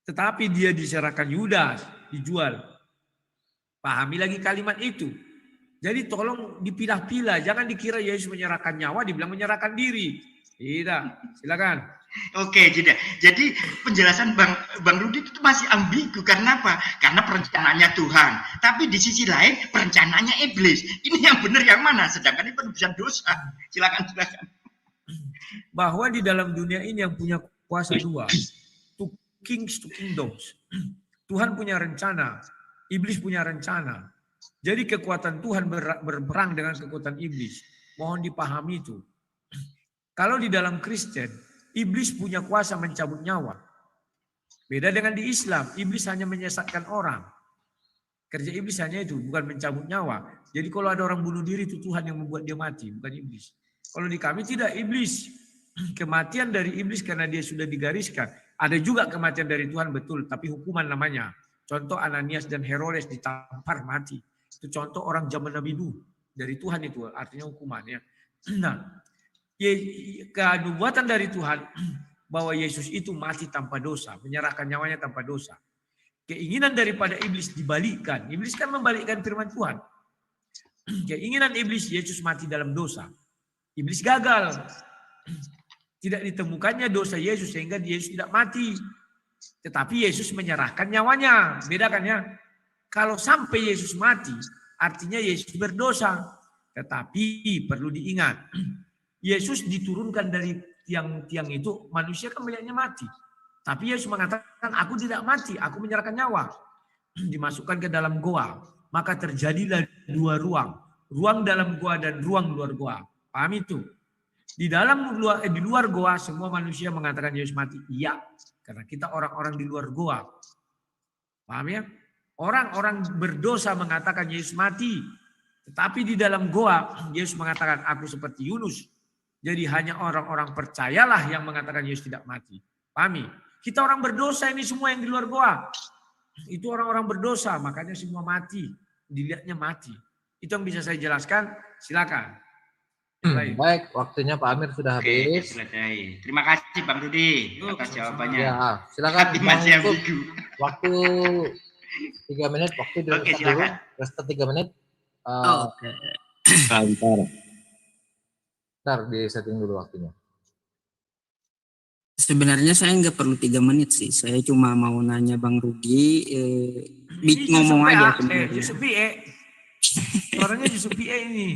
Tetapi dia diserahkan Yudas, dijual. Pahami lagi kalimat itu. Jadi tolong dipilah-pilah. Jangan dikira Yesus menyerahkan nyawa, dibilang menyerahkan diri. Tidak, silakan. Oke, jadi penjelasan Bang Rudi itu masih ambigu. Karena apa? Karena perencanaannya Tuhan. Tapi di sisi lain perencanaannya iblis. Ini yang benar yang mana? Sedangkan ini penebusan dosa. Silakan. Bahwa di dalam dunia ini yang punya kuasa dua. Two kings, two kingdoms. Tuhan punya rencana. Iblis punya rencana. Jadi kekuatan Tuhan berperang dengan kekuatan iblis. Mohon dipahami itu. Kalau di dalam Kristen, iblis punya kuasa mencabut nyawa. Beda dengan di Islam, iblis hanya menyesatkan orang. Kerja iblis hanya itu, bukan mencabut nyawa. Jadi kalau ada orang bunuh diri, itu Tuhan yang membuat dia mati, bukan iblis. Kalau di kami tidak, iblis. Kematian dari iblis karena dia sudah digariskan. Ada juga kematian dari Tuhan, betul, tapi hukuman namanya. Contoh Ananias dan Herodes ditampar mati. Itu contoh orang zaman Nabi Nuh. Dari Tuhan itu, artinya hukumannya. Nah, kenubuatan dari Tuhan bahwa Yesus itu mati tanpa dosa, menyerahkan nyawanya tanpa dosa. Keinginan daripada iblis dibalikkan. Iblis kan membalikkan firman Tuhan. Keinginan iblis Yesus mati dalam dosa. Iblis gagal. Tidak ditemukannya dosa Yesus sehingga Yesus tidak mati. Tetapi Yesus menyerahkan nyawanya. Bedakan ya. Kalau sampai Yesus mati, artinya Yesus berdosa. Tetapi perlu diingat. Yesus diturunkan dari tiang-tiang itu, manusia kan melihatnya mati. Tapi Yesus mengatakan, aku tidak mati, aku menyerahkan nyawa. Dimasukkan ke dalam goa. Maka terjadilah dua ruang. Ruang dalam goa dan ruang luar goa. Paham itu? Di luar goa, semua manusia mengatakan Yesus mati. Iya, karena kita orang-orang di luar goa. Paham ya? Orang-orang berdosa mengatakan Yesus mati. Tetapi di dalam goa, Yesus mengatakan, aku seperti Yunus. Jadi hanya orang-orang percayalah yang mengatakan Yesus tidak mati. Pahami? Kita orang berdosa ini semua yang di luar goa. Itu orang-orang berdosa, makanya semua mati. Dilihatnya mati. Itu yang bisa saya jelaskan. Silakan. Baik, waktunya Pak Amir sudah habis. Selesai. Terima kasih Bang Rudi atas jawabannya. Ya, silakan. Masih ambigu. Waktu 3 menit, waktu dulu. Resta 3 menit. Oke. Ntar di setting dulu waktunya. Sebenarnya saya nggak perlu 3 menit sih. Saya cuma mau nanya Bang Rudi, ngomong aja sebenarnya. Yusuf PE. Suaranya Yusuf PE ini.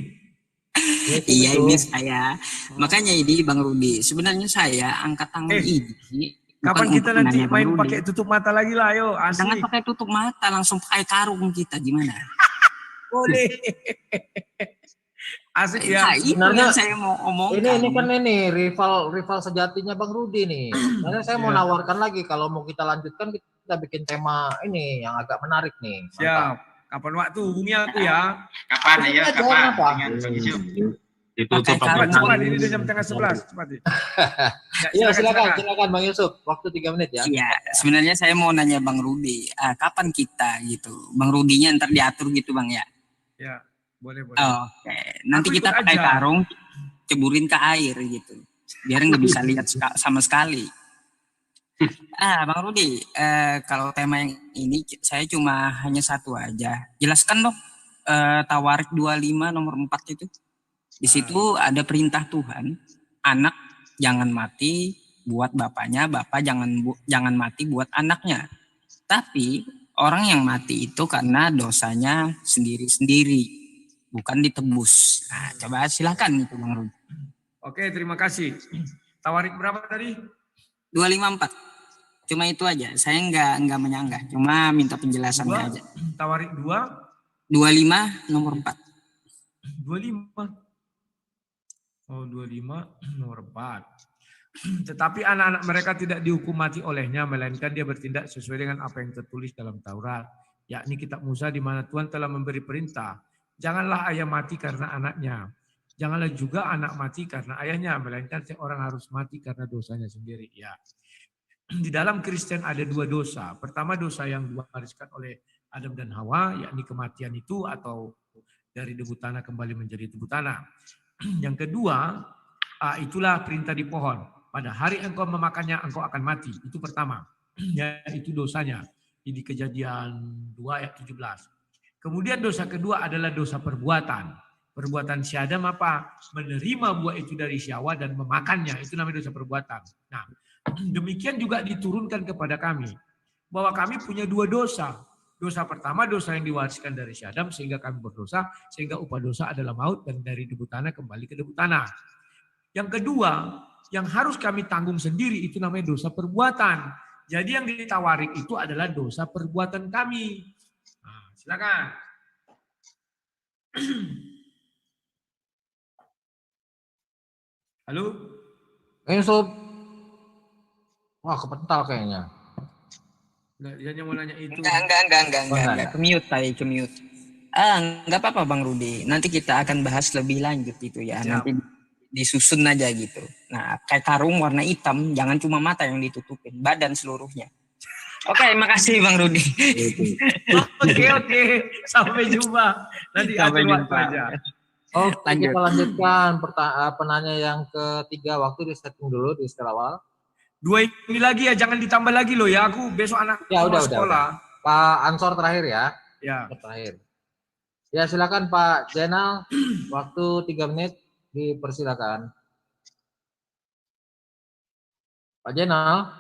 Iya ini saya. Makanya ini Bang Rudi. Sebenarnya saya angkat tangan ini. Kapan kita nanti main pakai tutup mata lagi lah, ayo. Asli. Jangan pakai tutup mata, langsung pakai karung kita gimana? Boleh. Asik ya. Nah, itu yang saya mau omongkan. Ini kan rival sejatinya Bang Rudi nih. Karena saya mau nawarkan lagi kalau mau kita lanjutkan kita bikin tema ini yang agak menarik nih. Mantap. Siap. Kapan waktu hubungi aku ya? Kapan ya? Kapan? Dengan Bang Yusuf. Ditutup Cepat, ini udah jam 10:30. Cepat. Iya, silakan Bang Yusuf. Waktu 3 menit ya. Iya, sebenarnya saya mau nanya Bang Rudi, kapan kita gitu? Bang Rudinya ntar diatur gitu Bang ya? Ya. Boleh. Oke. Nanti aku kita pakai karung, ceburin ke air gitu. Biar nggak bisa lihat sama sekali. Bang Rudi, kalau tema yang ini saya cuma hanya satu aja. Jelaskan dong, Tawarik 25 nomor 4 itu. Di situ ada perintah Tuhan, anak jangan mati buat bapaknya, bapak jangan mati buat anaknya. Tapi orang yang mati itu karena dosanya sendiri-sendiri. Bukan ditebus. Nah, coba silakan itu Bang Rudi. Oke, terima kasih. Tawarik berapa tadi? 254. Cuma itu aja. Saya nggak menyanggah. Cuma minta penjelasannya aja. Tawarik 2. 25 nomor 4. 25. Oh, 25 nomor 4. Tetapi anak-anak mereka tidak dihukum mati olehnya, melainkan dia bertindak sesuai dengan apa yang tertulis dalam Taurat, yakni kitab Musa, di mana Tuhan telah memberi perintah, janganlah ayah mati karena anaknya, janganlah juga anak mati karena ayahnya, melainkan seorang harus mati karena dosanya sendiri. Ya, di dalam Kristen ada 2 dosa. Pertama, dosa yang diwariskan oleh Adam dan Hawa, yakni kematian itu, atau dari debu tanah kembali menjadi debu tanah. Yang kedua, itulah perintah di pohon. Pada hari engkau memakannya, engkau akan mati. Itu pertama. Itu dosanya. Di Kejadian 2 ayat 17. Kemudian dosa kedua adalah dosa perbuatan. Perbuatan si Adam apa? Menerima buah itu dari si Hawa dan memakannya. Itu namanya dosa perbuatan. Nah, demikian juga diturunkan kepada kami. Bahwa kami punya 2 dosa. Dosa pertama, dosa yang diwariskan dari si Adam sehingga kami berdosa. Sehingga upah dosa adalah maut dan dari debu tanah kembali ke debu tanah. Yang kedua, yang harus kami tanggung sendiri itu namanya dosa perbuatan. Jadi yang ditawarik itu adalah dosa perbuatan kami. Nah, silakan. Halo? Sob. Wah, kepental kayaknya. Nah, dia yang mau nanya itu. Enggak. Ke-mute. Enggak apa-apa Bang Rudi. Nanti kita akan bahas lebih lanjut itu ya. Siap. Nanti disusun aja gitu. Nah, kayak karung warna hitam, jangan cuma mata yang ditutupin, badan seluruhnya. Oke, makasih Bang Rudi. Oke. Sampai jumpa. Nanti atur waktu aja. Oke, kita lanjutkan penanya yang ketiga. Waktu di setting dulu di setelah awal. 2 ini lagi ya, jangan ditambah lagi loh ya. Aku besok anak sekolah. Pak Ansor terakhir ya. Ya. Terakhir. Ya, silakan Pak Jenal. Waktu 3 menit. Dipersilakan. Pak Jenal.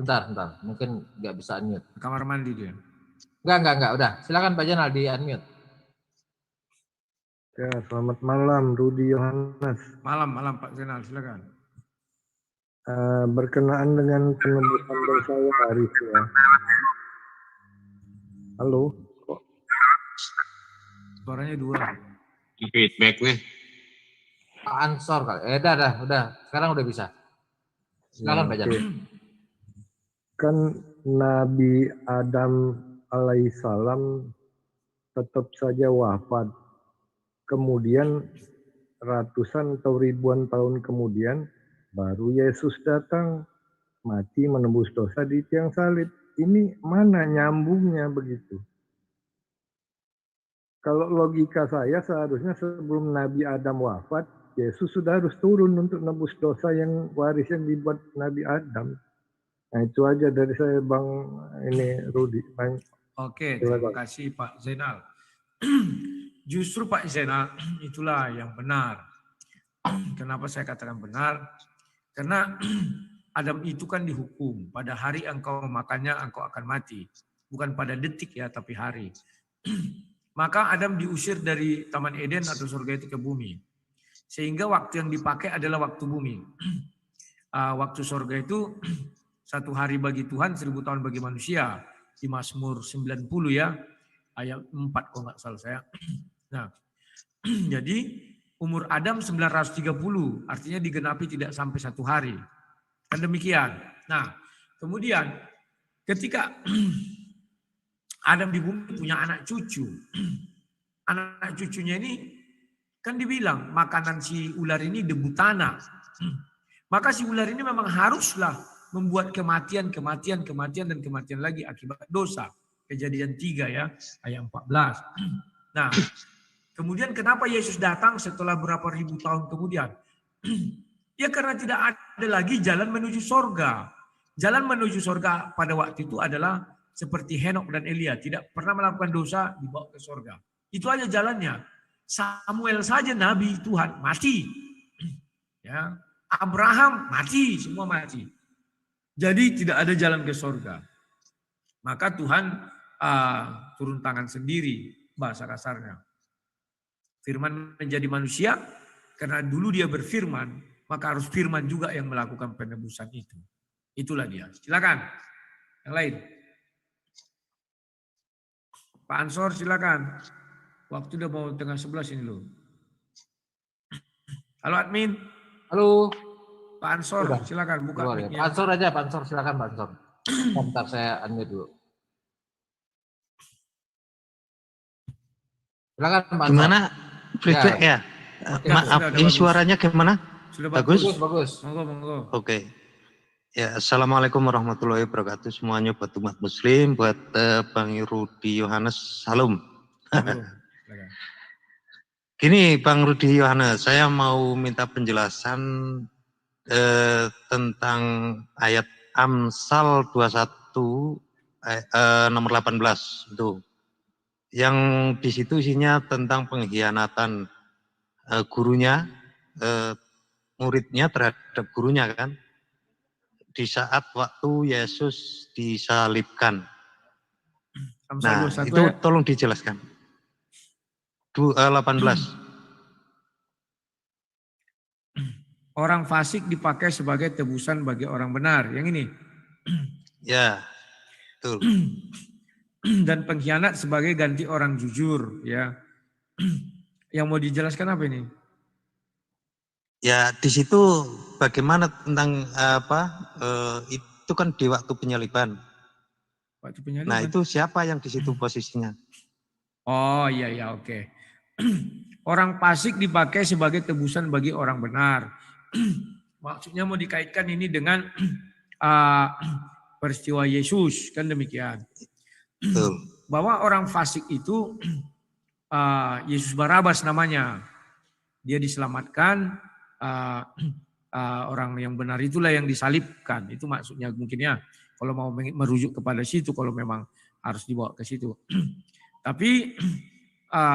Bentar. Mungkin nggak bisa unmute. Kamar mandi dia. Enggak. Udah. Silakan Pak Jenal di unmute. Ya, selamat malam Rudi Yohanes. Malam Pak Jenal, silakan. Berkenaan dengan penebusan dosa waris ya. Halo. Suaranya 2. Feedback nih. Pak Ansor kali. Udah. Sekarang udah bisa. Silakan Pak Jenal. Kan Nabi Adam alaihissalam tetap saja wafat. Kemudian ratusan atau ribuan tahun kemudian baru Yesus datang mati menembus dosa di tiang salib. Ini mana nyambungnya begitu? Kalau logika saya seharusnya sebelum Nabi Adam wafat, Yesus sudah harus turun untuk nebus dosa yang waris yang dibuat Nabi Adam. Nah itu aja dari saya Bang Rudi. Oke, terima kasih Pak Zainal. Justru Pak Zainal itulah yang benar. Kenapa saya katakan benar? Karena Adam itu kan dihukum. Pada hari engkau memakannya, engkau akan mati. Bukan pada detik ya, tapi hari. Maka Adam diusir dari Taman Eden atau surga itu ke bumi. Sehingga waktu yang dipakai adalah waktu bumi. Waktu surga itu 1 hari bagi Tuhan, 1000 tahun bagi manusia. Di Mazmur 90 ya, ayat 4 kalau nggak salah saya. Nah, jadi umur Adam 930, artinya digenapi tidak sampai 1 hari. Kan demikian. Nah, kemudian ketika Adam di bumi punya anak cucu. Anak cucunya ini kan dibilang makanan si ular ini debu tanah. Maka si ular ini memang haruslah membuat kematian lagi akibat dosa. Kejadian 3 ya, ayat 14. Nah, kemudian kenapa Yesus datang setelah berapa ribu tahun kemudian? Ya karena tidak ada lagi jalan menuju sorga. Jalan menuju sorga pada waktu itu adalah seperti Henok dan Elia, tidak pernah melakukan dosa, dibawa ke sorga. Itu aja jalannya. Samuel saja nabi Tuhan mati. Ya, Abraham mati, semua mati. Jadi tidak ada jalan ke sorga. Maka Tuhan turun tangan sendiri, bahasa kasarnya. Firman menjadi manusia, karena dulu dia berfirman, maka harus firman juga yang melakukan penebusan itu. Itulah dia. Silakan. Yang lain. Pak Ansor silakan. Waktu udah mau 10:30 ini loh. Halo admin. Halo. Pak Ansor Udah. silakan buka Keluar ya. mic-nya. Pak Ansor aja, Pak Ansor silakan Pak Ansor. Bentar saya unmute dulu. Silakan Pak Ansor. Gimana? Feedback ya? Maaf, sudah ini bagus. suaranya gimana? Sudah Bagus? Bagus. Monggo. Oke. Ya, Assalamualaikum warahmatullahi wabarakatuh semuanya, buat umat muslim, buat Bang Rudi Yohanes, salam. Gini Bang Rudi Yohanes, saya mau minta penjelasan tentang ayat Amsal 21 nomor 18 itu. Yang di situ isinya tentang pengkhianatan gurunya, muridnya terhadap gurunya kan. Di saat waktu Yesus disalibkan. Nah, itu ya? Tolong dijelaskan. 18. Orang fasik dipakai sebagai tebusan bagi orang benar. Yang ini. Ya, betul. Dan pengkhianat sebagai ganti orang jujur, ya. Yang mau dijelaskan apa ini? Ya, di situ bagaimana tentang itu kan di waktu penyaliban. Waktu penyaliban. Nah, itu siapa yang di situ posisinya? Oh iya oke. Orang fasik dipakai sebagai tebusan bagi orang benar. Maksudnya mau dikaitkan ini dengan peristiwa Yesus, kan demikian. Betul. Bahwa orang fasik itu Yesus Barabas namanya. Dia diselamatkan. Orang yang benar itulah yang disalibkan. Itu maksudnya mungkin ya. Kalau mau merujuk kepada situ, kalau memang harus dibawa ke situ. Tapi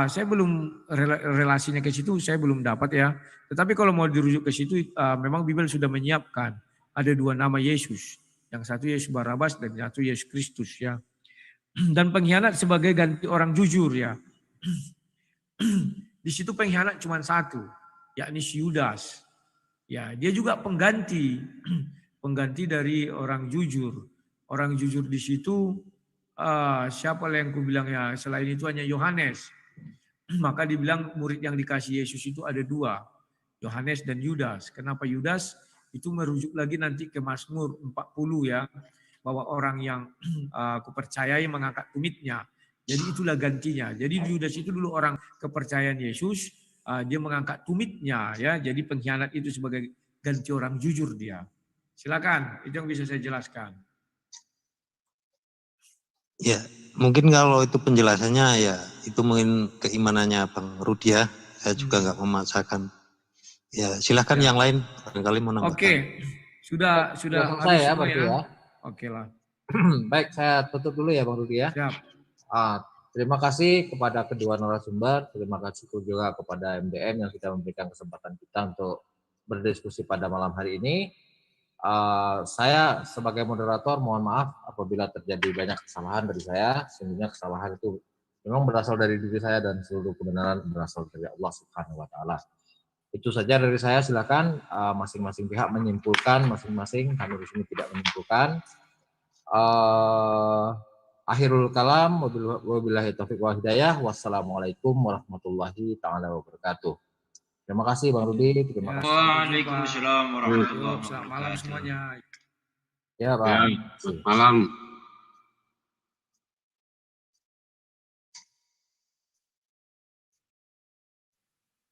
saya belum relasinya ke situ, saya belum dapat ya. Tetapi kalau mau dirujuk ke situ, memang Bible sudah menyiapkan. Ada 2 nama Yesus. Yang satu Yesus Barabas dan yang satu Yesus Kristus ya. Dan pengkhianat sebagai ganti orang jujur ya. Di situ pengkhianat cuma satu, yakni si Yudas. Ya, dia juga pengganti dari orang jujur. Orang jujur di situ siapa yang ku bilang ya, selain itu hanya Yohanes. Maka dibilang murid yang dikasih Yesus itu ada 2, Yohanes dan Yudas. Kenapa Yudas? Itu merujuk lagi nanti ke Mazmur 40 ya, bahwa orang yang kupercayai mengangkat tumitnya. Jadi itulah gantinya. Jadi Yudas itu dulu orang kepercayaan Yesus, dia mengangkat tumitnya ya. Jadi pengkhianat itu sebagai ganti orang jujur dia. Silakan, itu yang bisa saya jelaskan. Ya, mungkin kalau itu penjelasannya ya itu mungkin keimanannya Bang Rudi ya. Saya juga nggak memaksakan. Ya, silakan yang lain barangkali mau nambahkan. Oke. Sudah selesai ya berarti ya. Oke lah. Baik, saya tutup dulu ya Bang Rudi ya. Siap. Terima kasih kepada kedua narasumber, terima kasih juga kepada MDM yang sudah memberikan kesempatan kita untuk berdiskusi pada malam hari ini. Saya sebagai moderator mohon maaf apabila terjadi banyak kesalahan dari saya. Sehingga kesalahan itu memang berasal dari diri saya dan seluruh kebenaran berasal dari Allah Subhanahu wa taala. Itu saja dari saya, silakan masing-masing pihak menyimpulkan masing-masing, kami di sini tidak menyimpulkan. Akhirul kalam, wabillahi taufiq wal hidayah. Wassalamualaikum warahmatullahi taala wabarakatuh. Terima kasih Bang Rudi, terima kasih. Waalaikumsalam warahmatullahi wabarakatuh. Selamat malam semuanya. Ya, Pak. Malam.